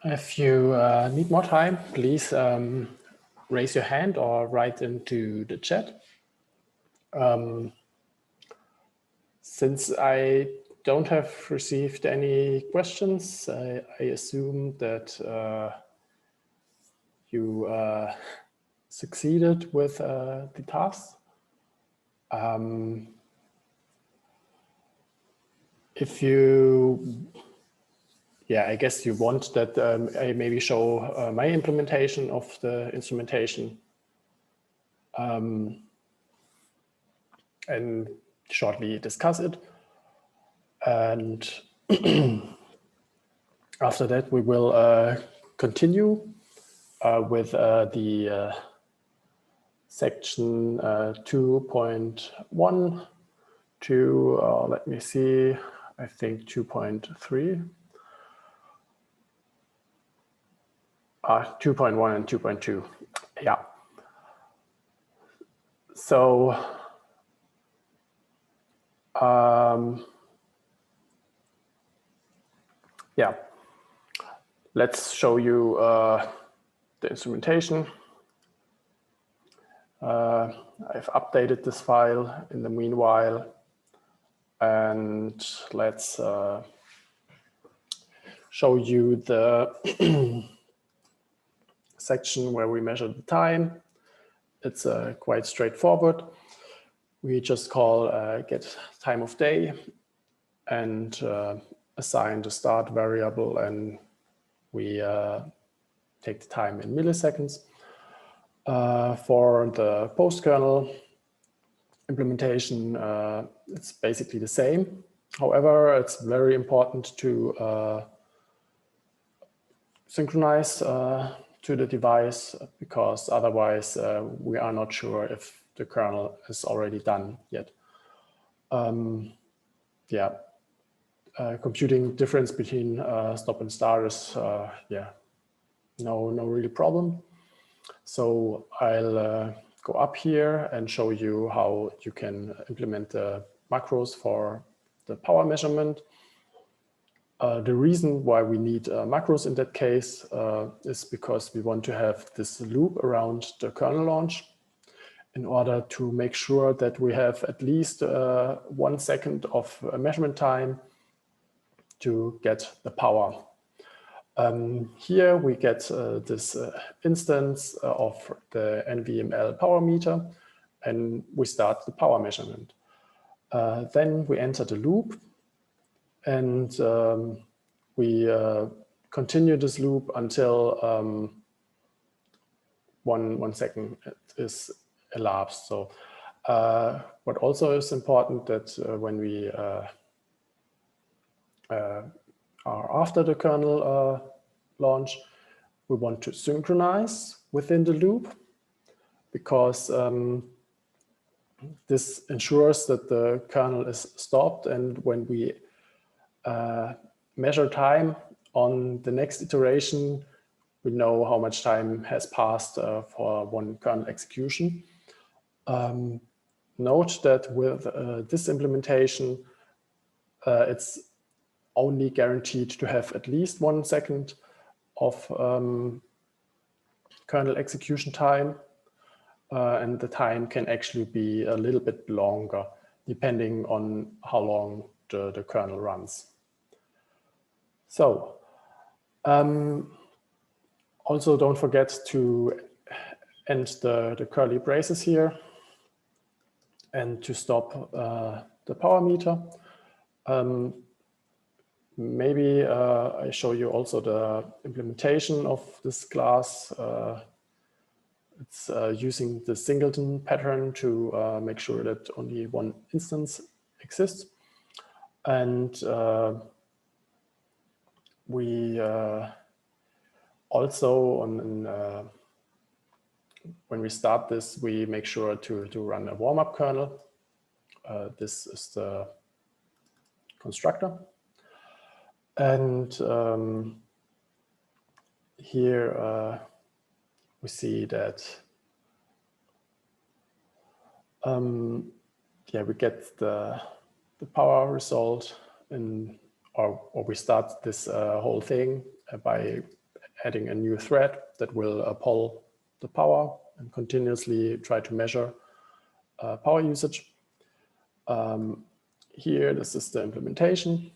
If you need more time, please raise your hand or write into the chat. Since I don't have received any questions, I assume that you succeeded with the task. If you, yeah, I guess you want that I maybe show my implementation of the instrumentation and shortly discuss it. And after that, we will continue with the section 2.1 to, let me see, I think 2.3. 2.1 and 2.2, yeah. So, yeah, let's show you the instrumentation. I've updated this file in the meanwhile, and let's show you the section where we measure the time. It's quite straightforward. We just call get time of day and assign the start variable, and we take the time in milliseconds. For the post-kernel implementation, it's basically the same. However, it's very important to synchronize to the device, because otherwise we are not sure if the kernel is already done yet. Yeah, computing difference between stop and start is yeah, no really problem. So I'll go up here and show you how you can implement the macros for the power measurement. The reason why we need macros in that case is because we want to have this loop around the kernel launch in order to make sure that we have at least 1 second of measurement time to get the power. Here we get this instance of the NVML power meter, and we start the power measurement. Then we enter the loop, and we continue this loop until 1 second is elapsed. So what also is important that when we are after the kernel launch, we want to synchronize within the loop, because this ensures that the kernel is stopped, and when we measure time on the next iteration, we know how much time has passed for one kernel execution. Note that with this implementation, it's only guaranteed to have at least 1 second of kernel execution time, and the time can actually be a little bit longer depending on how long the kernel runs. So also don't forget to end the curly braces here and to stop the power meter. Maybe I show you also the implementation of this class. It's using the singleton pattern to make sure that only one instance exists. And we also, when we start this, we make sure to run a warm-up kernel. This is the constructor. And here we see that yeah, we get the power result in, or we start this whole thing by adding a new thread that will poll the power and continuously try to measure power usage. Here, this is the implementation.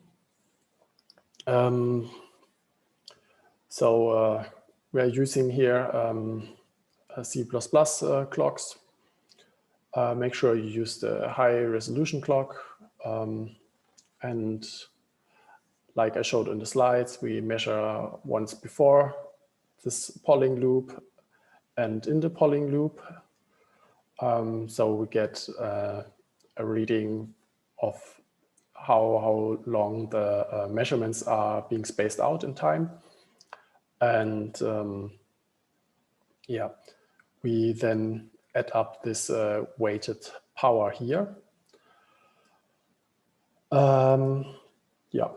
So we are using here C++ clocks. Make sure you use the high resolution clock. And like I showed in the slides, we measure once before this polling loop and in the polling loop. So we get a reading of how long the measurements are being spaced out in time. And yeah, we then add up this weighted power here. Yeah,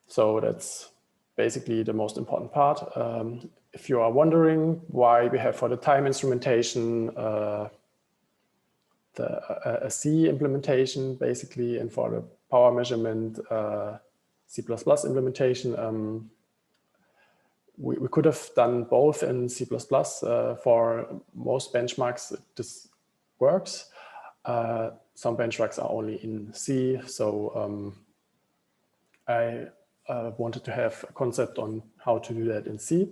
so that's basically the most important part. If you are wondering why we have for the time instrumentation a C implementation basically, and for the power measurement C++ implementation, we could have done both in C++. For most benchmarks, this works. Some benchmarks are only in C, so I wanted to have a concept on how to do that in C.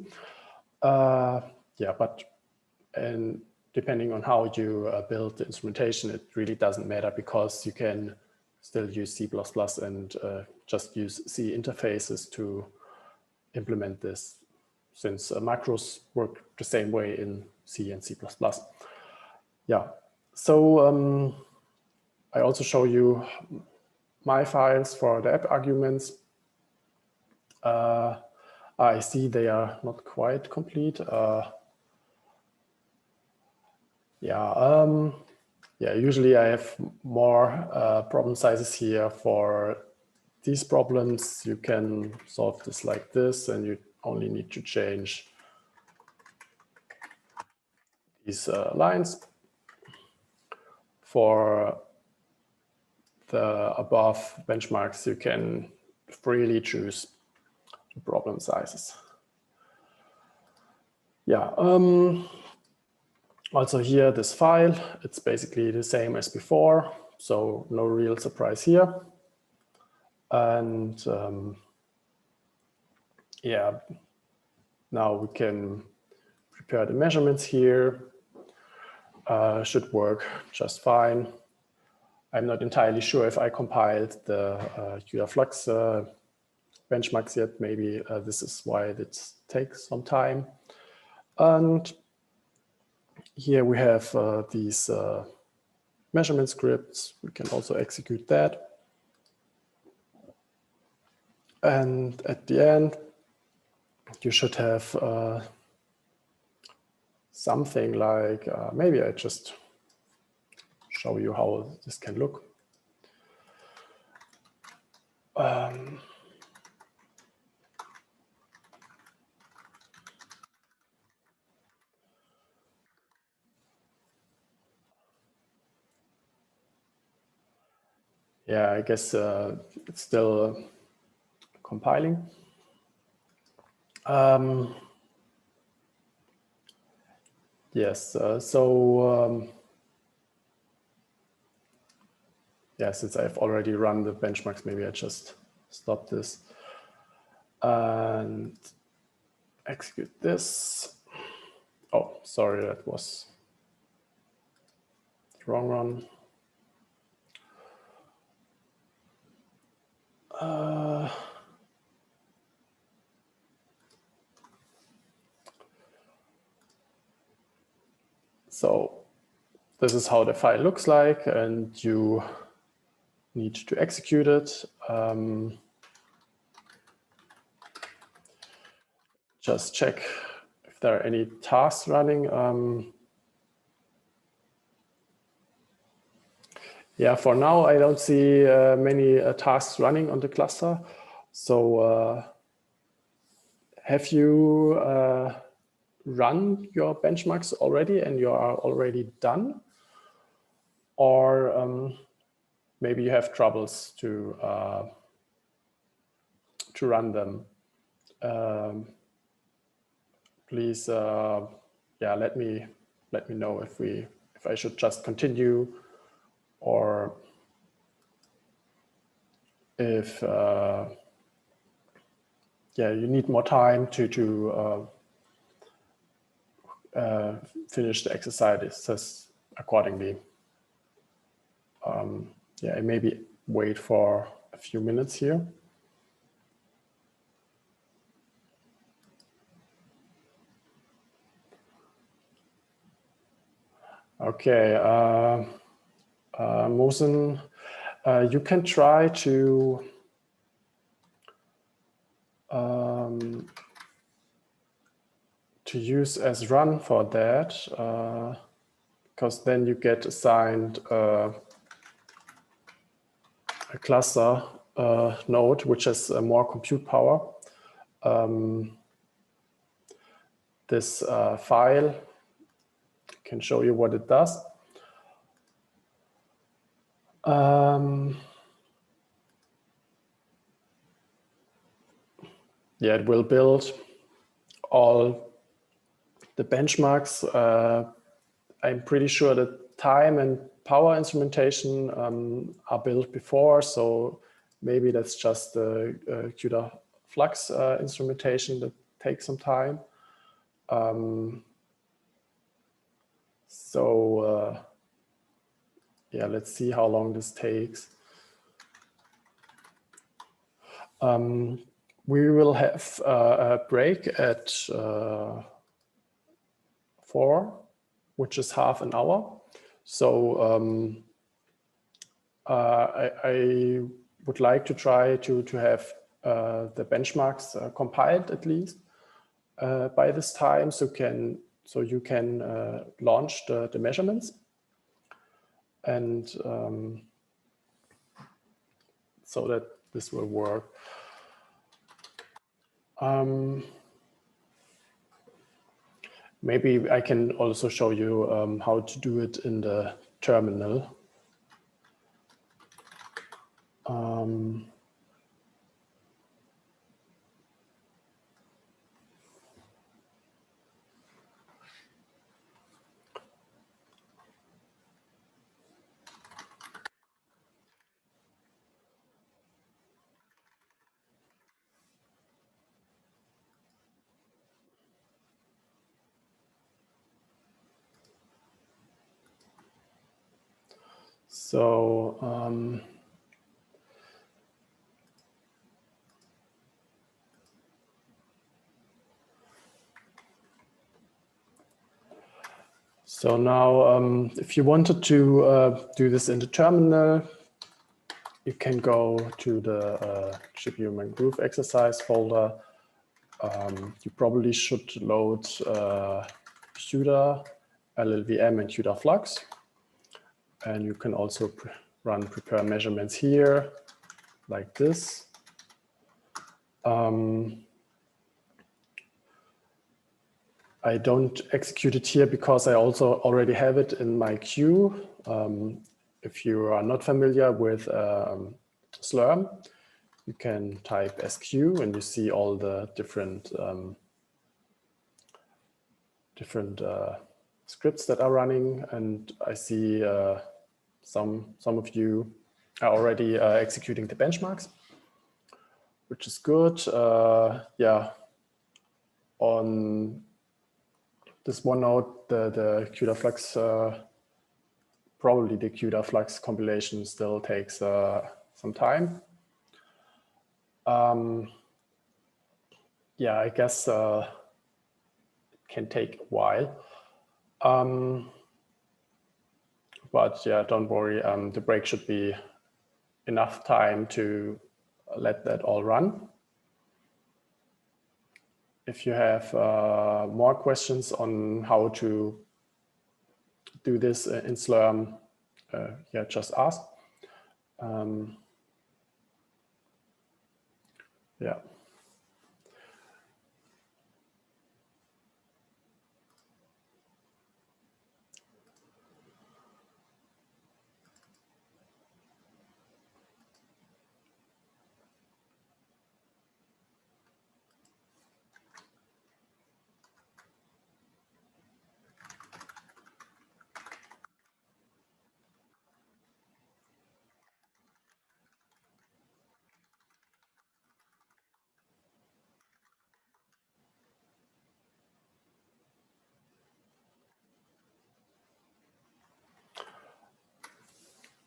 Yeah, but depending on how you build the instrumentation, it really doesn't matter, because you can still use C++ and just use C interfaces to implement this, since macros work the same way in C and C++. Yeah, so I also show you my files for the app arguments. I see they are not quite complete. Yeah, usually I have more problem sizes here. For these problems, you can solve this like this, and you only need to change these lines. For the above benchmarks, you can freely choose the problem sizes. Yeah, also here, this file, it's basically the same as before, so no real surprise here. And yeah, now we can prepare the measurements here. Should work just fine. I'm not entirely sure if I compiled the CUDA flux benchmarks yet. Maybe this is why it takes some time. And here we have these measurement scripts. We can also execute that. And at the end, you should have something like, maybe I just show you how this can look. Yeah, I guess it's still compiling. Yes, yeah, since I've already run the benchmarks, maybe I just stop this and execute this. Oh, sorry, that was the wrong run. So this is how the file looks like, and you need to execute it. Just check if there are any tasks running. Yeah, for now, I don't see many tasks running on the cluster. So have you run your benchmarks already and you are already done? Or maybe you have troubles to run them. please, yeah, let me know if I should just continue, or if yeah, you need more time to finish the exercises accordingly. Yeah, maybe wait for a few minutes here. Okay, Mosen, you can try to use as run for that, because then you get assigned a cluster node which has more compute power. This file can show you what it does. Yeah, it will build all the benchmarks. I'm pretty sure that time and power instrumentation are built before, so maybe that's just the CUDA flux instrumentation that takes some time. Yeah, let's see how long this takes. We will have a break at 4, which is half an hour. So I would like to try to have the benchmarks compiled at least by this time, so you can launch the measurements, and so that this will work. Maybe I can also show you how to do it in the terminal. So now, if you wanted to do this in the terminal, you can go to the GPU Main Groove exercise folder. You probably should load CUDA, LLVM, and CUDA Flux. And you can also run prepare measurements here, like this. I don't execute it here because I also already have it in my queue. If you are not familiar with Slurm, you can type SQ and you see all the different scripts that are running. And I see some of you are already executing the benchmarks, which is good. Yeah, on this one node, the CUDA Flux, probably the CUDA Flux compilation still takes some time. Yeah, I guess it can take a while. But yeah, don't worry, the break should be enough time to let that all run. If you have more questions on how to do this in Slurm, yeah, just ask. Yeah.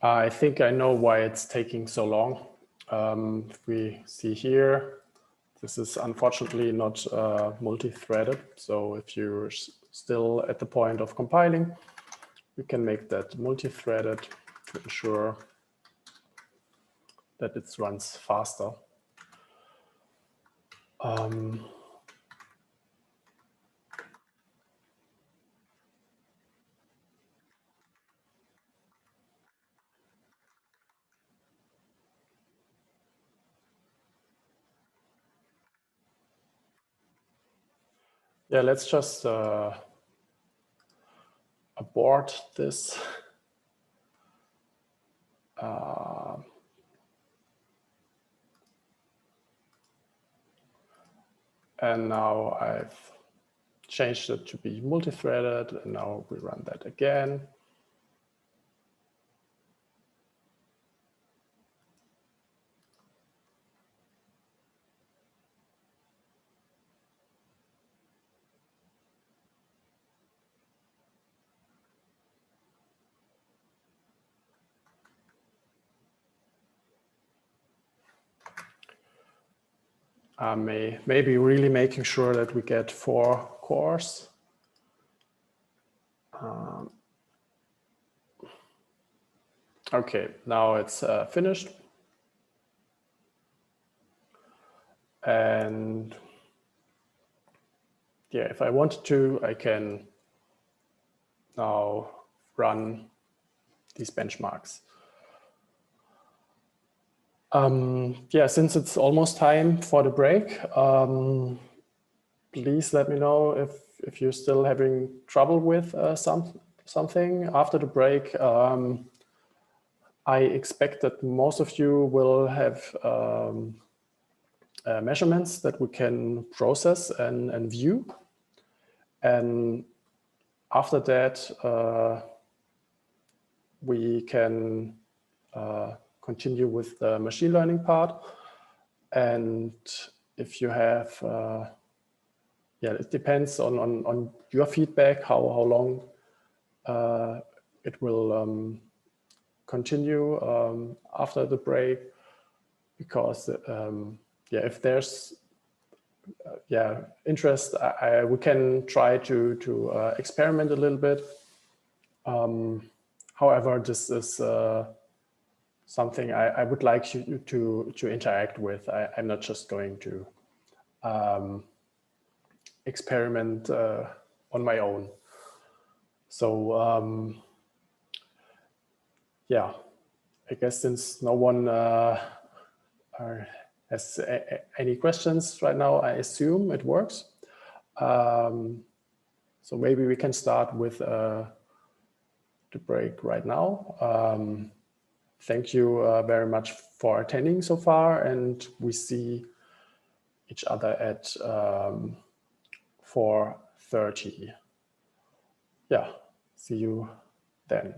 I think I know why it's taking so long. If we see here, this is unfortunately not multi-threaded. So if you're still at the point of compiling, we can make that multi-threaded to ensure that it runs faster. Yeah, let's just abort this. And now I've changed it to be multi-threaded, and now we run that again. Maybe really making sure that we get 4 cores. Okay, now it's finished. And yeah, if I wanted to, I can now run these benchmarks. Yeah, since it's almost time for the break, please let me know if you're still having trouble with something after the break. I expect that most of you will have measurements that we can process and view. And after that, we can continue with the machine learning part. And if you have, yeah, it depends on your feedback, how long it will continue after the break, because yeah, if there's yeah interest, we can try to experiment a little bit. However, this is something I would like you to interact with. I'm not just going to experiment on my own. So yeah, I guess since no one has any questions right now, I assume it works. So maybe we can start with the break right now. Thank you very much for attending so far, and we see each other at 4:30. Yeah, see you then.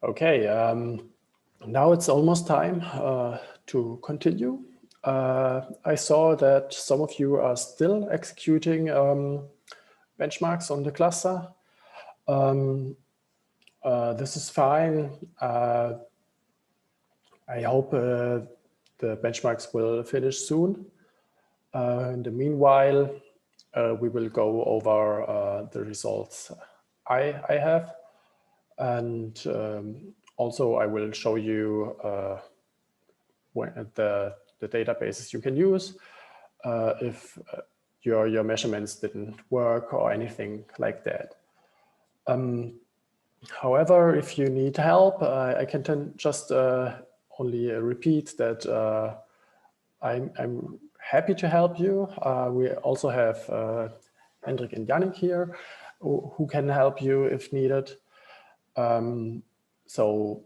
Okay, now it's almost time to continue. I saw that some of you are still executing benchmarks on the cluster. This is fine. I hope the benchmarks will finish soon. In the meanwhile, we will go over the results I have. And also I will show you the databases you can use if your measurements didn't work or anything like that. However, if you need help, I can just only repeat that I'm happy to help you. We also have Hendrik and Yannick here who can help you if needed. So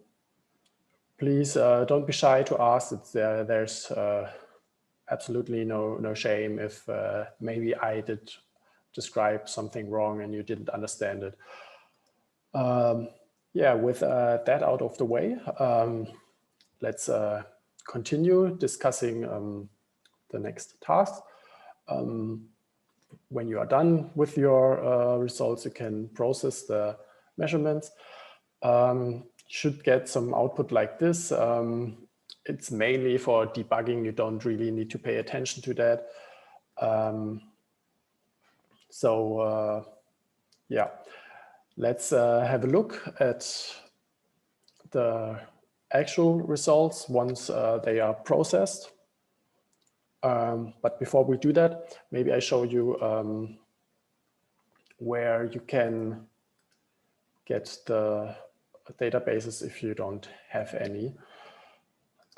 please don't be shy to ask. There's absolutely no shame if maybe I did describe something wrong and you didn't understand it. Yeah, with that out of the way, let's continue discussing the next task. When you are done with your results, you can process the measurements. Should get some output like this. It's mainly for debugging. You don't really need to pay attention to that. Yeah, let's have a look at the actual results once they are processed. But before we do that, maybe I show you where you can get the databases if you don't have any.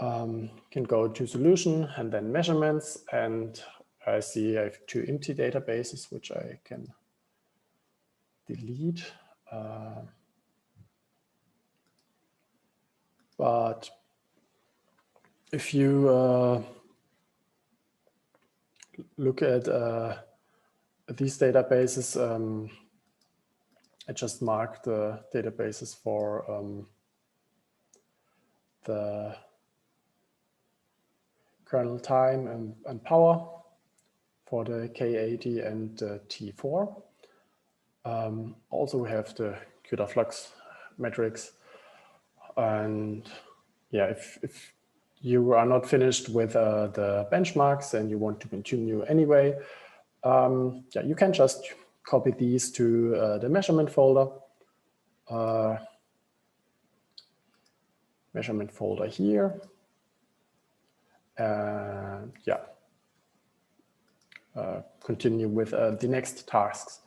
You can go to solution and then measurements, and I see I have 2 empty databases which I can delete. But if you look at these databases, I just marked the databases for the kernel time and power for the K80 and T4. Also, we have the CUDA flux metrics. And yeah, if you are not finished with the benchmarks and you want to continue anyway, yeah, you can just copy these to the measurement folder. Measurement folder here. Yeah, continue with the next tasks.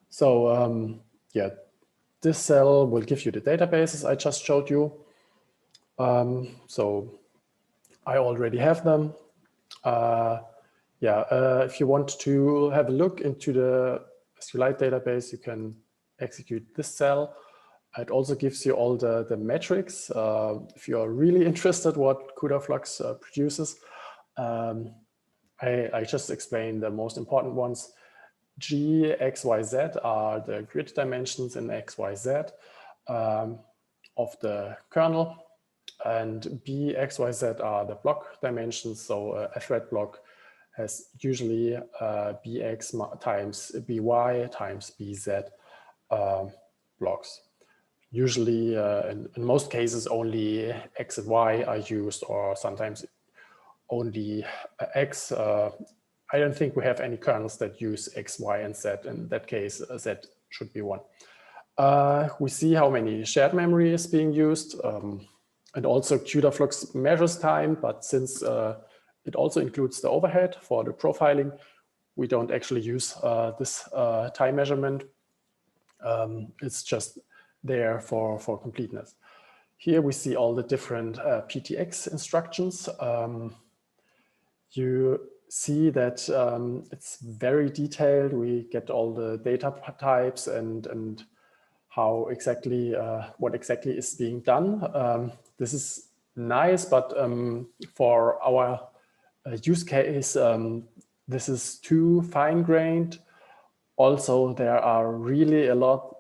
So yeah, this cell will give you the databases I just showed you. So I already have them. Yeah, if you want to have a look into the SQLite database, you can execute this cell. It also gives you all the metrics. If you're really interested what CUDA Flux produces, I just explained the most important ones. G, X, Y, Z are the grid dimensions in X, Y, Z of the kernel. And B, X, Y, Z are the block dimensions. So a thread block has usually Bx times By times Bz blocks. Usually, in most cases, only X and Y are used, or sometimes only X. I don't think we have any kernels that use X, Y, and Z. In that case, Z should be 1. We see how many shared memory is being used. And also CUDA Flux measures time, but since it also includes the overhead for the profiling, we don't actually use this time measurement. It's just there for completeness. Here we see all the different PTX instructions. You see that it's very detailed. We get all the data types and how exactly, what exactly is being done. This is nice, but for our use case, this is too fine-grained. Also, there are really a lot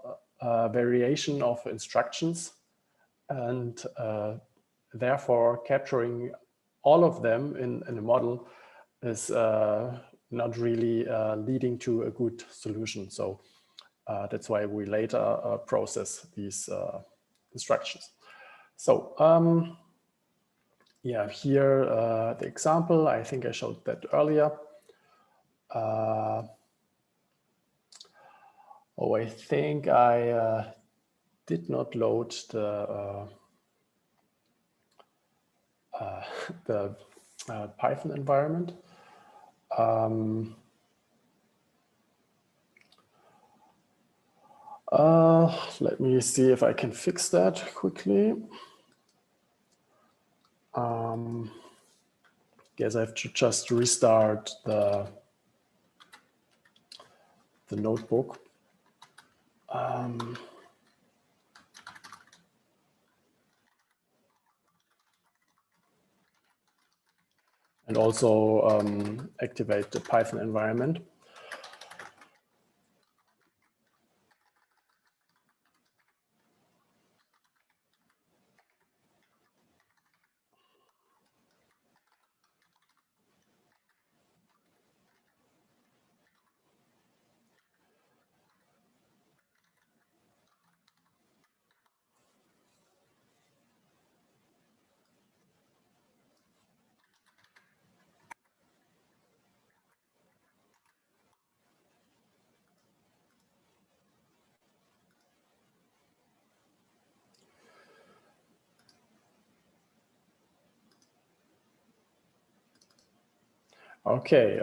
variation of instructions. and therefore capturing all of them in a model is not really leading to a good solution. So that's why we later process these instructions. So yeah, here the example, I think I showed that earlier. Oh, I think I did not load the Python environment. Let me see if I can fix that quickly. Guess I have to just restart the notebook. And also activate the Python environment. Okay,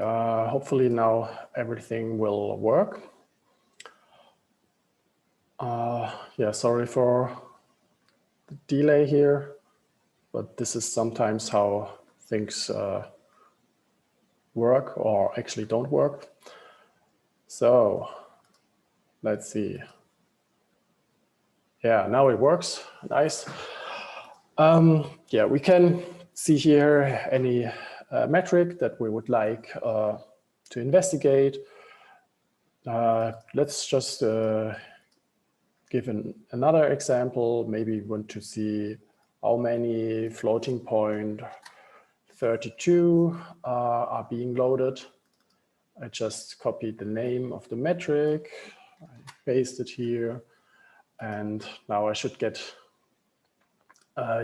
hopefully now everything will work. Yeah, sorry for the delay here, but this is sometimes how things work or actually don't work. So let's see. Yeah, now it works. Nice. Yeah, we can see here any metric that we would like to investigate. Let's just give another example. Maybe we want to see how many floating point 32 are being loaded. I just copied the name of the metric, I paste it here, and now I should get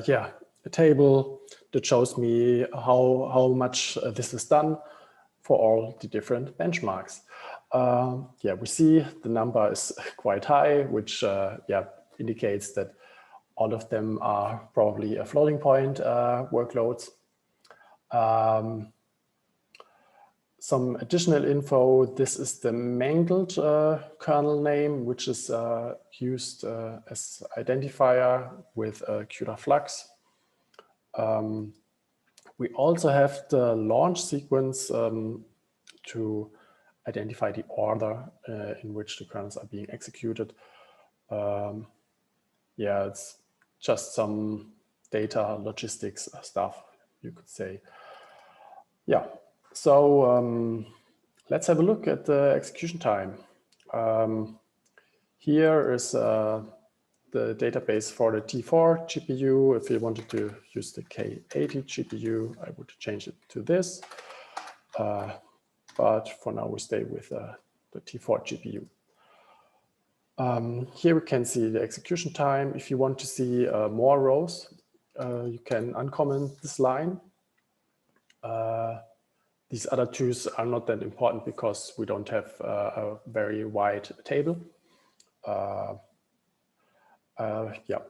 yeah, a table that shows me how much this is done for all the different benchmarks. Yeah, we see the number is quite high, which yeah, indicates that all of them are probably a floating point workloads. Some additional info, this is the mangled kernel name, which is used as identifier with CUDA flux. We also have the launch sequence to identify the order in which the kernels are being executed. Yeah, it's just some data logistics stuff, you could say. Yeah, so let's have a look at the execution time. Here is the database for the T4 GPU. If you wanted to use the K80 GPU, I would change it to this. But for now, we stay with the T4 GPU. Here we can see the execution time. If you want to see more rows, you can uncomment this line. These other twos are not that important because we don't have a very wide table. Yeah,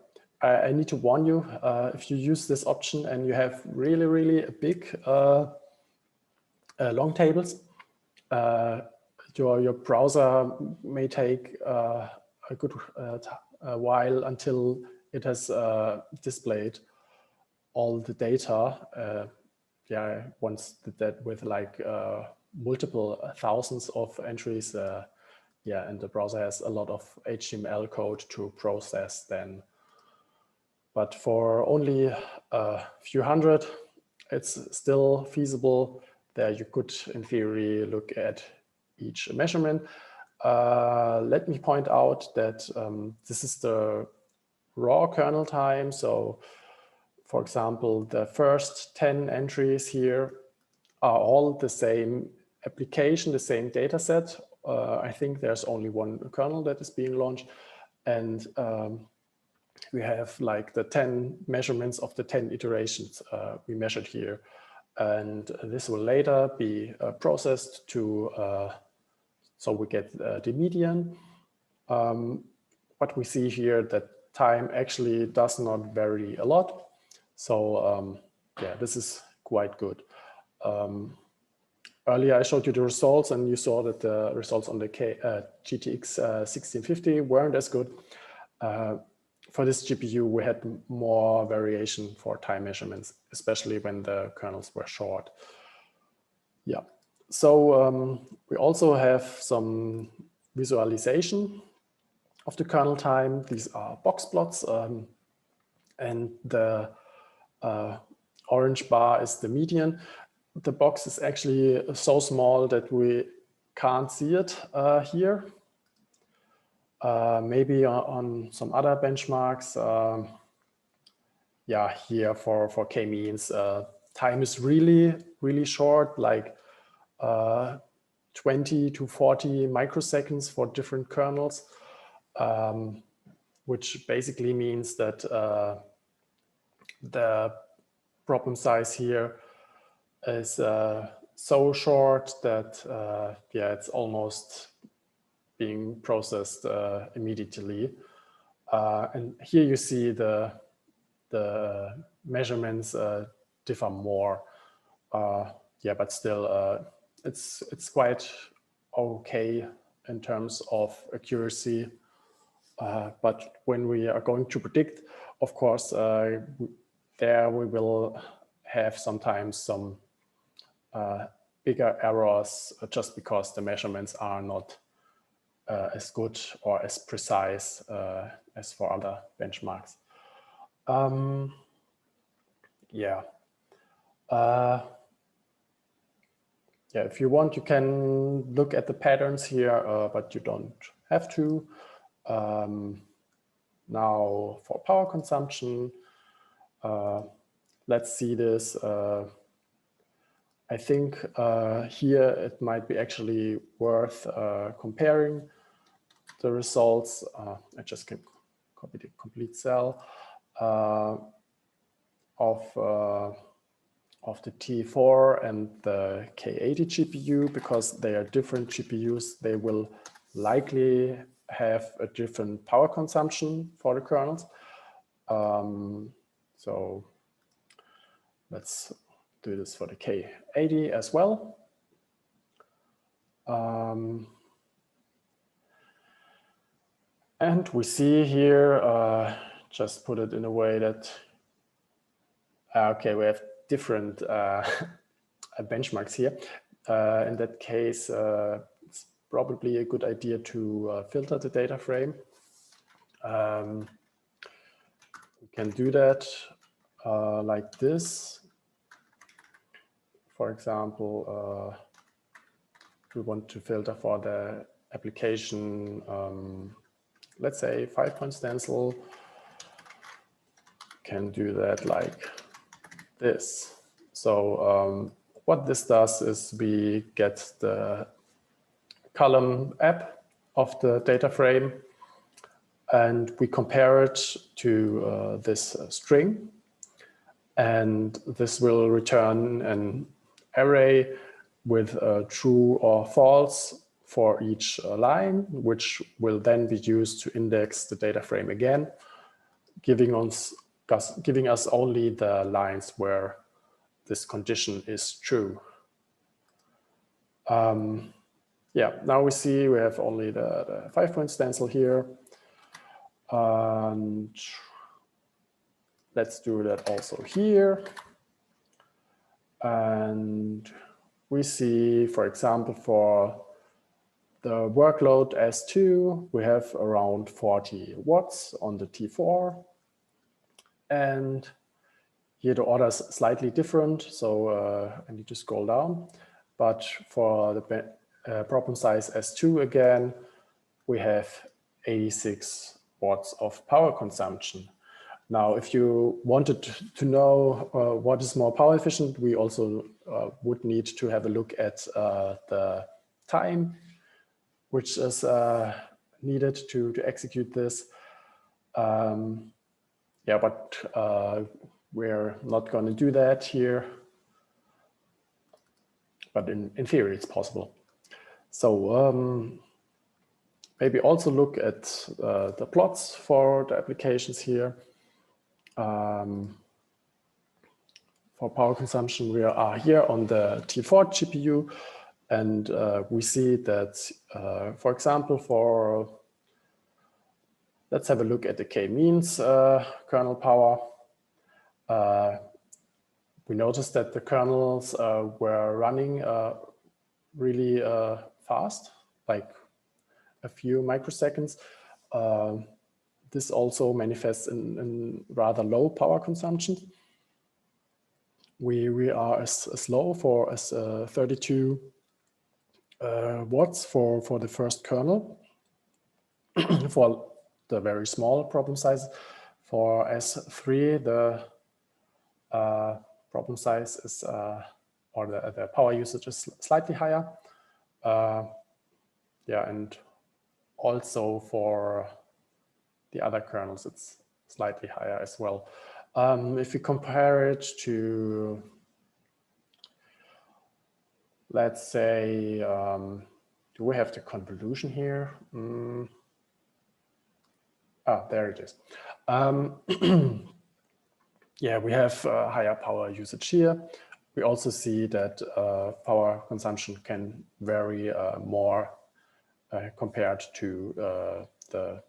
I need to warn you, if you use this option and you have really, really big long tables, your browser may take a good while until it has displayed all the data. Yeah, once did that with like multiple thousands of entries. Yeah, and the browser has a lot of HTML code to process then. But for only a few hundred, it's still feasible. There you could, in theory, look at each measurement. Let me point out that this is the raw kernel time. So for example, the first 10 entries here are all the same application, the same data set. I think there's only one kernel that is being launched. And we have like the 10 measurements of the 10 iterations we measured here. And this will later be processed to, so we get the median. What we see here that time actually does not vary a lot. So yeah, this is quite good. Earlier I showed you the results and you saw that the results on the GTX 1650 weren't as good. For this GPU, we had more variation for time measurements, especially when the kernels were short. Yeah, so we also have some visualization of the kernel time. These are box plots, and the orange bar is the median. The box is actually so small that we can't see it here. Maybe on some other benchmarks, yeah, here for k-means, time is really short, like 20 to 40 microseconds for different kernels, which basically means that the problem size here is so short that yeah, it's almost being processed immediately. And here you see the measurements differ more. Yeah, but still it's quite okay in terms of accuracy. But when we are going to predict, of course, there we will have sometimes some bigger errors just because the measurements are not as good or as precise as for other benchmarks. Yeah. Yeah, if you want, you can look at the patterns here, but you don't have to. Now for power consumption, let's see this. I think here it might be actually worth comparing the results. I just can copy the complete cell of the T4 and the K80 GPU, because they are different GPUs. They will likely have a different power consumption for the kernels. So let's do this for the K80 as well. And we see here, just put it in a way that, okay, we have different benchmarks here. In that case, it's probably a good idea to filter the data frame. We can do that like this. For example, we want to filter for the application, let's say 5-point stencil. Can do that like this. So what this does is we get the column app of the data frame and we compare it to this string, and this will return an array with true or false for each line, which will then be used to index the data frame again, giving us only the lines where this condition is true. Yeah, now we see we have only the 5-point stencil here. And let's do that also here. And we see, for example, for the workload S2, we have around 40 watts on the T4. And here the order is slightly different, so I need to scroll down. But for the problem size S2 again, we have 86 watts of power consumption. Now, if you wanted to know what is more power efficient, we also would need to have a look at the time which is needed to execute this. Yeah, but we're not going to do that here. But in theory, it's possible. So maybe also look at the plots for the applications here. For power consumption, we are here on the T4 GPU, and we see that, for example, let's have a look at the k-means kernel power. We noticed that the kernels were running really fast, like a few microseconds. This also manifests in rather low power consumption. We are as low as 32 watts for the first kernel for the very small problem size. For S3, the problem size is, or the power usage is slightly higher. Yeah, and also for the other kernels, it's slightly higher as well. If we compare it to, let's say, do we have the convolution here? There it is. Yeah, we have higher power usage here. We also see that power consumption can vary more compared to the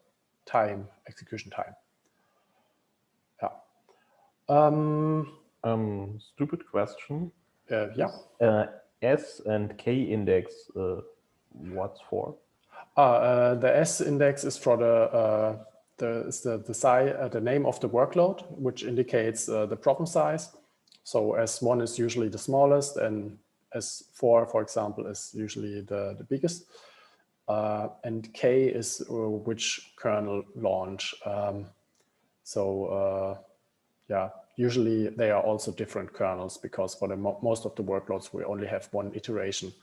execution time. Yeah. Stupid question. Yeah. S and K index, what's for? The S index is for the name of the workload, which indicates the problem size. So S1 is usually the smallest, and S4, for example, is usually the biggest. And K is which kernel launch. Yeah, usually they are also different kernels, because for most of the workloads, we only have one iteration.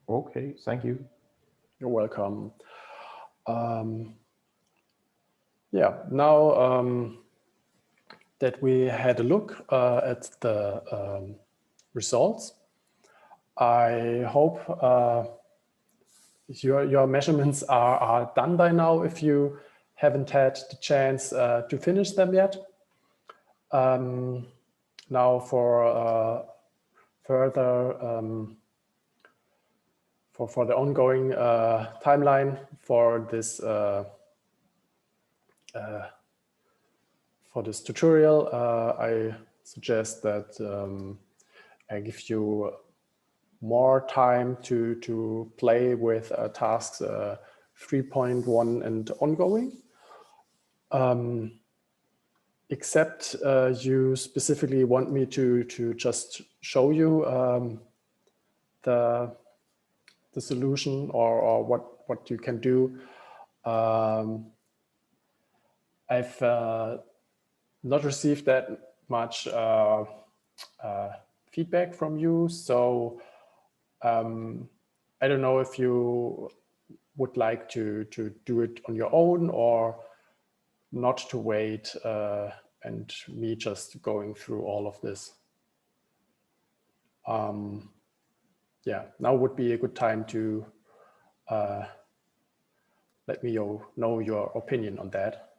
Okay, thank you. You're welcome. Yeah, now that we had a look at the results, I hope your measurements are done by now if you haven't had the chance to finish them yet. Now for further for the ongoing timeline for this tutorial, I suggest that I give you more time to play with tasks 3.1 and ongoing. Except you specifically want me to just show you the solution or what you can do. I've not received that much feedback from you, so I don't know if you would like to do it on your own or not to wait and me just going through all of this. Yeah, now would be a good time to let me know your opinion on that.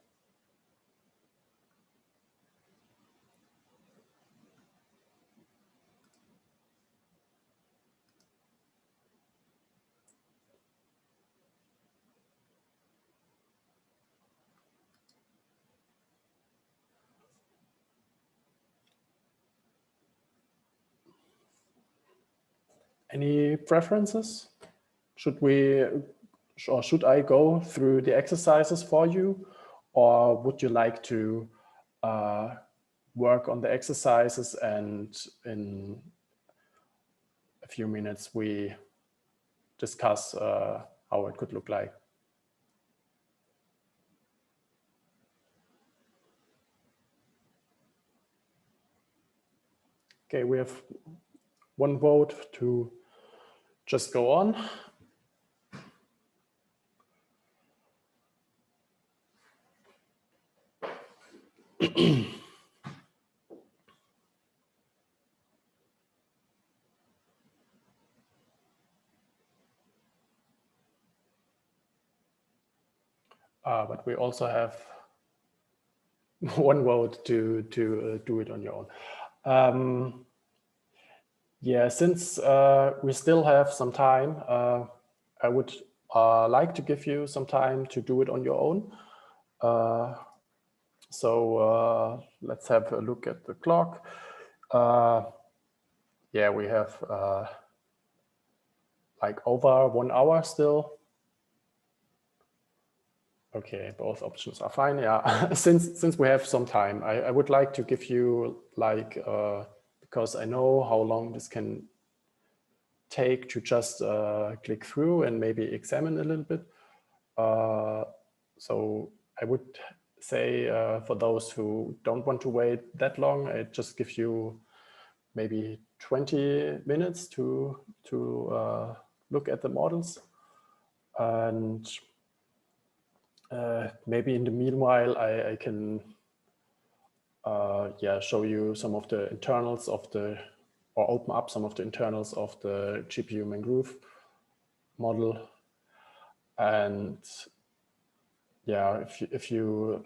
Any preferences? Should I go through the exercises for you, or would you like to work on the exercises and in a few minutes we discuss how it could look like. Okay, we have one vote to just go on. But we also have one vote to do it on your own. Yeah, since we still have some time, I would like to give you some time to do it on your own. So let's have a look at the clock. Yeah, we have like over 1 hour still. Okay, both options are fine. Yeah, since we have some time, I would like to give you like, because I know how long this can take to just click through and maybe examine a little bit. So I would say for those who don't want to wait that long, I just give you maybe 20 minutes to look at the models. And maybe in the meanwhile, I can yeah, show you some of the internals of the, or open up some of the internals of the GPU mangrove model. And yeah, if you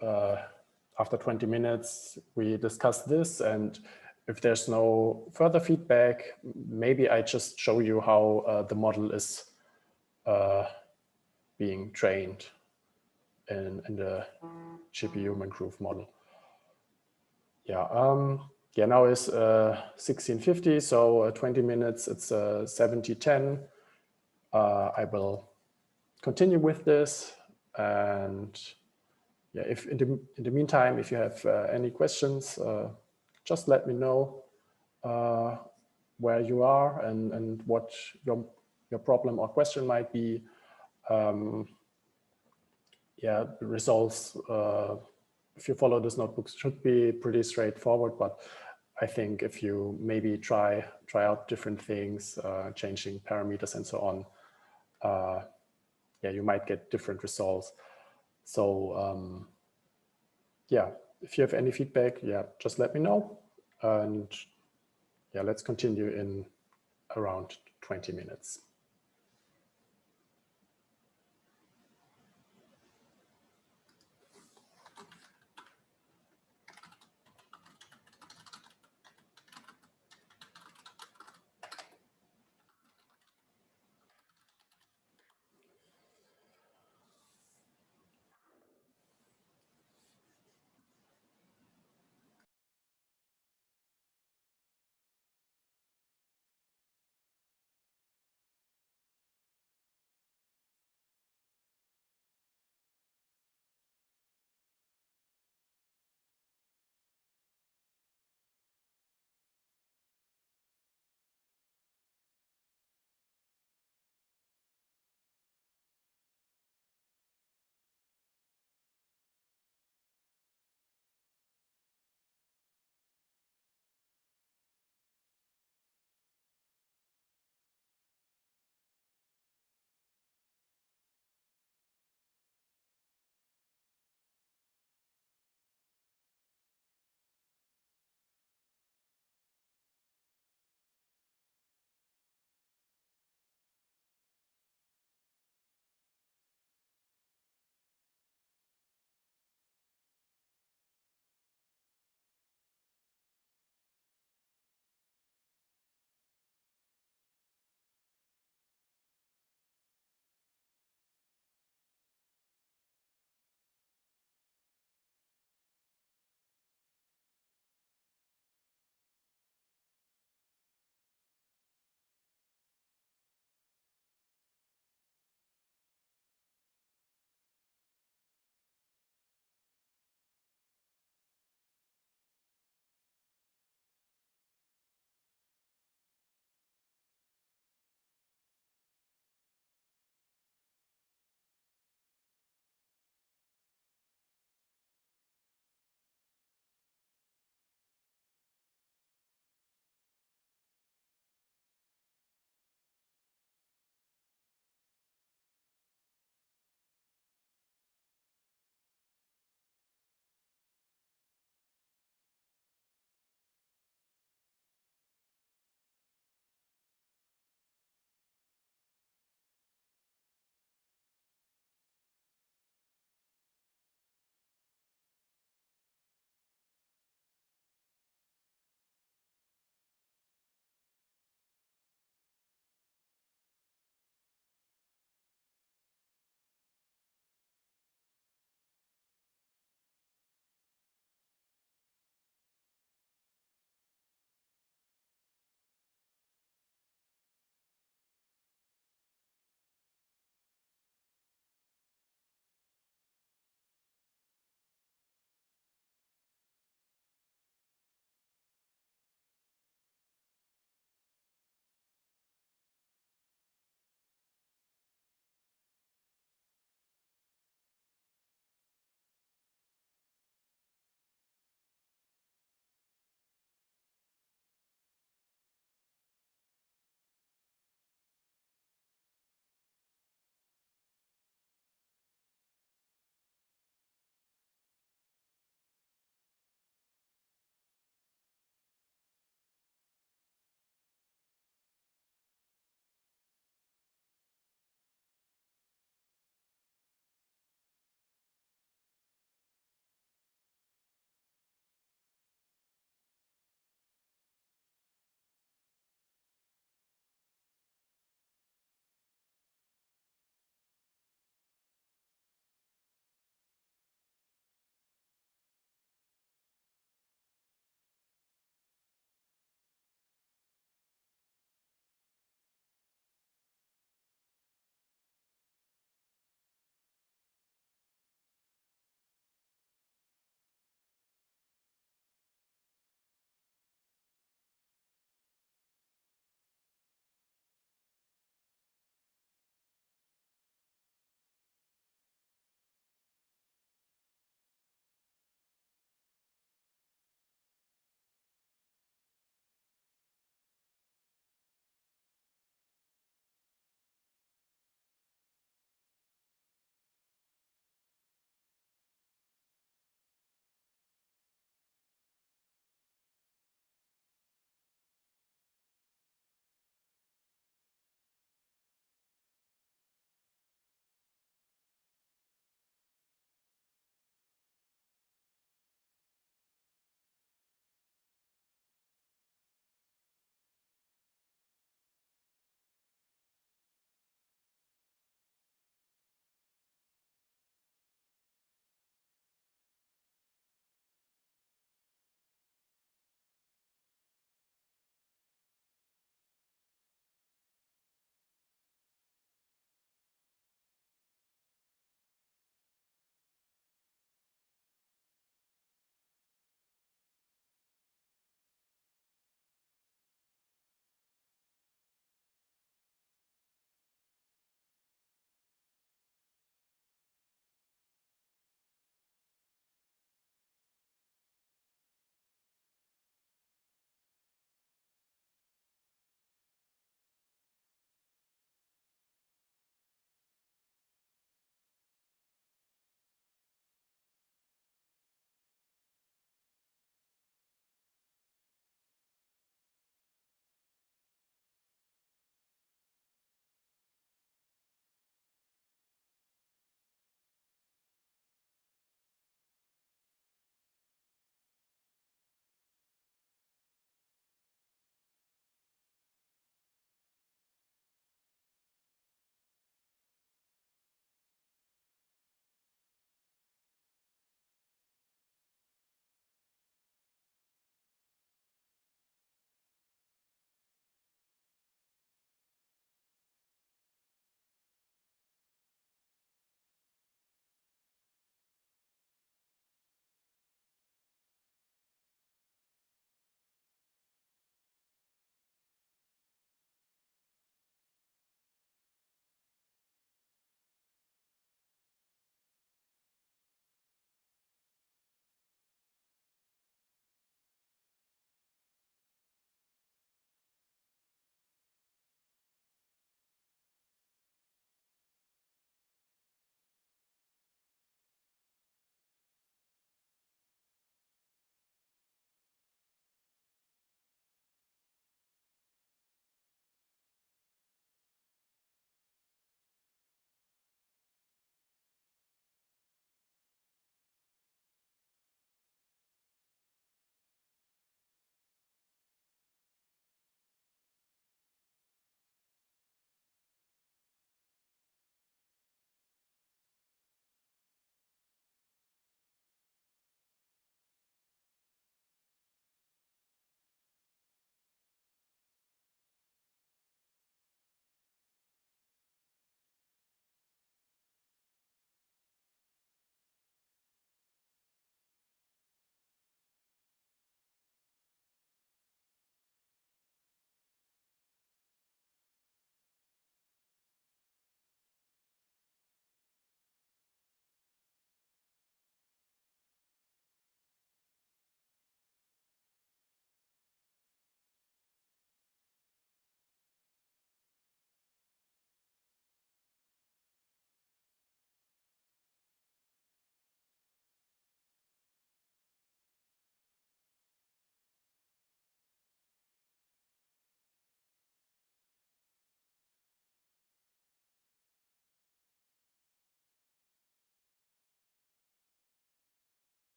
after 20 minutes, we discuss this, and if there's no further feedback, maybe I just show you how the model is being trained in the GPU mangrove model. Yeah, yeah, now is 16:50, so 20 minutes, it's 70:10. I will continue with this, and yeah, if in the meantime, if you have any questions, just let me know where you are and what your problem or question might be. Yeah, the results, if you follow this notebook, should be pretty straightforward, but I think if you maybe try out different things, changing parameters and so on, yeah, you might get different results. So yeah, if you have any feedback, yeah, just let me know. And yeah, let's continue in around 20 minutes.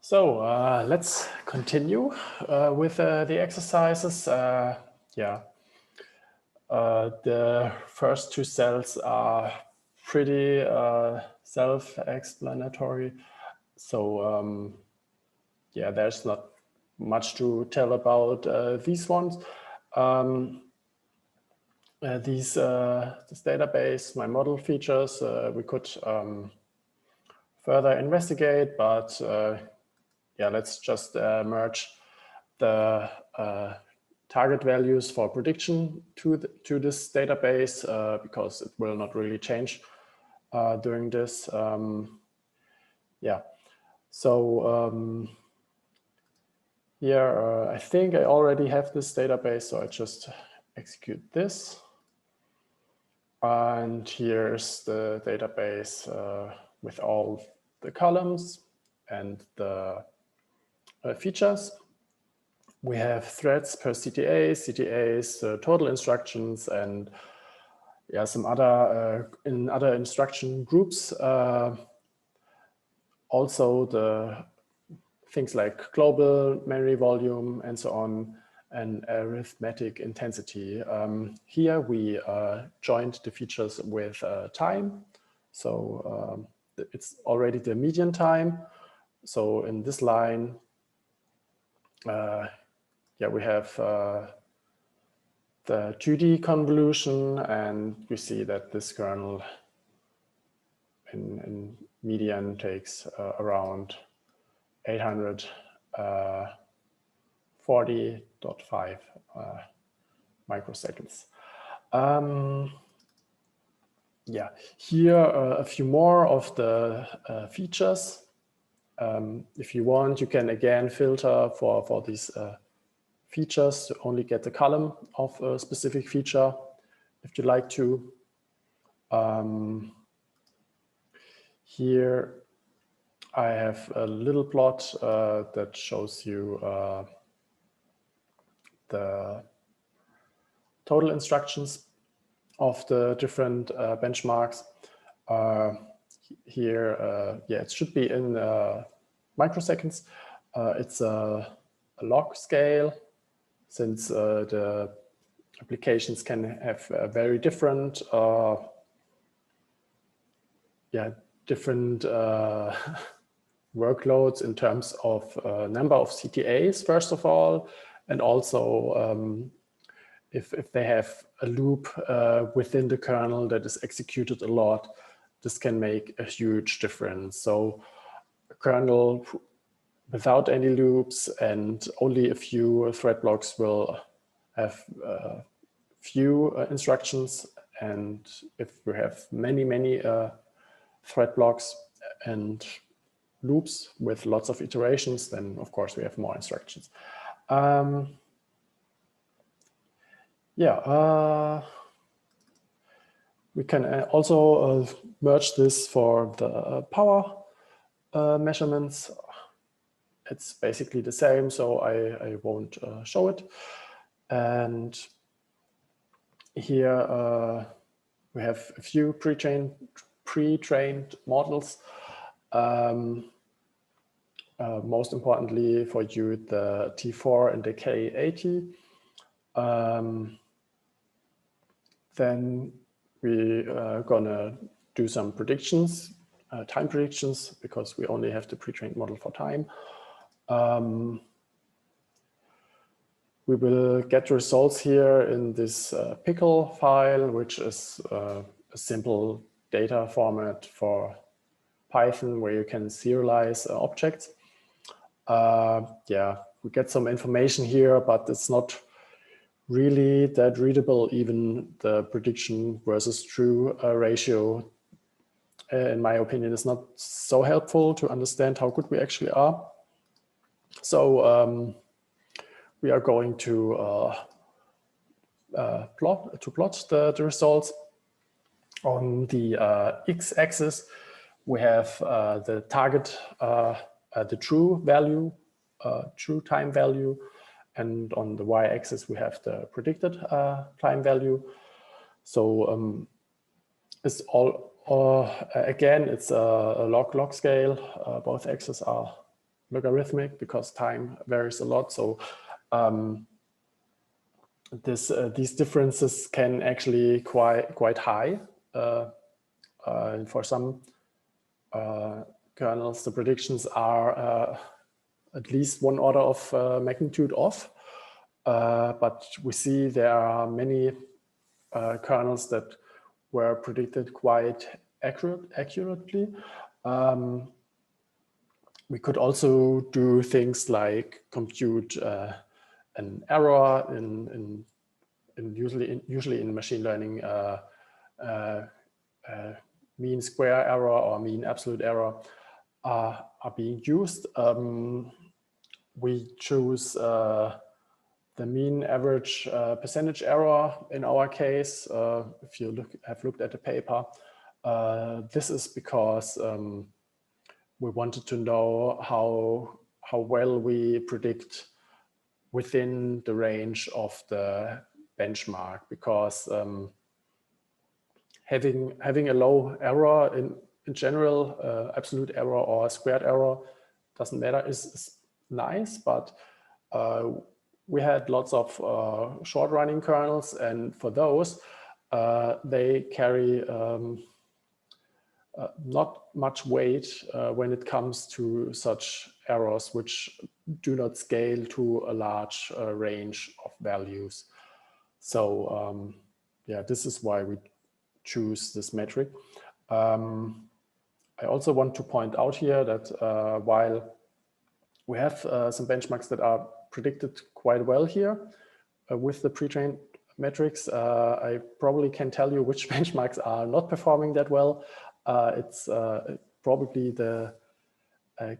So let's continue with the exercises. The first two cells are pretty self-explanatory. So yeah, there's not much to tell about these ones. This database, my model features, we could further investigate, but yeah, let's just merge the target values for prediction to this database because it will not really change during this. Yeah, so here I think I already have this database, so I just execute this. And here's the database with all the columns and the features. We have threads per CTA, CTAs, total instructions, and yeah, some other in other instruction groups. Also the things like global memory volume and so on, and arithmetic intensity. Here we joined the features with time. So it's already the median time. So in this line, yeah, we have the 2D convolution, and we see that this kernel in median takes around 840.5 microseconds. Yeah, here a few more of the features. If you want, you can again filter for these features to only get the column of a specific feature if you like to. Here I have a little plot that shows you the total instructions of the different benchmarks. Here, yeah, it should be in microseconds. It's a log scale, since the applications can have very different, different workloads in terms of number of CTAs, first of all, and also if they have a loop within the kernel that is executed a lot, this can make a huge difference. So a kernel without any loops and only a few thread blocks will have few instructions. And if we have many thread blocks and loops with lots of iterations, then of course we have more instructions. We can also merge this for the power measurements. It's basically the same, so I won't show it. And here we have a few pre-trained models. Most importantly for you, the T4 and the K80. Then we are gonna do some predictions, time predictions, because we only have the pre-trained model for time. We will get results here in this pickle file, which is a simple data format for Python where you can serialize objects. Yeah, we get some information here, but it's not really that readable. Even the prediction versus true ratio, in my opinion, is not so helpful to understand how good we actually are. So we are going to plot the results. On the x-axis, we have the target, the true value, true time value, and on the y-axis we have the predicted time value. So it's all again, it's a log scale. Both axes are logarithmic because time varies a lot. So these differences can actually quite high. For some kernels, the predictions are at least one order of magnitude off. But we see there are many kernels that were predicted quite accurately. We could also do things like compute an error usually in machine learning, mean square error or mean absolute error are being used. We choose the mean average percentage error in our case. If you have looked at the paper, this is because we wanted to know how well we predict within the range of the benchmark, because having a low error in general, absolute error or squared error, doesn't matter, is nice, but we had lots of short running kernels, and for those, they carry not much weight when it comes to such errors which do not scale to a large range of values. So yeah, this is why we choose this metric. I also want to point out here that while we have some benchmarks that are predicted quite well here with the pre-trained metrics, I probably can tell you which benchmarks are not performing that well. It's probably the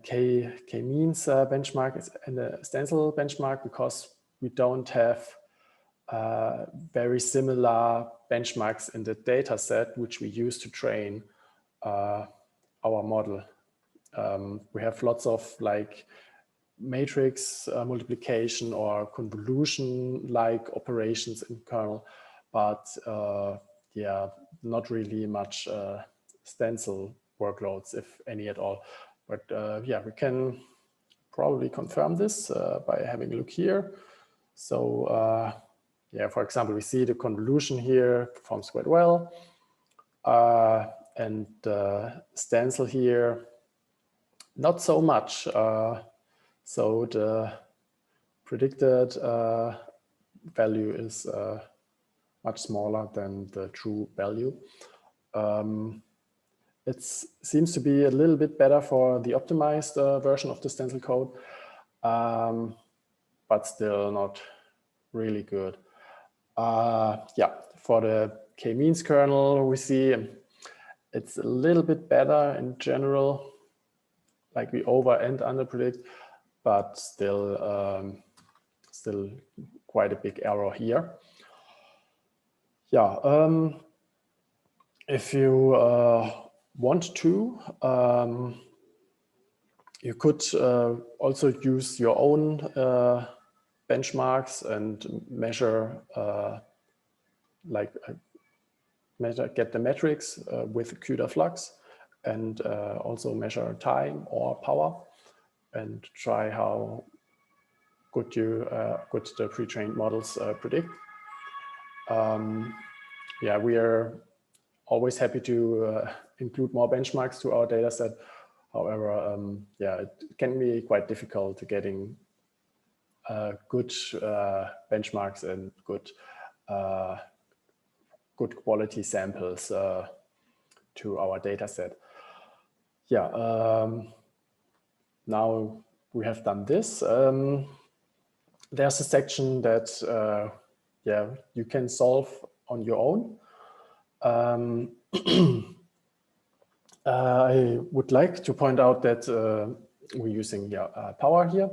k-means benchmark and the stencil benchmark, because we don't have very similar benchmarks in the data set which we use to train our model. We have lots of like matrix multiplication or convolution like operations in kernel, but yeah, not really much stencil workloads, if any at all. But yeah, we can probably confirm this by having a look here. So yeah, for example, we see the convolution here performs quite well, and stencil here not so much. So the predicted value is much smaller than the true value. It seems to be a little bit better for the optimized version of the stencil code, but still not really good. Yeah, for the k-means kernel, we see it's a little bit better in general, like we over and under predict, but still quite a big error here. Yeah, if you want to, you could also use your own benchmarks and measure, get the metrics with CUDA flux, and also measure time or power, and try how good the pre-trained models predict. Yeah, we are always happy to include more benchmarks to our data set. However, yeah, it can be quite difficult to getting good benchmarks and good quality samples to our data set. Yeah, now we have done this. There's a section that yeah, you can solve on your own. I would like to point out that we're using power here.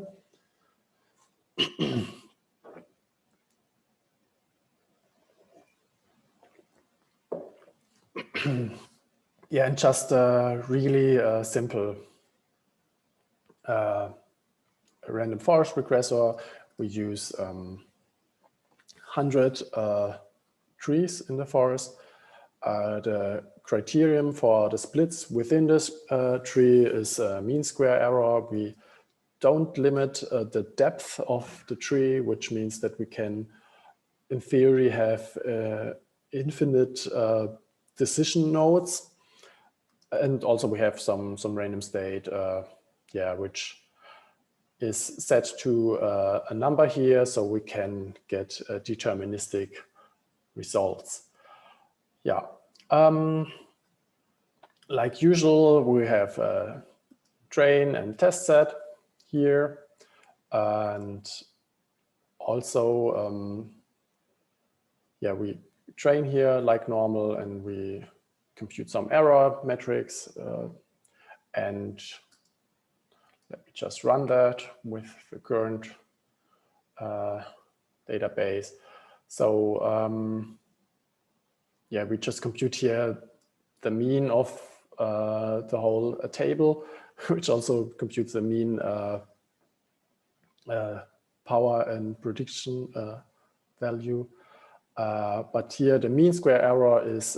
Yeah, and just really simple random forest regressor. We use 100 trees in the forest. The criterion for the splits within this tree is mean square error. We don't limit the depth of the tree, which means that we can, in theory, have infinite decision nodes. And also we have some random state, which is set to a number here, so we can get deterministic results. Yeah, like usual, we have a train and test set here, and also, we train here like normal, and we compute some error metrics, and let me just run that with the current database. So we just compute here the mean of the whole table, which also computes the mean power and prediction value. But here the mean square error is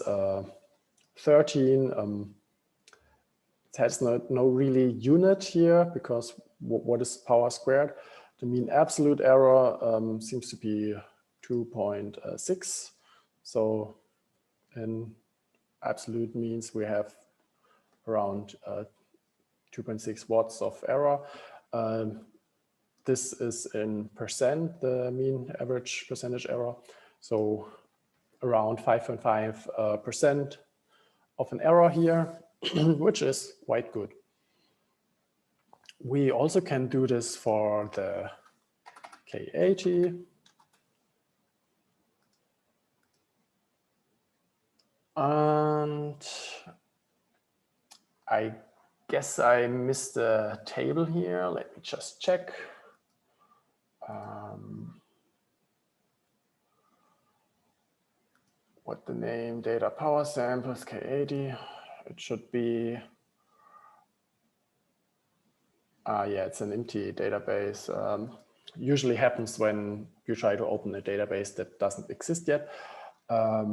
13. It has no really unit here, because what is power squared? The mean absolute error seems to be 2.6. So in absolute means we have around 2.6 watts of error. This is in percent, the mean average percentage error. So around 5.5% of an error here, which is quite good. We also can do this for the K80. And I guess I missed a table here. Let me just check. What the name, data power samples, K80. It should be, it's an empty database. Usually happens when you try to open a database that doesn't exist yet. I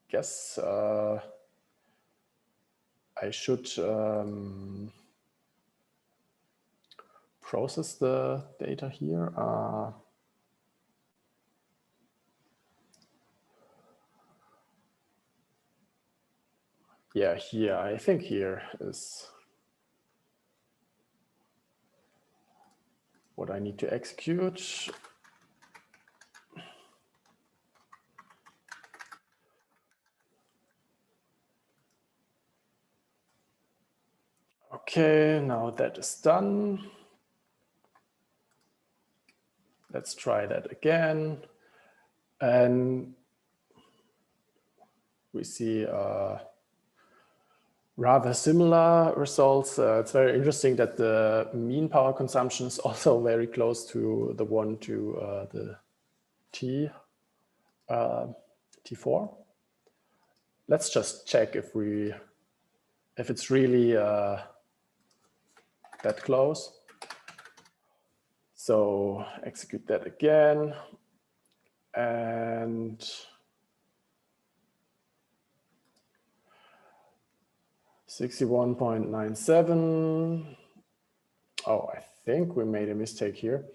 guess I should process the data here. Here, I think here is what I need to execute. Okay, now that is done. Let's try that again. And we see rather similar results. It's very interesting that the mean power consumption is also very close to the one to the T4. Let's just check if it's really that close. So execute that again, and $61.97. Oh, I think we made a mistake here.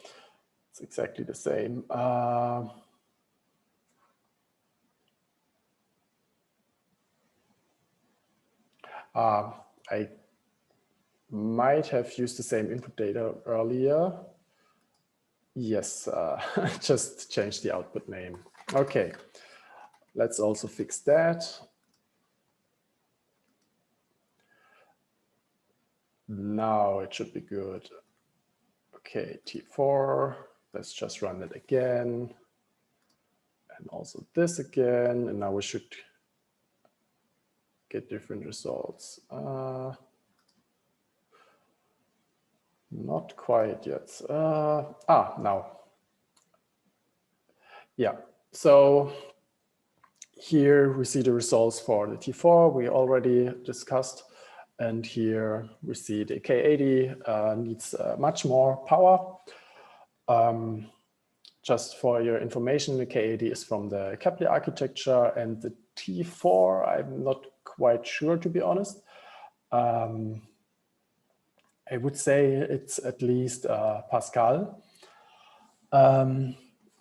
It's exactly the same. I might have used the same input data earlier. Yes, just change the output name. Okay, let's also fix that. Now it should be good. Okay, T4, let's just run it again. And also this again, and now we should get different results. Not quite yet. Now. Yeah, so here we see the results for the T4 we already discussed. And here we see the K80 needs much more power. Just for your information, the K80 is from the Kepler architecture, and the T4, I'm not quite sure, to be honest. I would say it's at least Pascal.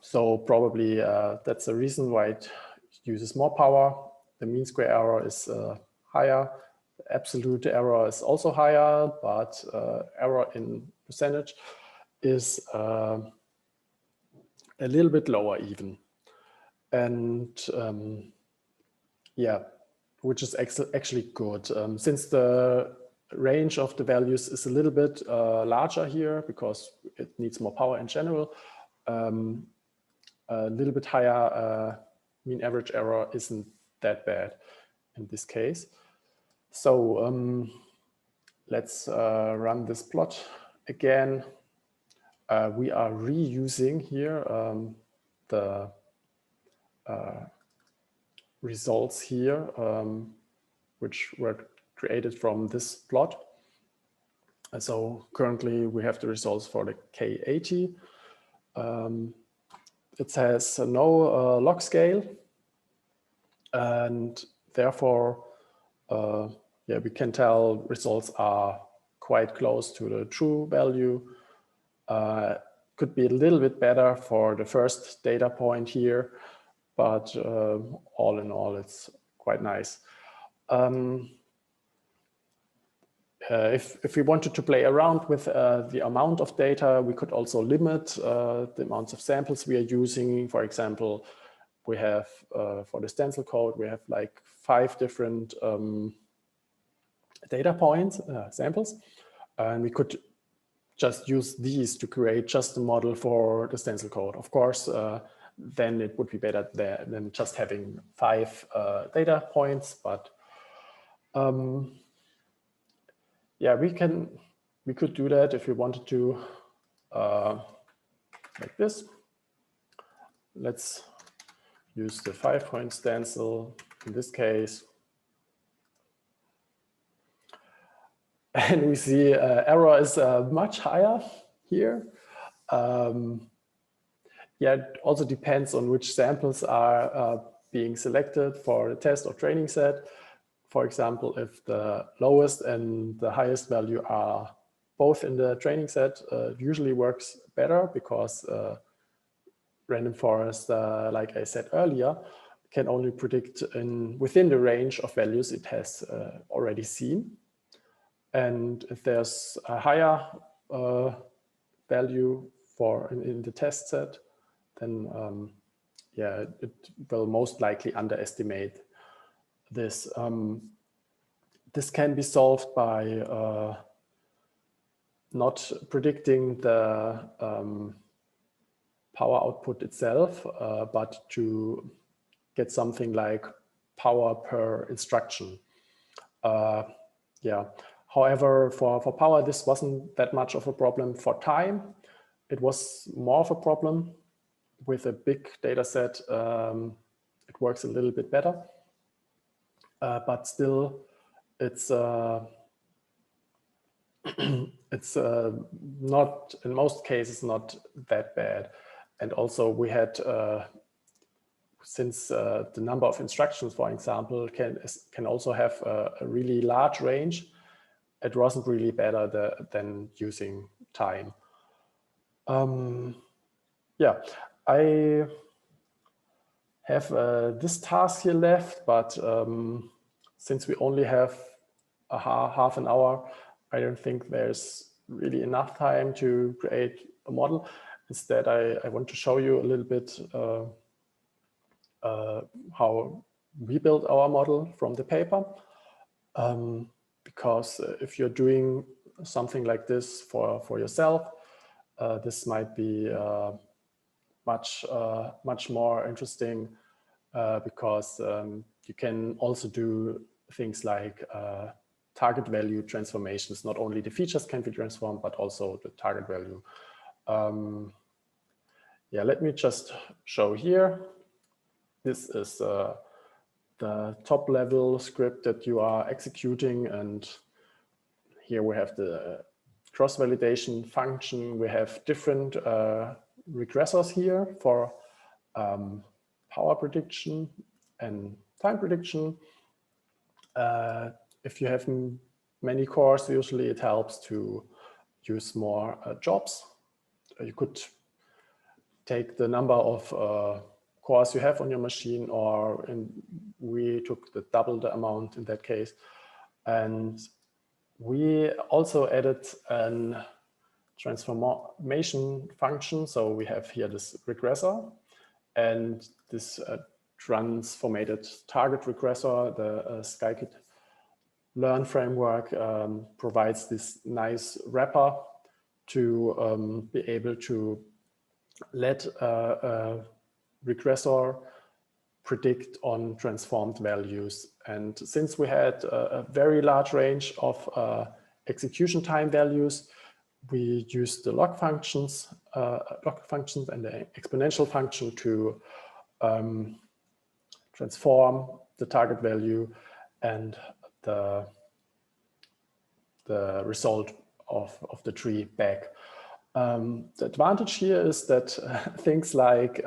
So probably that's the reason why it uses more power. The mean square error is higher. The absolute error is also higher, but error in percentage is a little bit lower even. And yeah, which is actually good. Since the range of the values is a little bit larger here because it needs more power in general, a little bit higher mean average error isn't that bad in this case. So let's run this plot again. We are reusing here the results here, which were created from this plot. And so currently we have the results for the K80. It has no log scale, and therefore, yeah, we can tell results are quite close to the true value. Could be a little bit better for the first data point here, but all in all, it's quite nice. If we wanted to play around with the amount of data, we could also limit the amounts of samples we are using. For example, we have for the stencil code, we have like 5 different data points, samples, and we could just use these to create just a model for the stencil code. Of course, then it would be better than just having 5 data points, but yeah, we could do that if we wanted to, like this. Let's use the 5-point stencil in this case. And we see error is much higher here. Yeah, it also depends on which samples are being selected for the test or training set. For example, if the lowest and the highest value are both in the training set, usually works better because random forest, like I said earlier, can only predict within the range of values it has already seen. And if there's a higher value in the test set, then yeah, it will most likely underestimate this. This can be solved by not predicting the power output itself, but to get something like power per instruction. Yeah. However, for power, this wasn't that much of a problem. For time, it was more of a problem. With a big data set, it works a little bit better. But still, it's it's not, in most cases, not that bad. And also we had, since the number of instructions, for example, can also have a really large range, it wasn't really better than using time. Yeah, I have this task here left, but since we only have a half an hour, I don't think there's really enough time to create a model. Instead, I want to show you a little bit how we built our model from the paper. Because if you're doing something like this for yourself, this might be much more interesting because you can also do things like target value transformations. Not only the features can be transformed, but also the target value. Yeah, let me just show here. This is the top level script that you are executing, and here we have the cross-validation function. We have different regressors here for power prediction and time prediction. If you have many cores, usually it helps to use more jobs. You could take the number of cores you have on your machine, or we took the double the amount in that case. And we also added a transformation function. So we have here this regressor, and this transformated target regressor, the scikit-learn framework, provides this nice wrapper to be able to let a regressor predict on transformed values. And since we had a very large range of execution time values, we used the log functions and the exponential function to transform the target value and the result of the tree back. The advantage here is that things like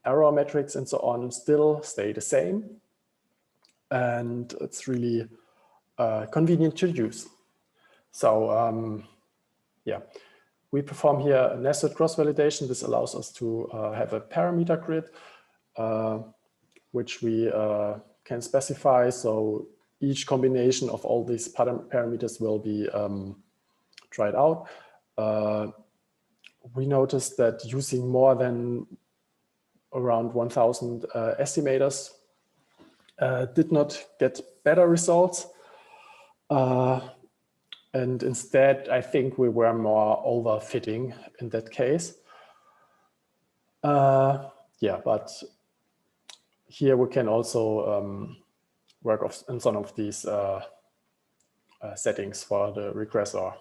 error metrics and so on still stay the same, and it's really convenient to use. So yeah, we perform here a nested cross-validation. This allows us to have a parameter grid, which we can specify. So each combination of all these parameters will be tried out. We noticed that using more than around 1,000 estimators did not get better results. And instead, I think we were more overfitting in that case. Yeah, but here we can also work on some of these settings for the regressor.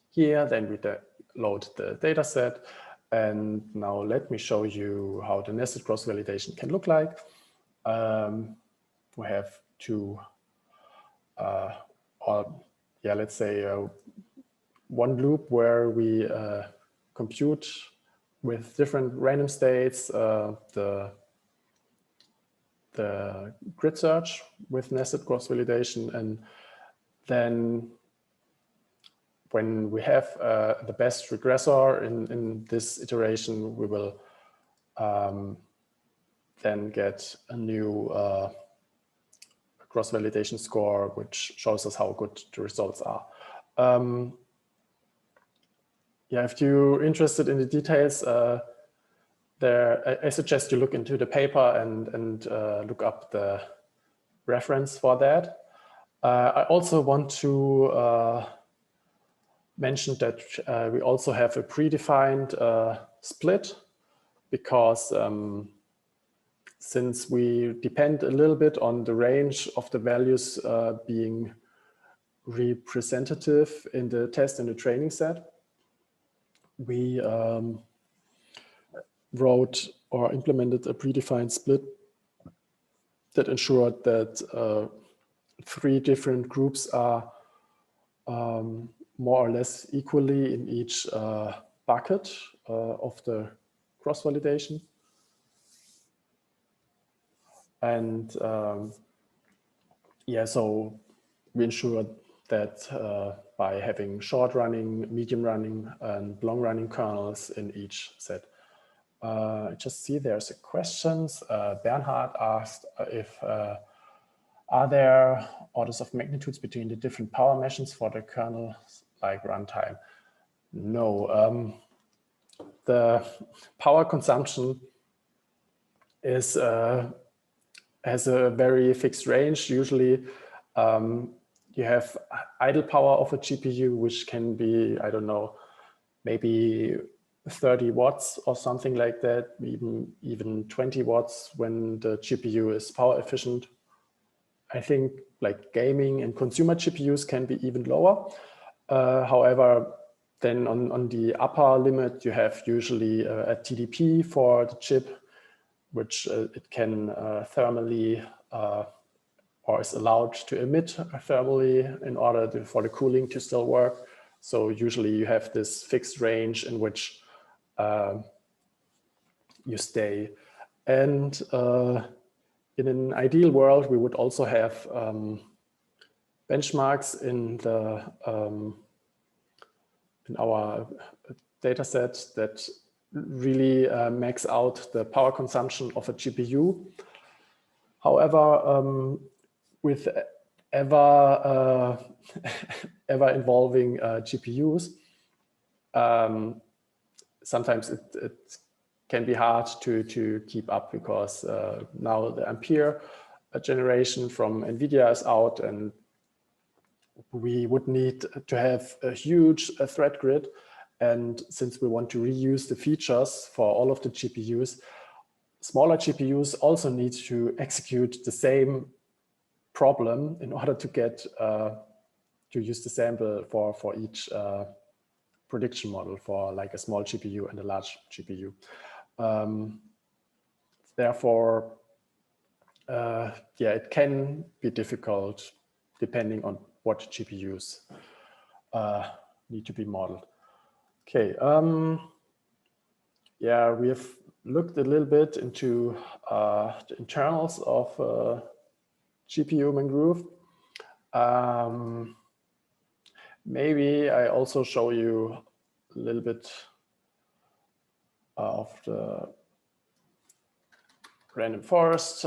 Here, then we load the data set. And now let me show you how the nested cross-validation can look like. We have two, let's say one loop where we compute with different random states the grid search with nested cross-validation, and then when we have the best regressor in this iteration, we will then get a new cross-validation score, which shows us how good the results are. Yeah, if you're interested in the details, I suggest you look into the paper and look up the reference for that. I also want to mention that we also have a predefined split, because since we depend a little bit on the range of the values being representative in the test and the training set, we wrote or implemented a predefined split that ensured that 3 different groups are more or less equally in each bucket of the cross-validation. And yeah, so we ensured that by having short-running, medium-running, and long-running kernels in each set. I just see there's a question. Bernhard asked if are there orders of magnitudes between the different power measures for the kernel like runtime? No. The power consumption is has a very fixed range. Usually you have idle power of a GPU, which can be, I don't know, maybe 30 watts or something like that, even 20 watts when the GPU is power efficient. I think like gaming and consumer GPUs can be even lower. However, then on the upper limit, you have usually a TDP for the chip, which it can thermally or is allowed to emit thermally in order for the cooling to still work. So usually you have this fixed range in which you stay. And in an ideal world, we would also have benchmarks in our data set that really max out the power consumption of a GPU. However, with ever evolving GPUs, sometimes it can be hard to keep up, because now the Ampere generation from NVIDIA is out, and we would need to have a huge thread grid. And since we want to reuse the features for all of the GPUs, smaller GPUs also need to execute the same problem in order to get to use the sample for each prediction model for like a small GPU and a large GPU. Therefore, yeah, it can be difficult depending on what GPUs need to be modeled. Okay, yeah, we have looked a little bit into the internals of GPU Mangrove. Maybe I also show you a little bit of the random forest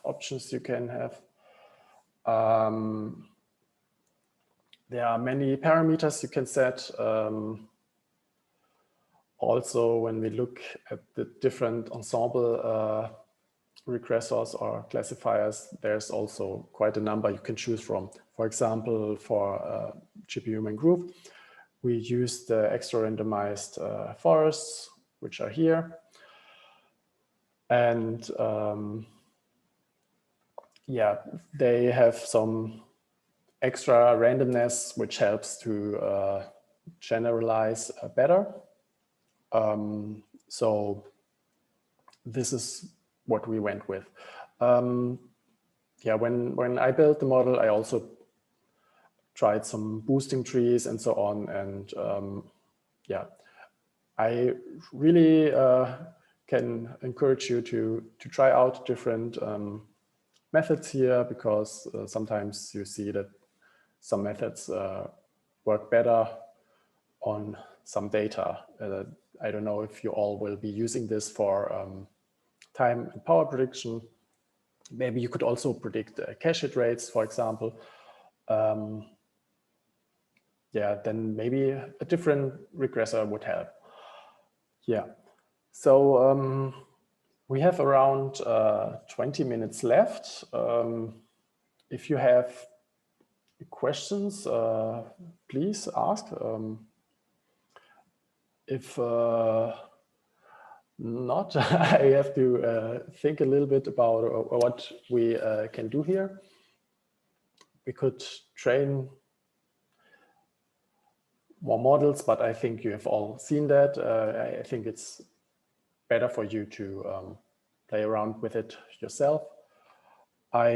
options you can have. There are many parameters you can set. Also, when we look at the different ensemble regressors or classifiers, there's also quite a number you can choose from. For example, for GPU Mangrove, we use the extra randomized forests, which are here. And yeah, they have some extra randomness, which helps to generalize better. So this is what we went with. Yeah, when I built the model, I also tried some boosting trees and so on. And yeah, I really can encourage you to try out different methods here, because sometimes you see that some methods work better on some data. I don't know if you all will be using this for time and power prediction. Maybe you could also predict cache hit rates, for example. Yeah, then maybe a different regressor would help. Yeah, so we have around 20 minutes left. If you have questions, please ask. If not, I have to think a little bit about what we can do here. We could train more models, but I think you have all seen that. I think it's better for you to play around with it yourself. I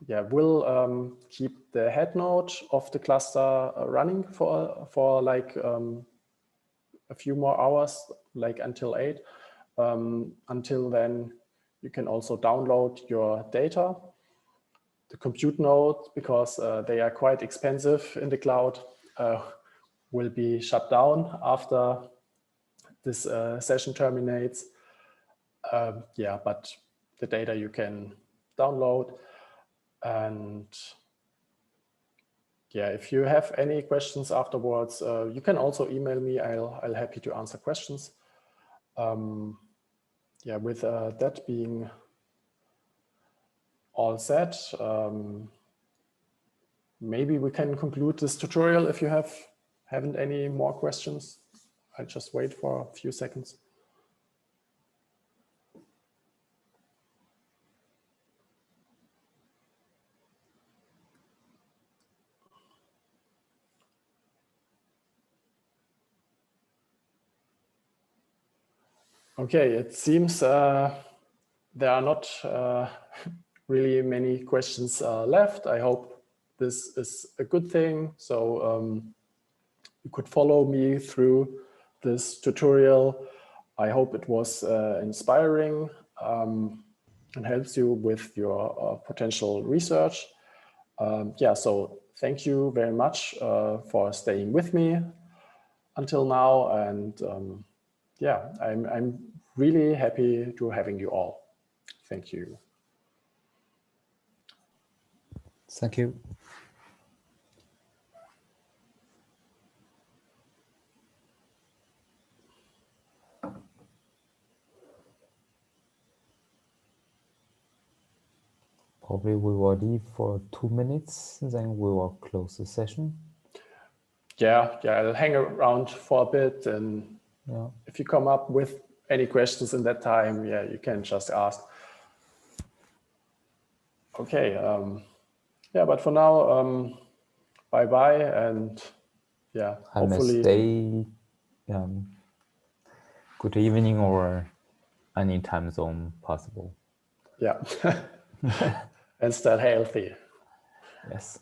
yeah, will keep the head node of the cluster running for like a few more hours, like until 8. Until then, you can also download your data. The compute node, because they are quite expensive in the cloud, will be shut down after this session terminates. Yeah, but the data you can download. And yeah, if you have any questions afterwards, you can also email me. I'll happy to answer questions. Yeah, with that being all said, maybe we can conclude this tutorial if you haven't any more questions. I'll just wait for a few seconds. Okay, it seems there are not really many questions left. I hope this is a good thing. So you could follow me through this tutorial. I hope it was inspiring. and helps you with your potential research. Yeah, so thank you very much for staying with me until now. And yeah, I'm really happy to having you all. Thank you. Thank you. Probably we will leave for 2 minutes, then we will close the session. Yeah, I'll hang around for a bit, and yeah, if you come up with any questions in that time, yeah, you can just ask. Okay, yeah, but for now, bye-bye, and yeah, have a nice day, good evening, or any time zone possible. Yeah, and stay healthy. Yes.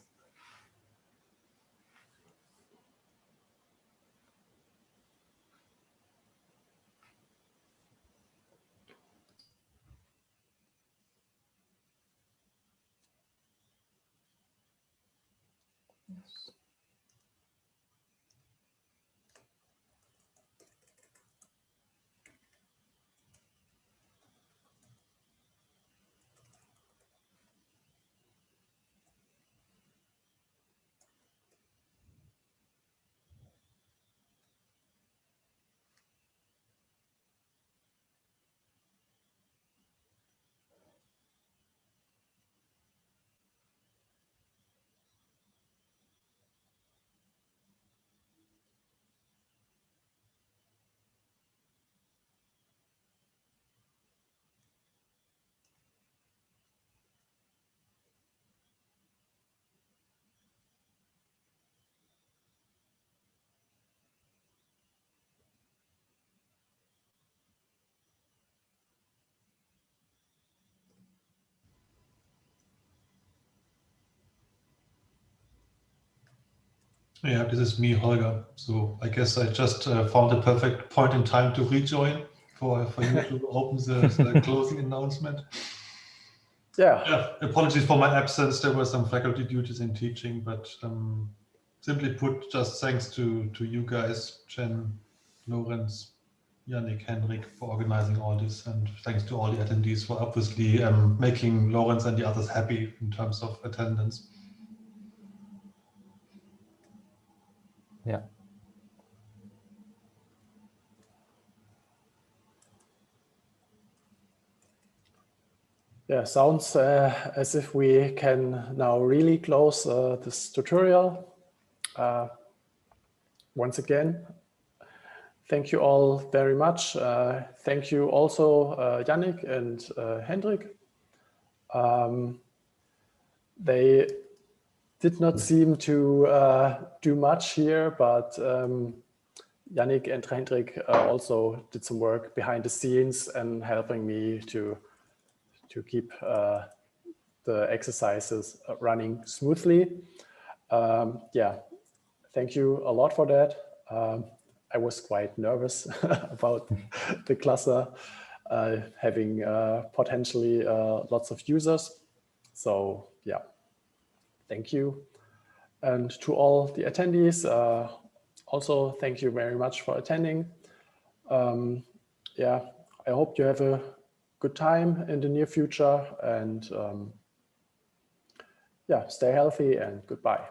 Yeah, this is me, Holger. So I guess I just found a perfect point in time to rejoin for you to open the closing announcement. Yeah, apologies for my absence. There were some faculty duties in teaching, but simply put, just thanks to you guys, Jen, Lorenz, Yannick, Henrik, for organizing all this, and thanks to all the attendees for obviously making Lorenz and the others happy in terms of attendance. Yeah. Yeah, sounds as if we can now really close this tutorial. Once again, thank you all very much. Thank you also, Yannick and Hendrik. They did not seem to do much here, but Yannick and Hendrik also did some work behind the scenes and helping me to keep the exercises running smoothly. Yeah, thank you a lot for that. I was quite nervous about the cluster having potentially lots of users. So yeah, thank you. And to all the attendees, also thank you very much for attending. Yeah, I hope you have a good time in the near future, and yeah, stay healthy and goodbye.